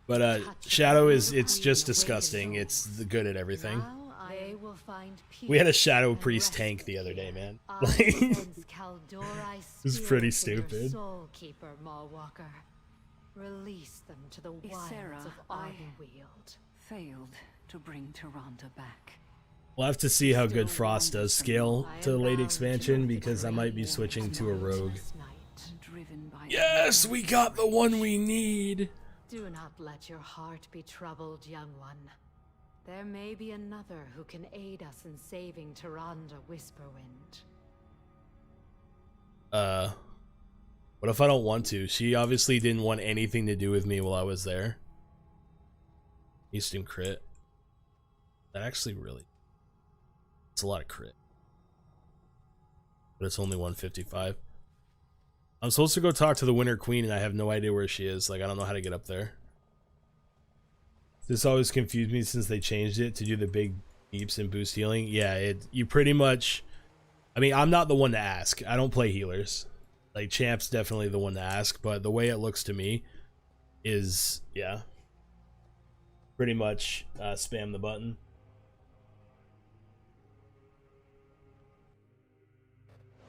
But Shadow it's just disgusting. It's good at everything. They will find peace. We had a Shadow Priest tank the other day, man. It was pretty stupid. Soul keeper, Mawwalker. Release them to the wilds of Ardenweald. Failed to bring Tyrande back. We'll have to see how good Frost does scale to the late expansion, because I might be switching to a rogue. Yes, we got the one we need! Do not let your heart be troubled, young one. There may be another who can aid us in saving Tyrande Whisperwind. What if I don't want to? She obviously didn't want anything to do with me while I was there. Easton crit. That actually really... It's a lot of crit. But it's only 155. I'm supposed to go talk to the Winter Queen and I have no idea where she is. Like, I don't know how to get up there. This always confused me since they changed it to do the big beeps and boost healing. Yeah, you pretty much... I mean, I'm not the one to ask. I don't play healers. Like, Champ's definitely the one to ask, but the way it looks to me is, yeah, pretty much spam the button.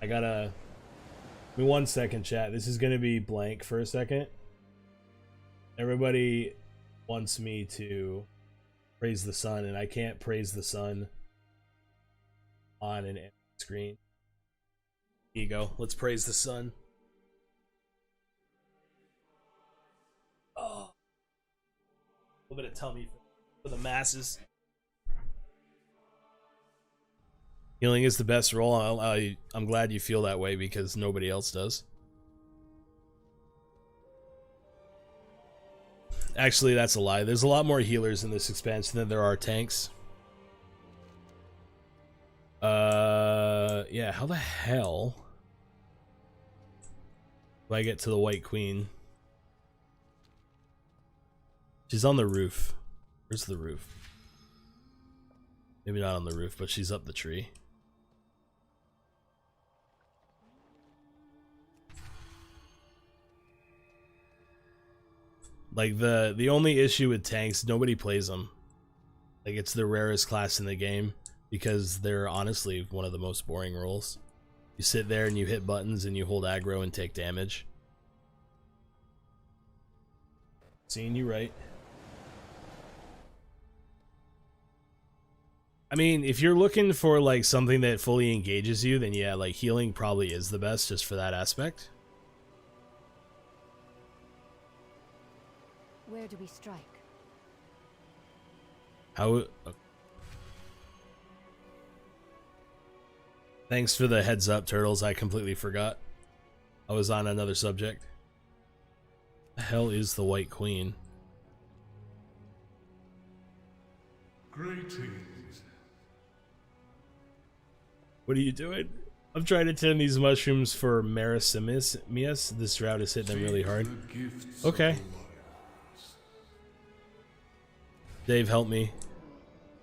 I gotta... Give me 1 second, chat. This is gonna be blank for a second. Everybody wants me to praise the sun, and I can't praise the sun on an empty screen. Here you go. Let's praise the sun. Oh, a little bit of tummy for the masses. Healing is the best role. I'm glad you feel that way because nobody else does. Actually, that's a lie. There's a lot more healers in this expansion than there are tanks. Yeah, how the hell do I get to the White Queen? She's on the roof. Where's the roof? Maybe not on the roof, but she's up the tree. Like, the only issue with tanks, nobody plays them. Like, it's the rarest class in the game because they're honestly one of the most boring roles. You sit there and you hit buttons and you hold aggro and take damage. Seeing you right. I mean, if you're looking for like something that fully engages you, then yeah, like healing probably is the best just for that aspect. Where do we strike? How? Thanks for the heads up, Turtles. I completely forgot. I was on another subject. The hell is the White Queen? Greetings. What are you doing? I'm trying to tend these mushrooms for Marasimius. This drought is hitting them really hard. Okay. Dave, help me.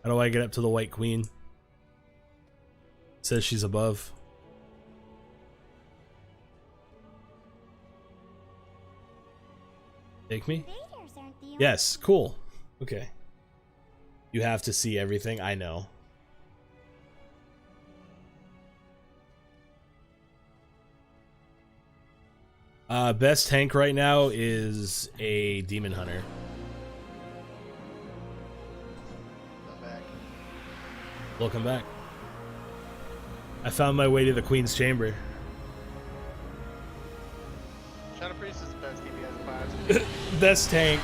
How do I get up to the White Queen? It says she's above. Take me? Yes, cool. Okay. You have to see everything. I know. Best tank right now is a Demon Hunter. Welcome back. I found my way to the Queen's Chamber. Shadow Priest is the best DPS class. Best tank.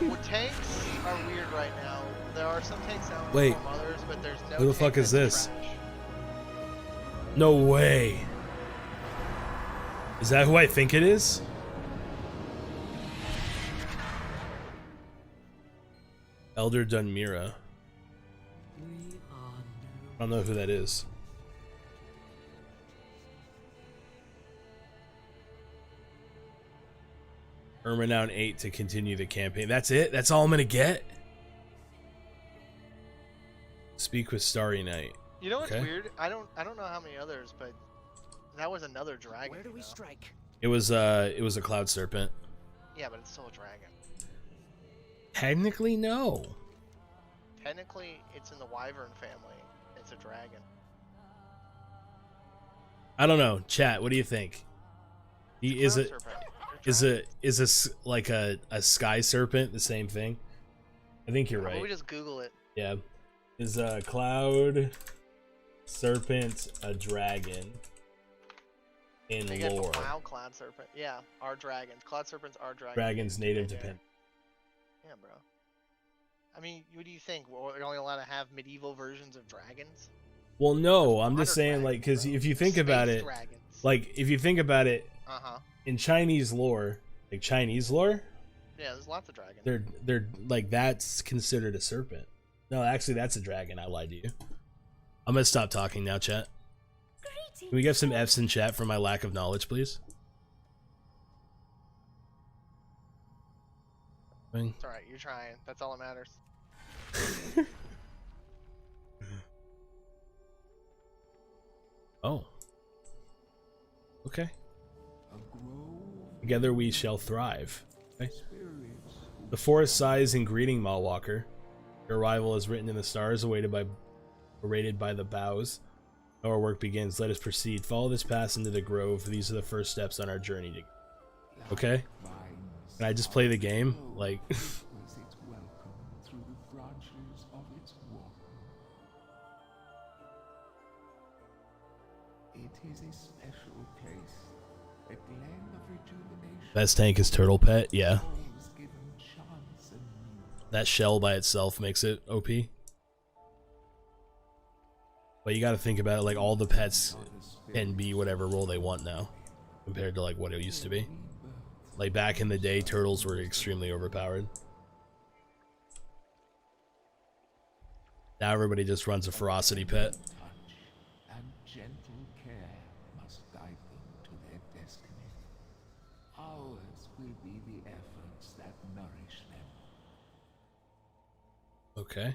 Well, tanks are weird right now. There are some tanks that Wait. outperform others, but there's no Who the tank fuck is that's this? trash. No way. Is that who I think it is? Elder Dunmira. I don't know who that is. Earn renown 8 to continue the campaign. That's it? That's all I'm gonna get? Speak with Starry Night. You know what's Okay. weird? I don't know how many others, but that was another dragon. Where do we strike? It was a cloud serpent. Yeah, but it's still a dragon. Technically, no. Technically, it's in the wyvern family. It's a dragon. I don't know. Chat, what do you think? Is Cloud it serpent. like a sky serpent the same thing? I think you're How about right. we just Google it? Yeah. Is a cloud serpent a dragon in They get lore? Wow, cloud serpent. Yeah, are dragons. Cloud serpents are dragons. Dragons native to Yeah. Pen. Yeah, bro. I mean, what do you think? We're only allowed to have medieval versions of dragons? Well, no, I'm just Modern saying, like, because dragons, if you bro. think about Space it, dragons. like, if you think about it, Uh-huh. in Chinese lore, like Chinese lore, Yeah, there's lots of dragons. they're like that's considered a serpent. No, actually, that's a dragon. I lied to you. I'm gonna stop talking now, chat. Can we get some F's in chat for my lack of knowledge, please? It's alright, you're trying. That's all that matters. Oh. Okay. Together we shall thrive. Okay. The forest sighs in greeting, Malwalker. Your arrival is written in the stars, awaited by the boughs. Our work begins. Let us proceed. Follow this path into the grove. These are the first steps on our journey to. Okay. Can I just play the game? Like. Best tank is Turtle Pet, yeah. That shell by itself makes it OP. But you gotta think about it, like all the pets can be whatever role they want now, compared to like what it used to be. Like back in the day, turtles were extremely overpowered. Now everybody just runs a ferocity pet. And gentle care must guide them to their destiny. Ours will be the efforts that nourish them. Okay.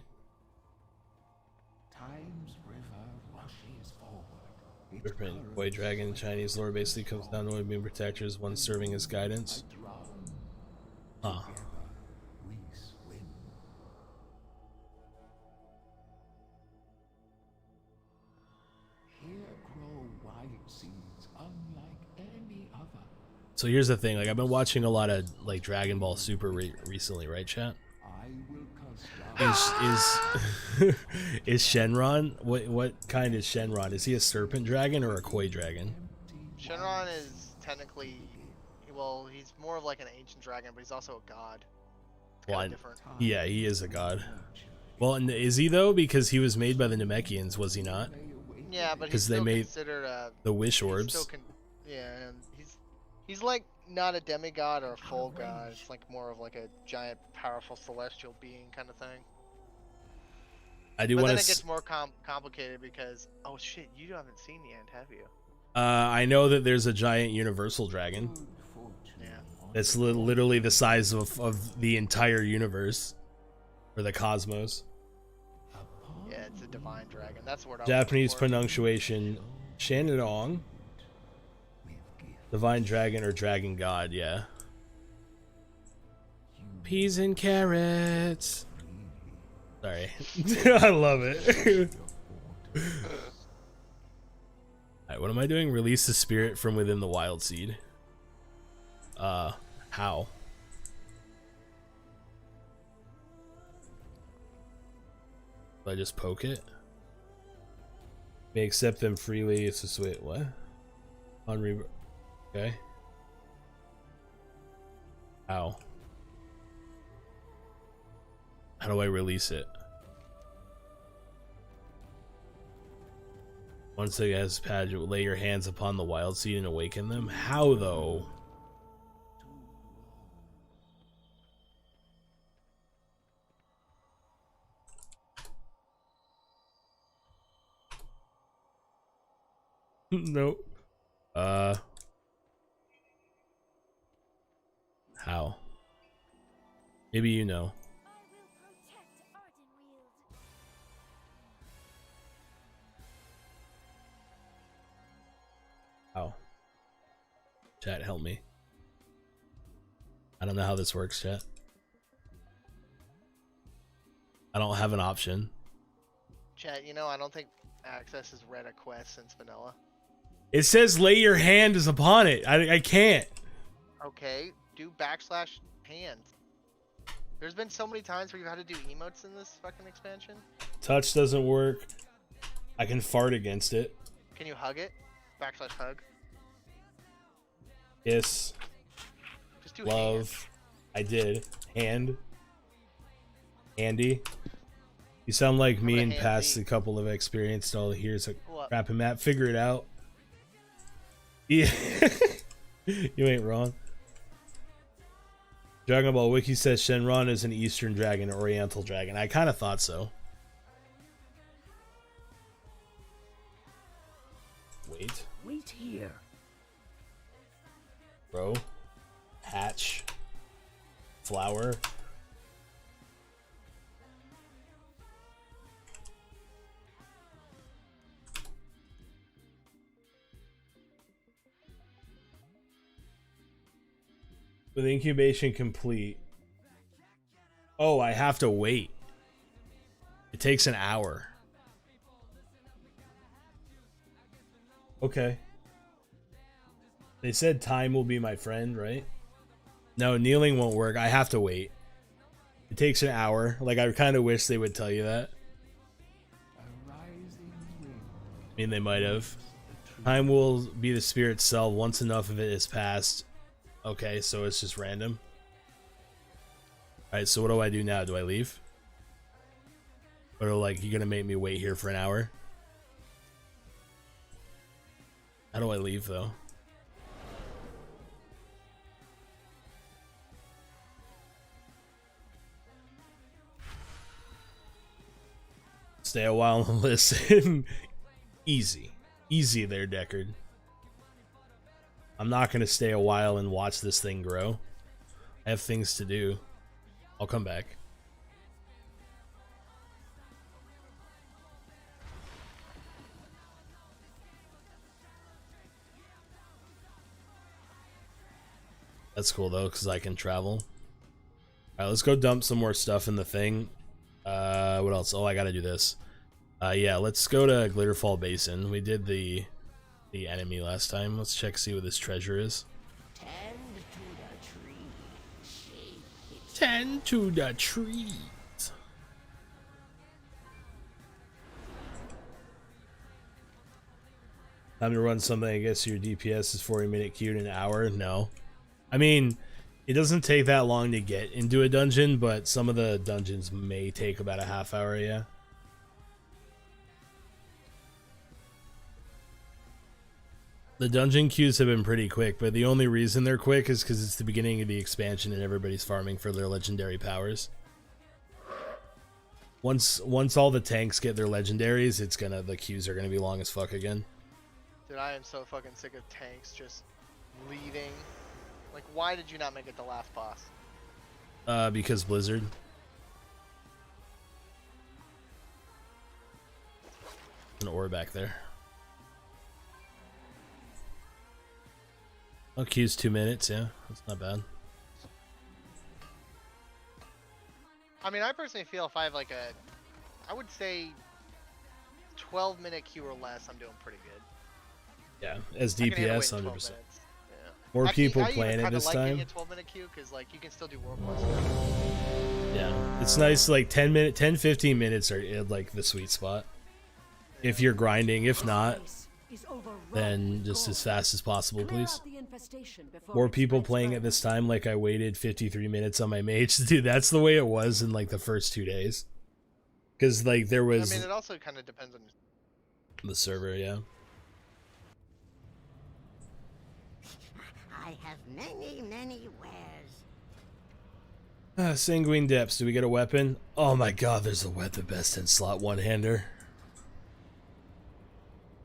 Time's river rushes forward. Serpent, White Dragon, Chinese lore basically comes down to one being protectors, one serving as guidance. Huh. We swim. Here grow wild seeds unlike any other. So here's the thing, like I've been watching a lot of like Dragon Ball Super recently, right, chat? I will Is Shenron? What kind is Shenron? Is he a serpent dragon or a koi dragon? Shenron is technically, well, he's more of like an ancient dragon, but he's also a god. It's Well, kind of different. yeah, he is a god. Well, and is he though? Because he was made by the Namekians, was he not? Yeah, but he's Because they still made considered a. the wish he's orbs. still yeah, and he's like not a demigod or a full god. It's like more of like a giant, powerful celestial being kind of thing. I do But want then it to. gets more complicated because oh shit, you haven't seen the end, have you? I know that there's a giant universal dragon. Yeah. That's literally the size of the entire universe, or the cosmos. Yeah, it's a divine dragon. That's the word I was Japanese looking for. pronunciation, Shannon. Divine dragon or dragon god, yeah. Peas and carrots. Sorry. I love it. Alright, what am I doing? Release the spirit from within the wild seed. How? Do I just poke it? May accept them freely. It's just wait, what? Okay. How? How do I release it? Once it has pad, you lay your hands upon the wild seed and awaken them. How though? Nope. How? Maybe you know. Chat, help me. I don't know how this works, chat. I don't have an option. Chat, you know, I don't think Access has read a quest since vanilla. It says lay your hand is upon it. I can't. Okay, do /hand. There's been so many times where you've had to do emotes in this fucking expansion. Touch doesn't work. I can fart against it. Can you hug it? /hug. Kiss. Just do love. hand. I did. Hand. Andy. You sound like me and past a couple of experienced all here's a rapping map. Figure it out. Yeah. You ain't wrong. Dragon Ball Wiki says Shenron is an Eastern dragon, Oriental dragon. I kind of thought so. Wait. Wait here. Bro. Hatch. Flower. With incubation complete. Oh, I have to wait. It takes an hour. Okay. They said time will be my friend, right? No, kneeling won't work. I have to wait. It takes an hour. Like, I kind of wish they would tell you that. I mean, they might have. Time will be the spirit's self once enough of it is passed. Okay, so it's just random. Alright, so what do I do now? Do I leave? Or like, you gonna make me wait here for an hour? How do I leave though? Stay a while and listen. Easy. Easy there, Deckard. I'm not going to stay a while and watch this thing grow. I have things to do. I'll come back. That's cool though, because I can travel. Alright, let's go dump some more stuff in the thing. What else? Oh, I gotta do this. Yeah, let's go to Glitterfall Basin. We did the enemy last time. Let's check, see what this treasure is. Tend to the trees. Time to run something. I guess your DPS is 40-minute queue in an hour. No. I mean, it doesn't take that long to get into a dungeon, but some of the dungeons may take about a half hour, yeah. The dungeon queues have been pretty quick, but the only reason they're quick is because it's the beginning of the expansion and everybody's farming for their legendary powers. Once all the tanks get their legendaries, the queues are gonna be long as fuck again. Dude, I am so fucking sick of tanks just leaving. Like, why did you not make it the last boss? Because Blizzard. An ore back there. Oh, queue's 2 minutes, yeah. That's not bad. I mean, I personally feel if I have like I would say 12-minute queue or less, I'm doing pretty good. Yeah, as DPS, 100%. Yeah. More Actually, people I playing it this time. I like 12-minute queue because like you can still do world quests. Yeah, it's nice. Like 10-15 minutes are like the sweet spot. If you're grinding, if not, then just as fast as possible, please. More people playing at this time. Like I waited 53 minutes on my mage. Dude, that's the way it was in like the first 2 days. Because like there was. I mean, it also kind of depends on the server, yeah. I have many wares. Sanguine Depths. Do we get a weapon? Oh my god, there's the best in slot one-hander.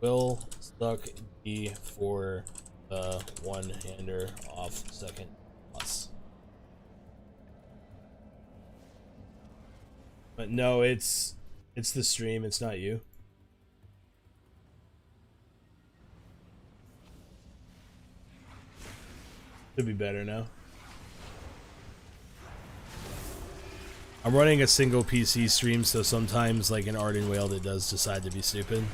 Will suck D for the one-hander off second plus. But no, it's the stream, it's not you. Should be better now. I'm running a single PC stream, so sometimes, like an Arden Whale, it does decide to be stupid.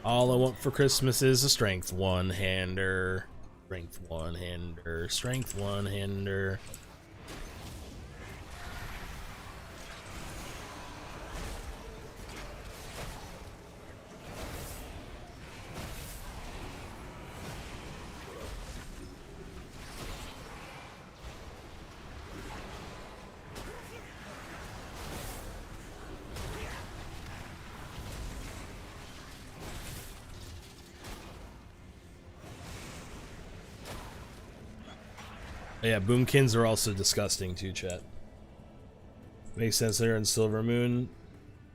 All I want for Christmas is a strength one-hander. Strength one-hander. Strength one-hander. Yeah, boomkins are also disgusting too, chat. Makes sense they're in Silver Moon.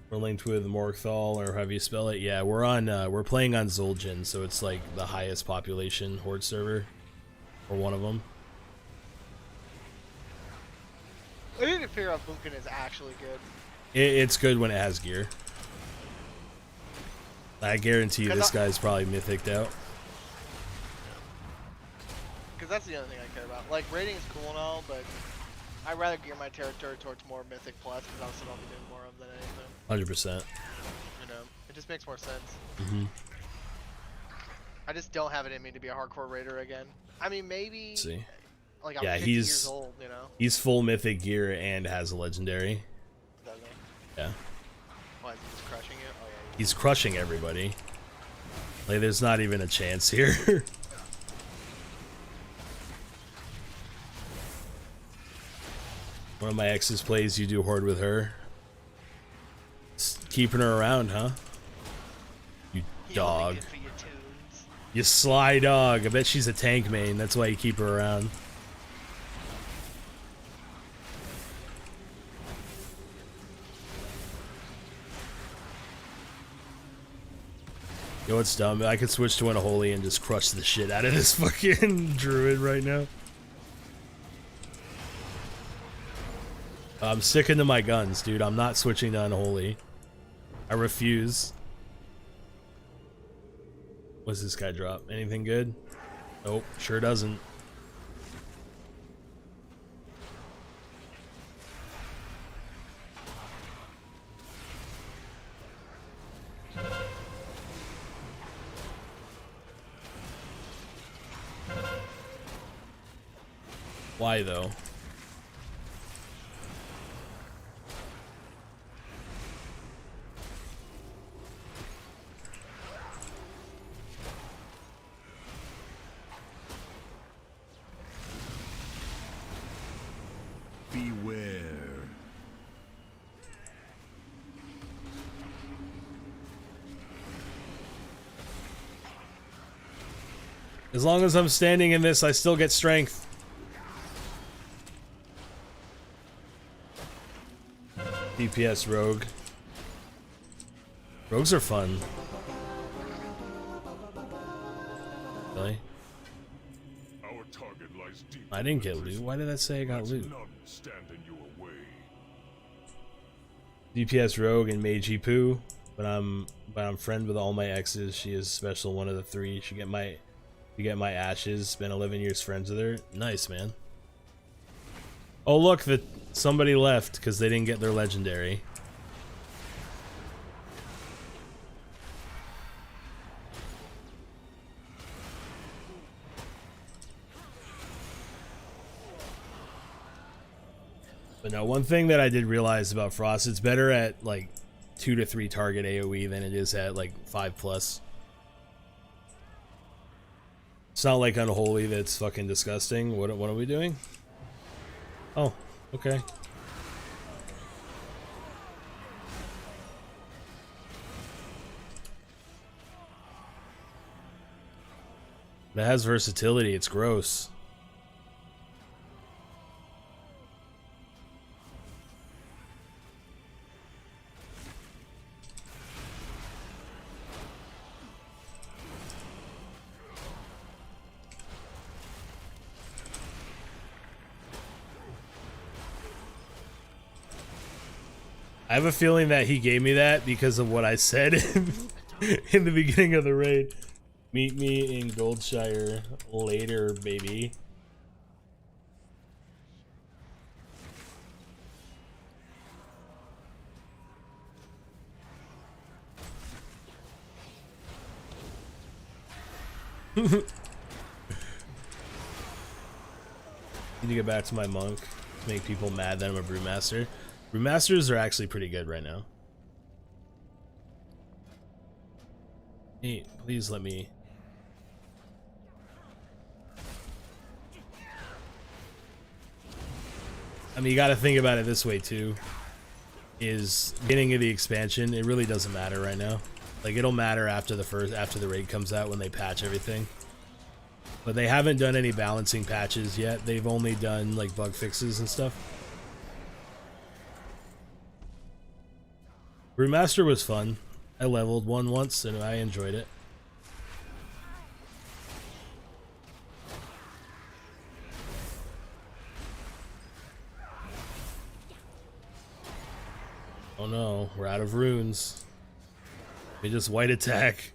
We're linked with Morgthal, or however you spell it. Yeah, we're playing on Zul'jin, so it's like the highest population Horde server, or one of them. I need to figure out boomkin is actually good. It's good when it has gear. I guarantee you this guy's probably mythic'd out. Because that's the other thing I care about. Like, rating is cool and all, but I'd rather gear my territory towards more Mythic Plus, because I'll still be doing more of than anything. 100%. You know, it just makes more sense. Mm-hmm. I just don't have it in me to be a hardcore raider again. I mean, maybe... Let's see. Like, I'm yeah, 50 years old, you know? He's full mythic gear and has a legendary. Does he? Yeah. Why, is he just crushing you? Oh, yeah. He's crushing everybody. Like, there's not even a chance here. One of my exes plays, you do Horde with her. Just keeping her around, huh? You dog. You sly dog. I bet she's a tank main. That's why you keep her around. You know what's dumb? I could switch to Unholy and just crush the shit out of this fucking druid right now. I'm sticking to my guns, dude. I'm not switching to Unholy. I refuse. What's this guy drop? Anything good? Nope, sure doesn't. Why though? Beware. As long as I'm standing in this, I still get strength. DPS rogue. Rogues are fun. Really? Our target lies deep. I didn't get loot. Why did that say I got loot? None stand in your way. DPS rogue and mage poo. But I'm friend with all my exes. She is special one of the three. You get my ashes. Been 11 years friends with her. Nice, man. Oh look, somebody left because they didn't get their legendary. But no, one thing that I did realize about Frost, it's better at like 2 to 3 target AoE than it is at like 5+. It's not like Unholy that's fucking disgusting. What are we doing? Oh, okay. It has versatility, it's gross. I have a feeling that he gave me that because of what I said in the beginning of the raid. Meet me in Goldshire later, baby. Need to get back to my monk to make people mad that I'm a brewmaster. Brewmasters are actually pretty good right now. Hey, please let me. I mean, you got to think about it this way too. Is beginning of the expansion, it really doesn't matter right now. Like, it'll matter after the raid comes out when they patch everything. But they haven't done any balancing patches yet. They've only done like bug fixes and stuff. Brewmaster was fun. I leveled one once and I enjoyed it. Oh no, we're out of runes. We just white attack.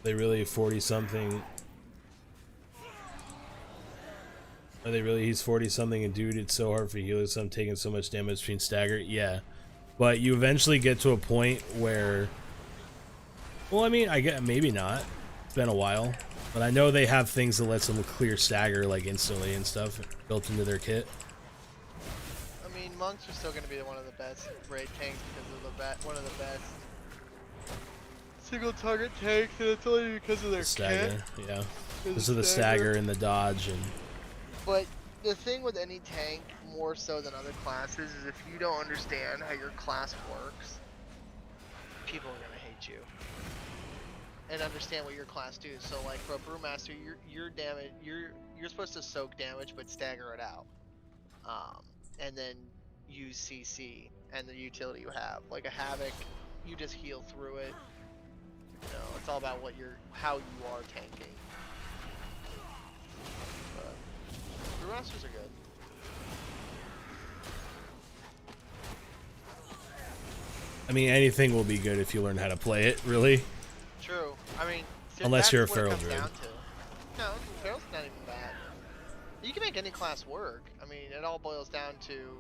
They really 40 something. Are they really? He's 40 something, and dude, it's so hard for healers. I'm taking so much damage between stagger. Yeah, but you eventually get to a point where, well, I mean, I get maybe not. It's been a while, but I know they have things that lets them clear stagger like instantly and stuff built into their kit. I mean, monks are still going to be one of the best raid tanks because of one of the best single target tanks, and it's only because of their stagger. kit. Yeah, because of the stagger and the dodge and. But the thing with any tank, more so than other classes, is if you don't understand how your class works, people are gonna hate you. And understand what your class do. So, like for a brewmaster, your damage, you're supposed to soak damage, but stagger it out, and then use CC and the utility you have. Like a havoc, you just heal through it. You know, it's all about how you are tanking. Brewmasters are good. I mean, anything will be good if you learn how to play it, really. True. I mean, unless you're a feral druid. No, feral's not even bad. You can make any class work. I mean, it all boils down to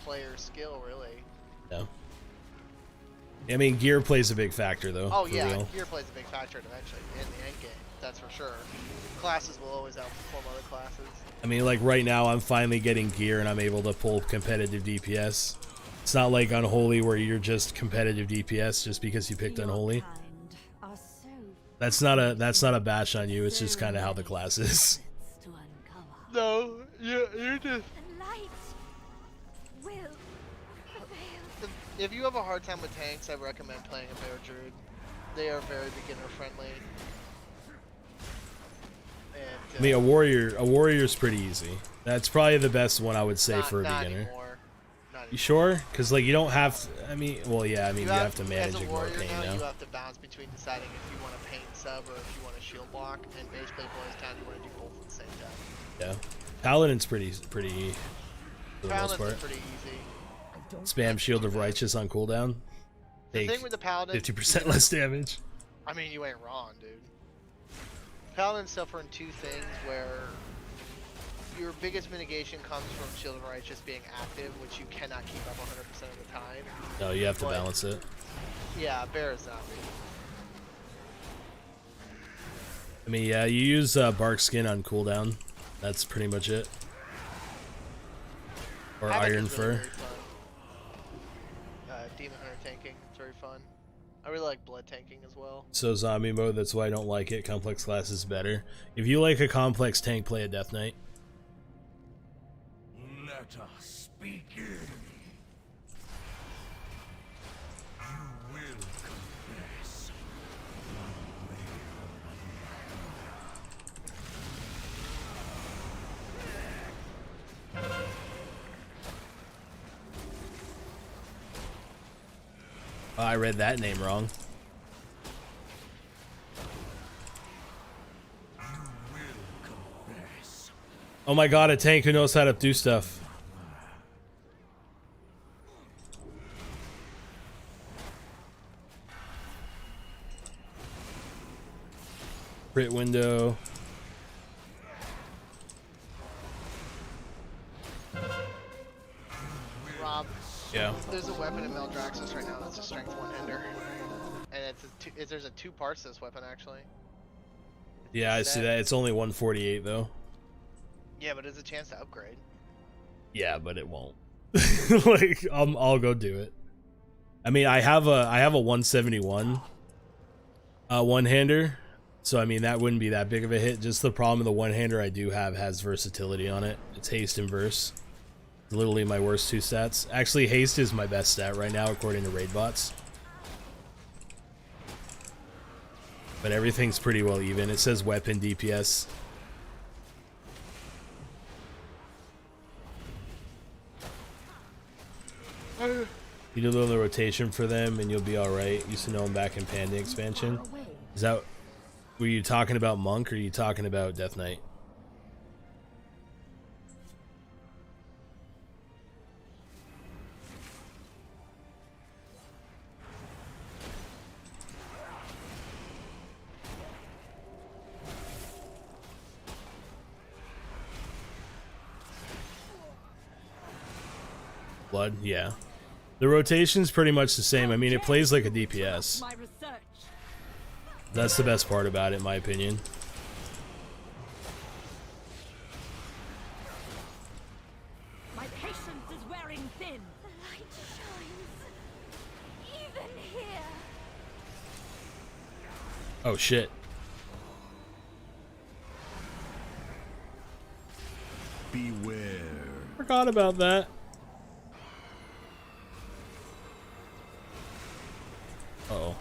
player skill, really. Yeah. I mean, gear plays a big factor, though. Oh yeah, gear plays a big factor eventually in the end game. That's for sure. Classes will always outperform other classes. I mean, like right now, I'm finally getting gear and I'm able to pull competitive DPS. It's not like Unholy where you're just competitive DPS just because you picked Unholy. That's not a bash on you. It's just kind of how the class is. No, you're just. If you have a hard time with tanks, I recommend playing a Bear Druid. They are very beginner friendly. And, I mean, a warrior's pretty easy. That's probably the best one I would say for a beginner. Anymore. You sure? Because like you don't have to, I mean, well, yeah, I mean you have to manage as a ignore warrior pain now. now. You have to balance between deciding if you want to paint sub or if you want to shield block, and basically it boils down to you want to do both at the same time. Yeah, Paladin's pretty for the most part. Pretty easy. Spam Shield of Righteous on cooldown. The thing with the Paladin, 50% less damage. I mean, you ain't wrong, dude. Paladins suffer in two things where your biggest mitigation comes from Shield of Righteous being active, which you cannot keep up 100% of the time. No, you have to balance it. Yeah, Bear is zombie. I mean, yeah, you use Bark Skin on cooldown. That's pretty much it. Or Havoc Iron is Fur. really fun. Demon Hunter tanking, it's very fun. I really like blood tanking as well. So zombie mode, that's why I don't like it. Complex class is better. If you like a complex tank, play a Death Knight. Let us begin. You will confess. Oh, I read that name wrong. You will confess. Oh my god, a tank who knows how to do stuff. Crit window. Rob. Yeah. There's a weapon in Maldraxxus right now that's a strength one-hander. And there's a 2 parts to this weapon, actually. Yeah, I see that. It's only 148 though. Yeah, but there's a chance to upgrade. Yeah, but it won't. Like, I'll go do it. I mean, I have a 171 one-hander, so I mean that wouldn't be that big of a hit. Just the problem with the one-hander I do have has versatility on it. It's haste and verse. It's literally my worst 2 stats. Actually, haste is my best stat right now according to raid bots. But everything's pretty well even. It says weapon DPS. You do a little rotation for them and you'll be alright. Used to know them back in Panda expansion. Is that... Were you talking about Monk or are you talking about Death Knight? Blood, yeah. The rotation's pretty much the same. I mean, it plays like a DPS. That's the best part about it, in my opinion. My patience is wearing thin. The light shines. Even here. Oh, shit. Beware. Forgot about that. Uh-oh.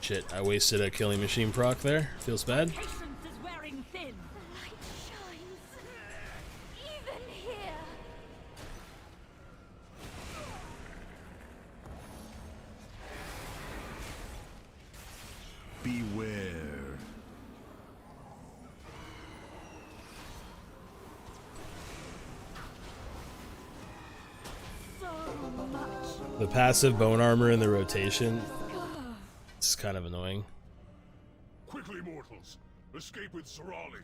Shit, I wasted a killing machine proc there. Feels bad. Patience is wearing thin. The light shines. Even here. Beware. So much. The passive bone armor and the rotation. It's kind of annoying. Quickly, mortals! Escape with Sorali!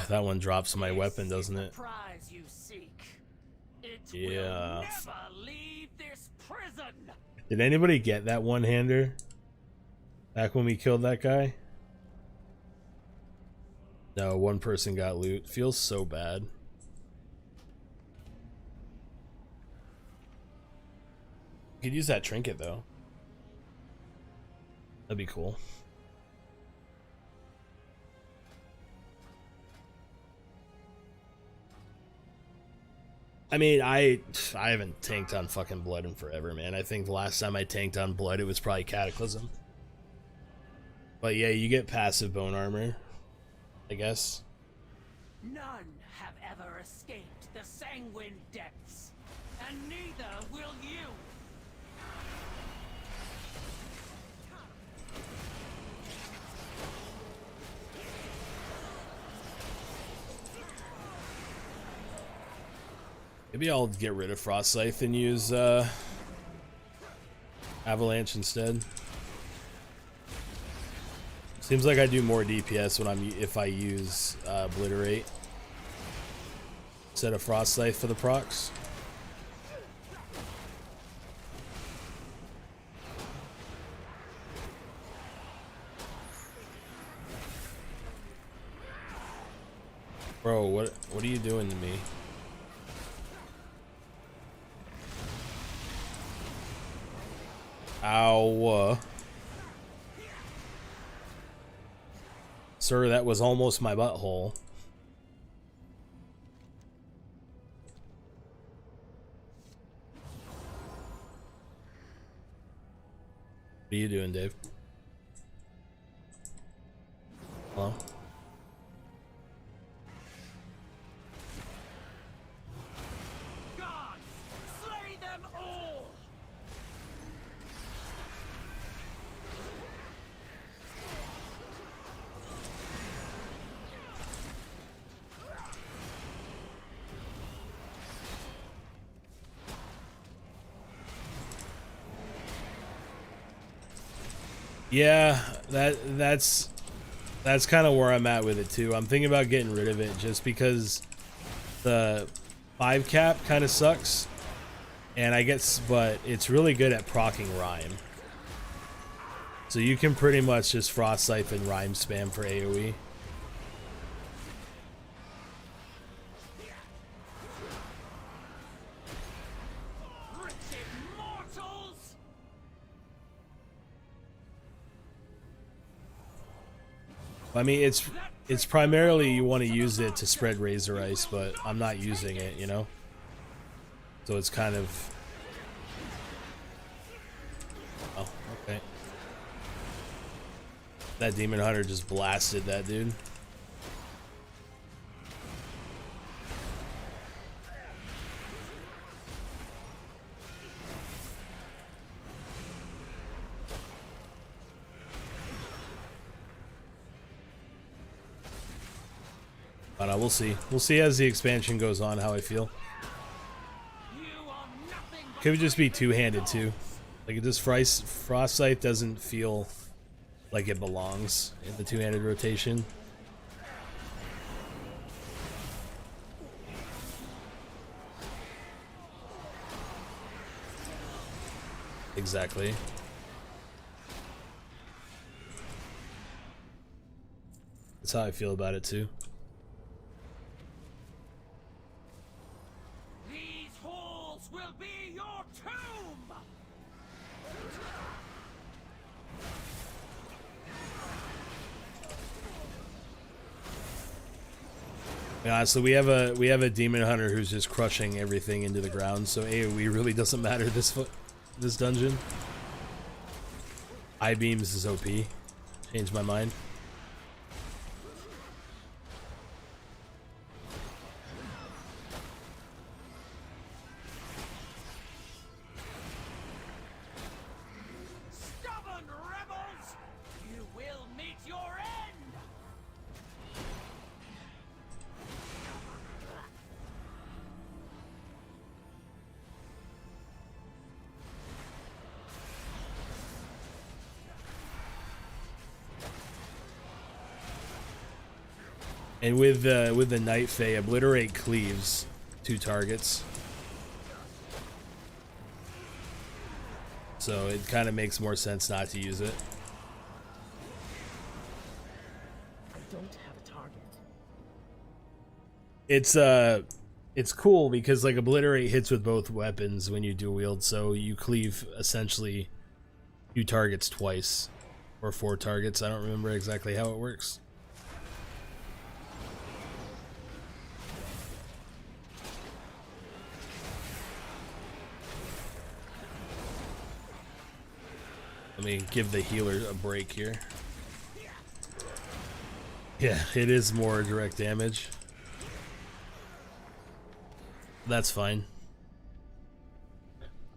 That one drops my weapon, doesn't it? Prize you seek. It Yeah. will never leave this prison. Did anybody get that one-hander? Back when we killed that guy? No, one person got loot. Feels so bad. Could use that trinket though. That'd be cool. I mean, I haven't tanked on fucking blood in forever, man. I think the last time I tanked on blood, it was probably Cataclysm. But yeah, you get passive bone armor, I guess. None have ever escaped the sanguine depths, and neither will you. Maybe I'll get rid of Frost Scythe and use Avalanche instead. Seems like I do more DPS when if I use Obliterate instead of Frost Scythe for the procs. Bro, what are you doing to me? Ow. Sir, that was almost my butthole. What are you doing, Dave? Hello? Yeah, that's kind of where I'm at with it too. I'm thinking about getting rid of it just because the 5 cap kind of sucks, and but it's really good at proccing Rhyme. So you can pretty much just Frost Scythe and Rhyme spam for AoE. I mean, it's primarily you want to use it to spread Razor Ice, but I'm not using it, you know? So it's kind of... Oh, okay. That Demon Hunter just blasted that dude. But we'll see. We'll see as the expansion goes on how I feel. Could just be two-handed too. Like, this Frost Scythe doesn't feel like it belongs in the two-handed rotation. Exactly. That's how I feel about it too. These halls will be your tomb. Yeah, so we have a Demon Hunter who's just crushing everything into the ground, so AoE really doesn't matter this dungeon. I-beams is OP. Changed my mind. Stubborn rebels, you will meet your end. And with the Night Fae, Obliterate cleaves 2 targets. So it kind of makes more sense not to use it. I don't have a target. It's cool because like Obliterate hits with both weapons when you dual wield, so you cleave essentially 2 targets twice. Or 4 targets, I don't remember exactly how it works. Let me give the healer a break here. Yeah, it is more direct damage. That's fine.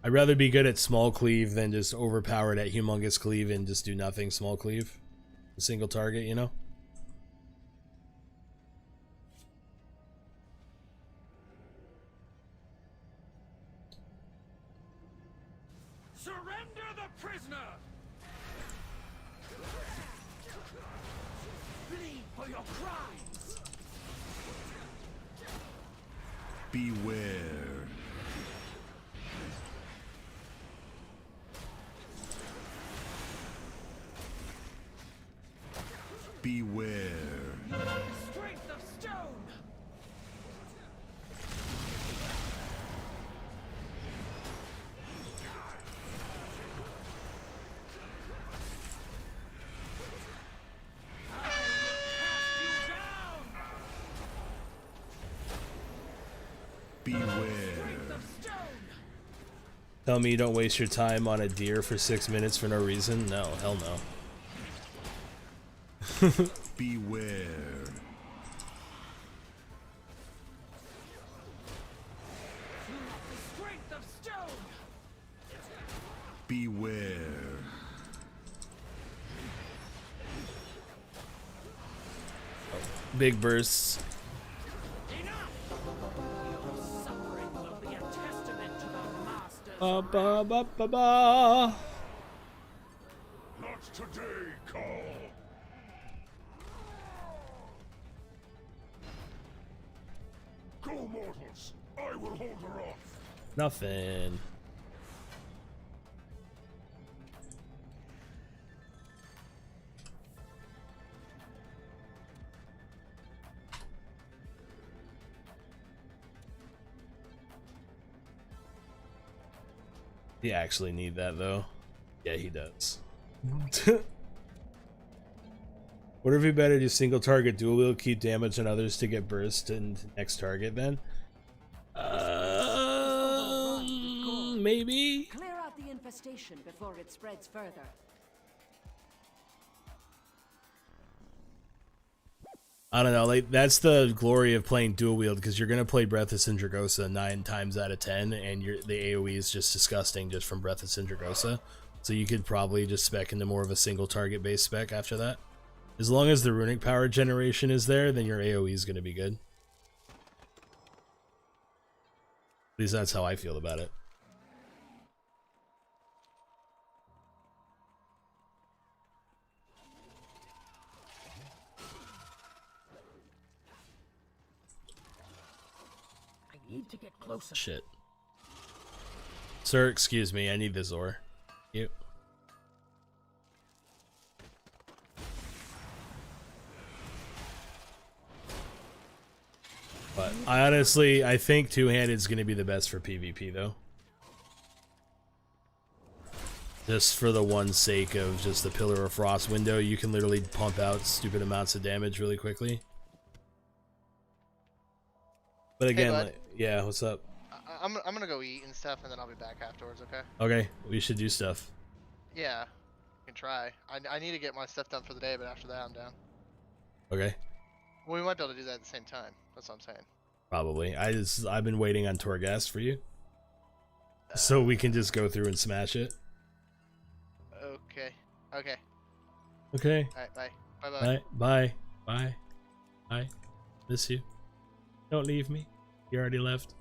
I'd rather be good at small cleave than just overpowered at humongous cleave and just do nothing small cleave. A single target, you know? Surrender the prisoner. Bleed for your crimes. Beware. Beware. Strength of stone. Beware. Tell me you don't waste your time on a deer for 6 minutes for no reason? No, hell no. Beware. Strength of stone. Beware. Big bursts. Suffering will be a testament to the masters. Ba ba ba ba ba. Not today, Carl. Go, mortals. I will hold her off. Nothing. He actually need that though. Yeah, he does. What if we better do single target dual wield, keep damage on others to get burst and next target then? Maybe? Clear out the infestation before it spreads further. I don't know, like that's the glory of playing dual wield, because you're gonna play Breath of Sindragosa 9 times out of 10, and the AoE is just disgusting just from Breath of Sindragosa. So you could probably just spec into more of a single target based spec after that. As long as the runic power generation is there, then your AoE is gonna be good. At least that's how I feel about it. Need to get closer. Shit. Sir, excuse me, I need this ore. You. But I think two-handed is going to be the best for PvP though. Just for the one sake of just the Pillar of Frost window, you can literally pump out stupid amounts of damage really quickly. But again, hey, like, yeah, what's up? I'm gonna go eat and stuff, and then I'll be back afterwards. Okay. Okay, we should do stuff. Yeah, we can try. I need to get my stuff done for the day, but after that, I'm down. Okay. Well, we might be able to do that at the same time. That's what I'm saying. Probably. I've been waiting on Torghast for you, so we can just go through and smash it. Okay. Okay. Okay. All right. Bye. Bye. Bye. Bye. Bye. Bye. Miss you. Don't leave me. You already left.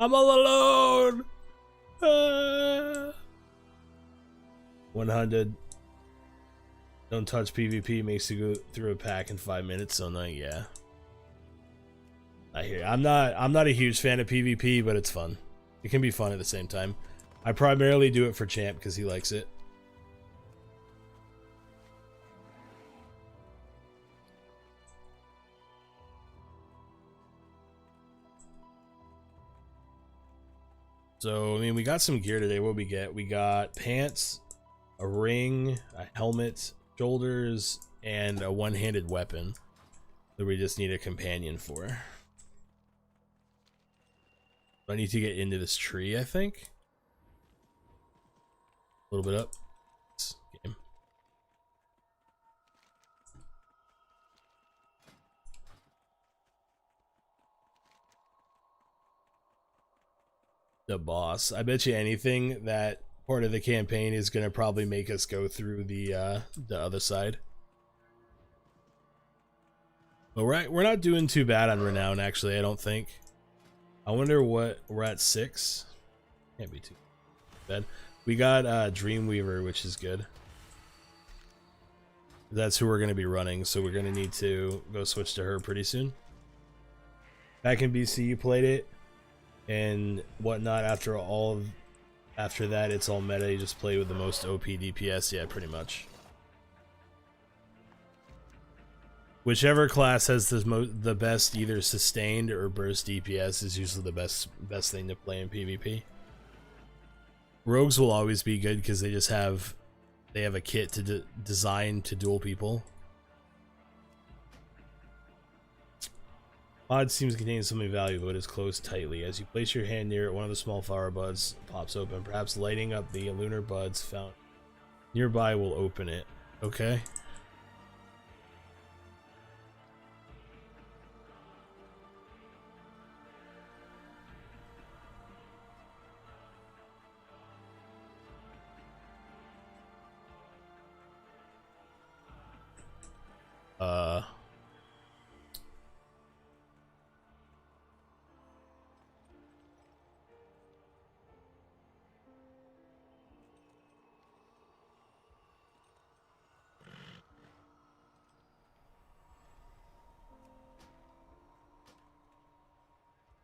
I'm all alone. 100. Don't touch PvP makes you go through a pack in 5 minutes. So no, yeah. I hear you. I'm not a huge fan of PvP, but it's fun. It can be fun at the same time. I primarily do it for Champ because he likes it. So, I mean, we got some gear today. What we get? We got pants, a ring, a helmet, shoulders, and a one-handed weapon that we just need a companion for. I need to get into this tree, I think. A little bit up. Game. The boss. I bet you anything that part of the campaign is going to probably make us go through the other side. But we're not doing too bad on renown, actually. I don't think. I wonder what we're at. 6. Can't be too bad. We got Dreamweaver, which is good. That's who we're going to be running, so we're going to need to go switch to her pretty soon. Back in BC, you played it and whatnot. After that, it's all meta. You just play with the most OP DPS. Yeah, pretty much. Whichever class has the best either sustained or burst DPS is usually the best thing to play in PvP. Rogues will always be good because they have a kit to design to duel people. Pod seems to contain something valuable, but is closed tightly. As you place your hand near it, one of the small flower buds pops open, perhaps lighting up the lunar buds found nearby will open it. Okay.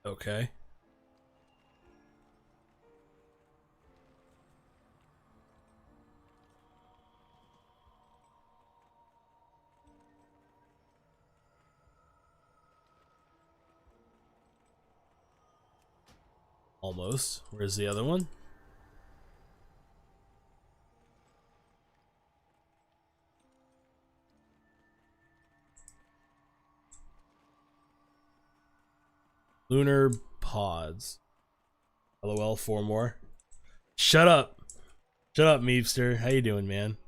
Okay. Almost. Where's the other one? Lunar pods. LOL, 4 more. Shut up. Shut up, Meepster. How you doing, man?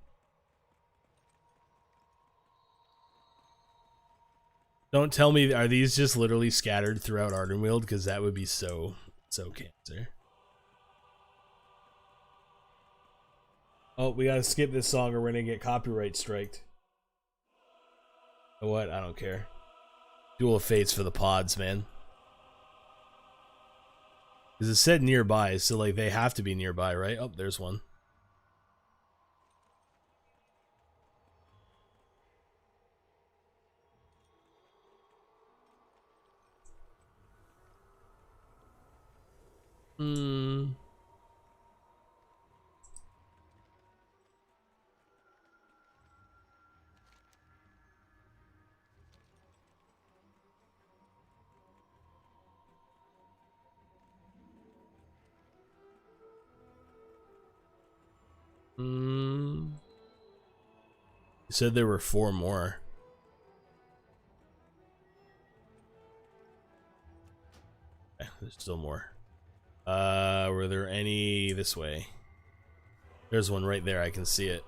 Don't tell me, are these just literally scattered throughout Ardenweald? Because that would be so cancer. Oh, we gotta skip this song or we're gonna get copyright striked. You know what? I don't care. Duel of Fates for the pods, man. Because it said nearby, so like they have to be nearby, right? Oh, there's one. Hmm. You said there were 4 more. Okay, there's still more. Were there any this way? There's one right there, I can see it.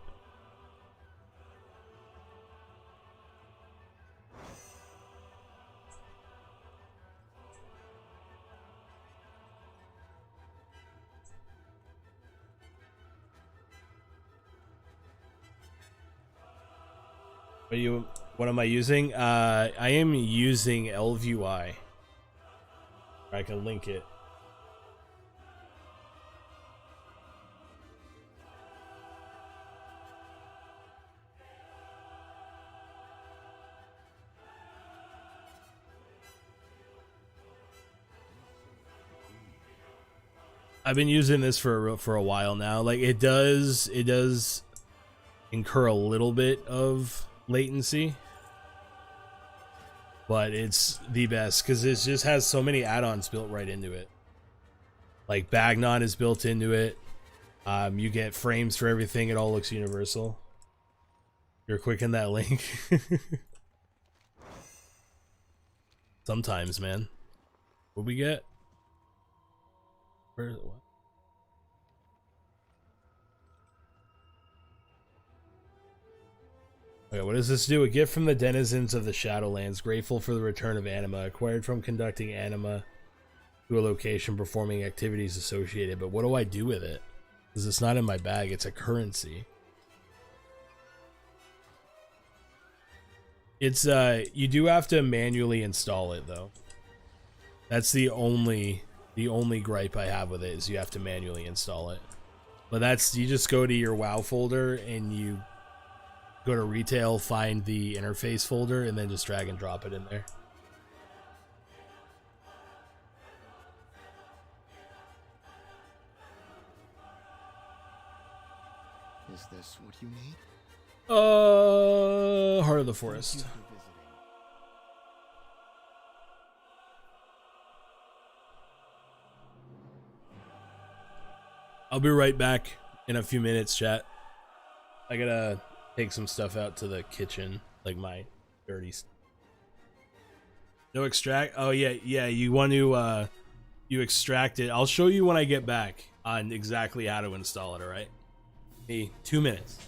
What am I using? I am using LVUI. I can link it. I've been using this for a while now. Like it does incur a little bit of latency, but it's the best because it just has so many add-ons built right into it. Like Bagnon is built into it. You get frames for everything. It all looks universal. You're quick in that link. Sometimes, man. What we get? Where? What? Okay, what does this do? A gift from the denizens of the Shadowlands, grateful for the return of anima, acquired from conducting anima to a location performing activities associated. But what do I do with it? Because it's not in my bag, it's a currency. It's you do have to manually install it though. That's the only gripe I have with it, is you have to manually install it. But that's, you just go to your WoW folder and you go to retail, find the interface folder, and then just drag and drop it in there. Is this what you need? Heart of the Forest. I'll be right back in a few minutes, chat. I gotta take some stuff out to the kitchen, like my dirty stuff. No extract? Oh yeah, you want to you extract it. I'll show you when I get back on exactly how to install it, alright? Hey, 2 minutes.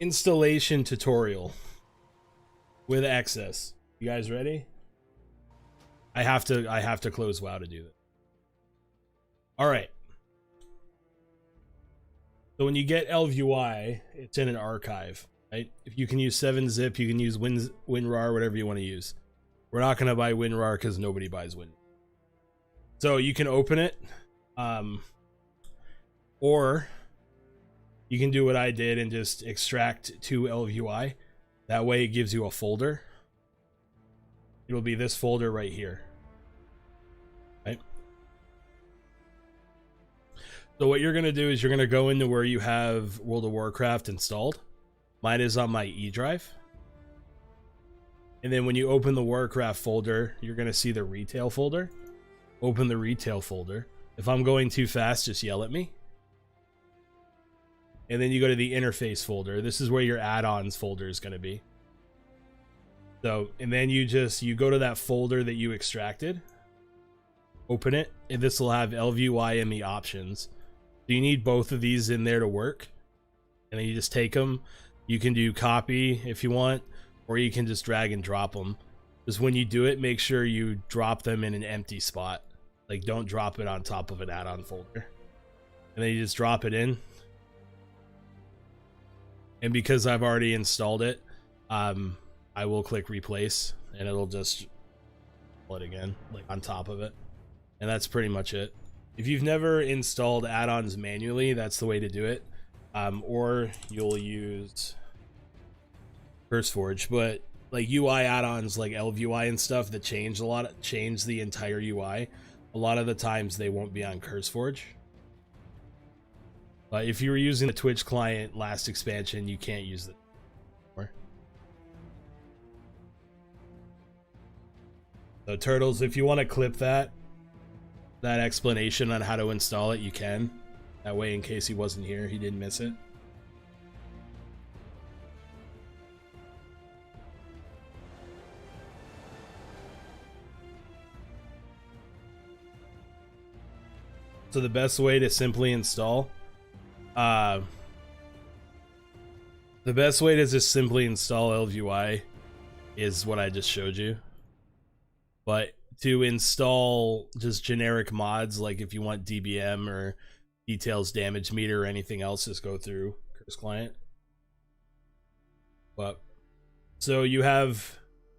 installation tutorial with access. You guys ready? I have to close WoW to do that. All right. So when you get ElvUI, it's in an archive, right? If you can use 7-zip, you can use WinRAR, whatever you want to use. We're not going to buy WinRAR because nobody buys Win. So you can open it, or you can do what I did and just extract to ElvUI. That way it gives you a folder. It'll be this folder right here. Right? So what you're going to do is you're going to go into where you have World of Warcraft installed. Mine is on my E drive. And then when you open the Warcraft folder, you're going to see the retail folder. Open the retail folder. If I'm going too fast, just yell at me. And then you go to the interface folder. This is where your add-ons folder is going to be. So, and then you go to that folder that you extracted. Open it, and this will have ElvUI and the options. So you need both of these in there to work. And then you just take them. You can do copy if you want, or you can just drag and drop them. Just when you do it, make sure you drop them in an empty spot. Like, don't drop it on top of an add-on folder. And then you just drop it in. And because I've already installed it, I will click replace, and it'll just pull it again, like on top of it. And that's pretty much it. If you've never installed add-ons manually, that's the way to do it. Or you'll use CurseForge, but like UI add-ons like ElvUI and stuff that change the entire UI, a lot of the times they won't be on CurseForge. But if you were using the Twitch client last expansion, you can't use it anymore. So Turtles, if you want to clip that explanation on how to install it, you can. That way, in case he wasn't here, he didn't miss it. So the best way to simply install, the best way to just simply install ElvUI is what I just showed you. But to install just generic mods, like if you want DBM or Details Damage Meter or anything else, just go through Curse Client. But so you have,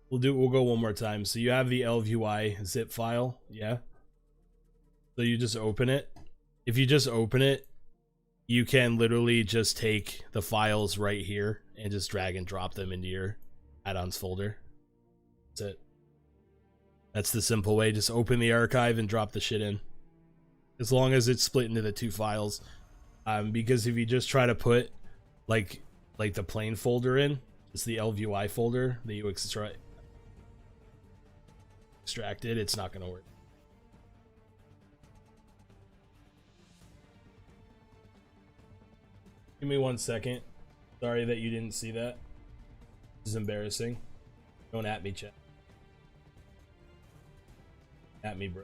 we'll go one more time. So you have the ElvUI zip file, yeah. So you just open it. If you just open it, you can literally just take the files right here and just drag and drop them into your add-ons folder. That's it. That's the simple way. Just open the archive and drop the shit in. As long as it's split into the two files. Because if you just try to put like the plain folder in, it's the ElvUI folder that you extracted, it's not going to work. Give me 1 second. Sorry that you didn't see that. This is embarrassing. Don't at me, chat. At me, bro.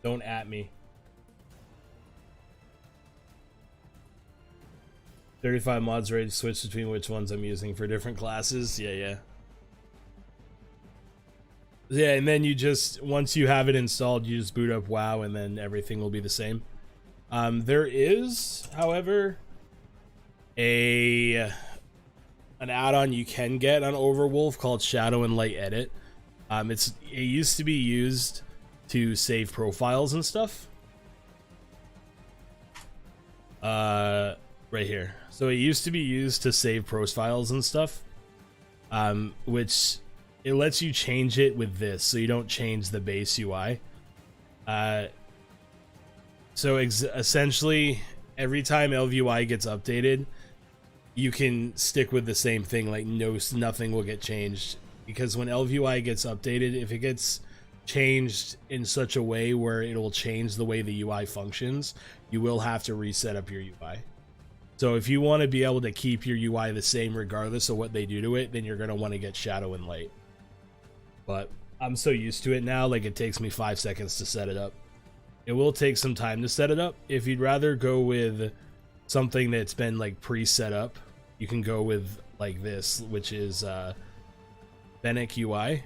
Don't at me. 35 mods ready to switch between which ones I'm using for different classes. Yeah. Yeah, and then you just, once you have it installed, you just boot up WoW and then everything will be the same. There is, however, an add-on you can get on Overwolf called Shadow and Light Edit. It used to be used to save profiles and stuff. Right here. So it used to be used to save profiles and stuff, which it lets you change it with this, so you don't change the base UI. So essentially, every time ElvUI gets updated, you can stick with the same thing, like nothing will get changed. Because when ElvUI gets updated, if it gets changed in such a way where it'll change the way the UI functions, you will have to reset up your UI. So if you want to be able to keep your UI the same regardless of what they do to it, then you're going to want to get Shadow and Light. But I'm so used to it now, like it takes me 5 seconds to set it up. It will take some time to set it up. If you'd rather go with something that's been like pre-set up, you can go with like this, which is Fennec UI.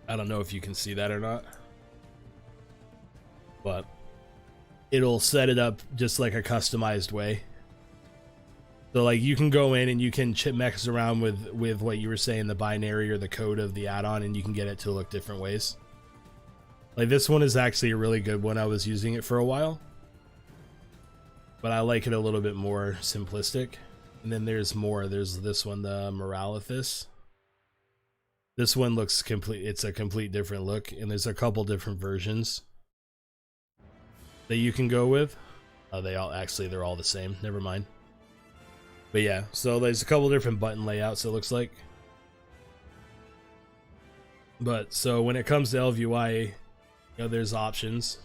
I don't know if you can see that or not, but it'll set it up just like a customized way. So like you can go in and you can mess around with what you were saying, the binary or the code of the add-on, and you can get it to look different ways. Like this one is actually a really good one. I was using it for a while, but I like it a little bit more simplistic. And then there's more. There's this one, the Moralithus. This one looks complete. It's a complete different look, and there's a couple different versions that you can go with. They're all the same. Never mind. But yeah, so there's a couple different button layouts, it looks like. But so when it comes to LVUI, you know, there's options.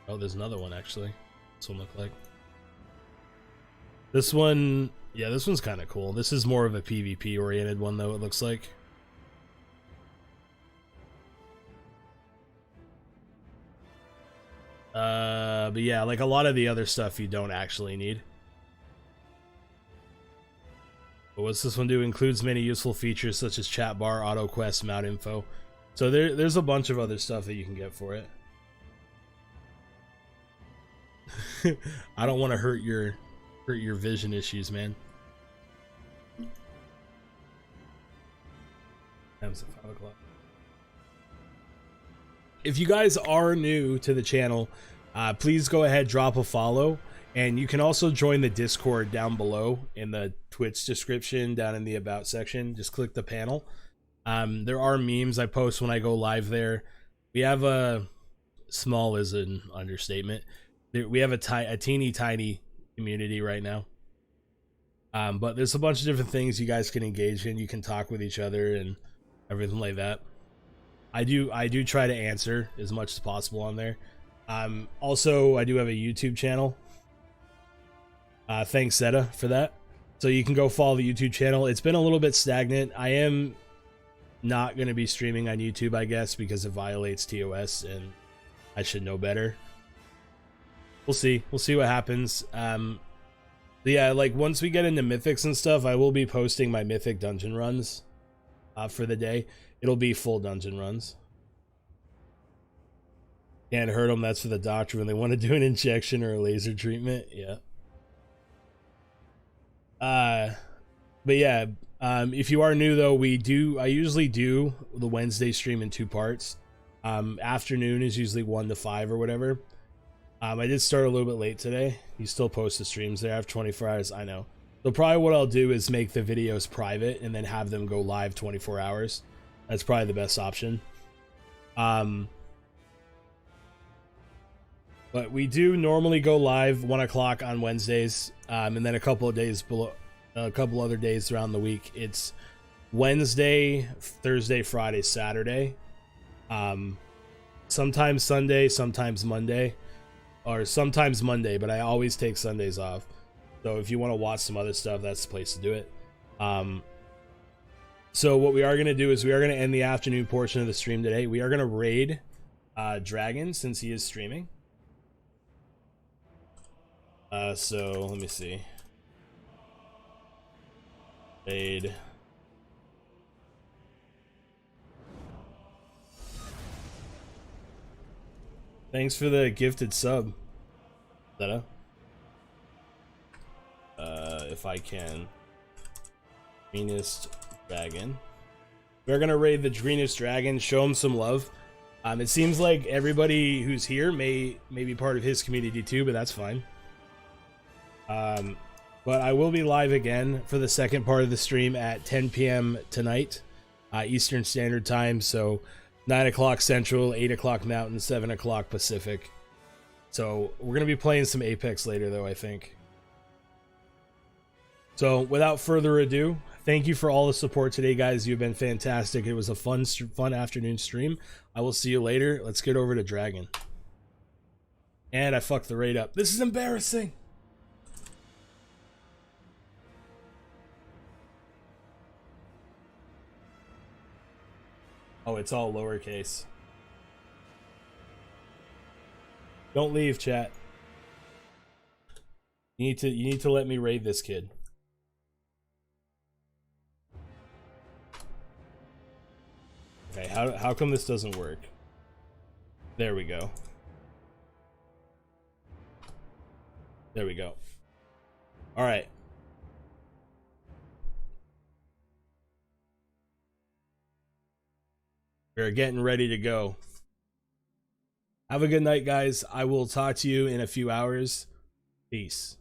Oh, there's another one actually. This one look like. This one, yeah, this one's kind of cool. This is more of a PvP oriented one though, it looks like. But yeah, like a lot of the other stuff you don't actually need. But what's this one do? Includes many useful features such as chat bar, auto quest, mount info. So there's a bunch of other stuff that you can get for it. I don't want to hurt your vision issues, man. It's 5 o'clock. If you guys are new to the channel, please go ahead, drop a follow. And you can also join the Discord down below in the Twitch description, down in the About section. Just click the panel. There are memes I post when I go live there. We have a small is an understatement. We have a teeny tiny community right now. But there's a bunch of different things you guys can engage in. You can talk with each other and everything like that. I do try to answer as much as possible on there. Also, I do have a YouTube channel. Thanks, Zeta, for that. So you can go follow the YouTube channel. It's been a little bit stagnant. I am not going to be streaming on YouTube, I guess, because it violates TOS, and I should know better. We'll see. We'll see what happens. But yeah, like once we get into mythics and stuff, I will be posting my mythic dungeon runs for the day. It'll be full dungeon runs. Can't hurt them. That's for the doctor when they want to do an injection or a laser treatment. Yeah. But yeah, if you are new though, I usually do the Wednesday stream in 2 parts. Afternoon is usually 1 to 5 or whatever. I did start a little bit late today. You still post the streams there after 24 hours. I know. So probably what I'll do is make the videos private and then have them go live 24 hours. That's probably the best option. But we do normally go live 1 o'clock on Wednesdays, and then a couple other days throughout the week. It's Wednesday, Thursday, Friday, Saturday. Sometimes Sunday, sometimes Monday, or sometimes Monday, but I always take Sundays off. So if you want to watch some other stuff, that's the place to do it. So what we are going to do is we are going to end the afternoon portion of the stream today. We are going to raid Dragon since he is streaming. So let me see. Raid. Thanks for the gifted sub, Zeta. If I can. Greenest Dragon. We're gonna raid the Greenest Dragon, show him some love. It seems like everybody who's here may be part of his community too, but that's fine. But I will be live again for the second part of the stream at 10 p.m. tonight, Eastern Standard Time. So 9 o'clock Central, 8 o'clock Mountain, 7 o'clock Pacific. So we're going to be playing some Apex later, though, I think. So without further ado, thank you for all the support today, guys. You've been fantastic. It was a fun afternoon stream. I will see you later. Let's get over to Dragon. And I fucked the raid up. This is embarrassing. Oh, it's all lowercase. Don't leave, chat. You need to let me raid this kid. Okay, how come this doesn't work? There we go. There we go. All right. We're getting ready to go. Have a good night, guys. I will talk to you in a few hours. Peace.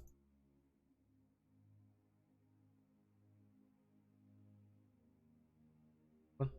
What?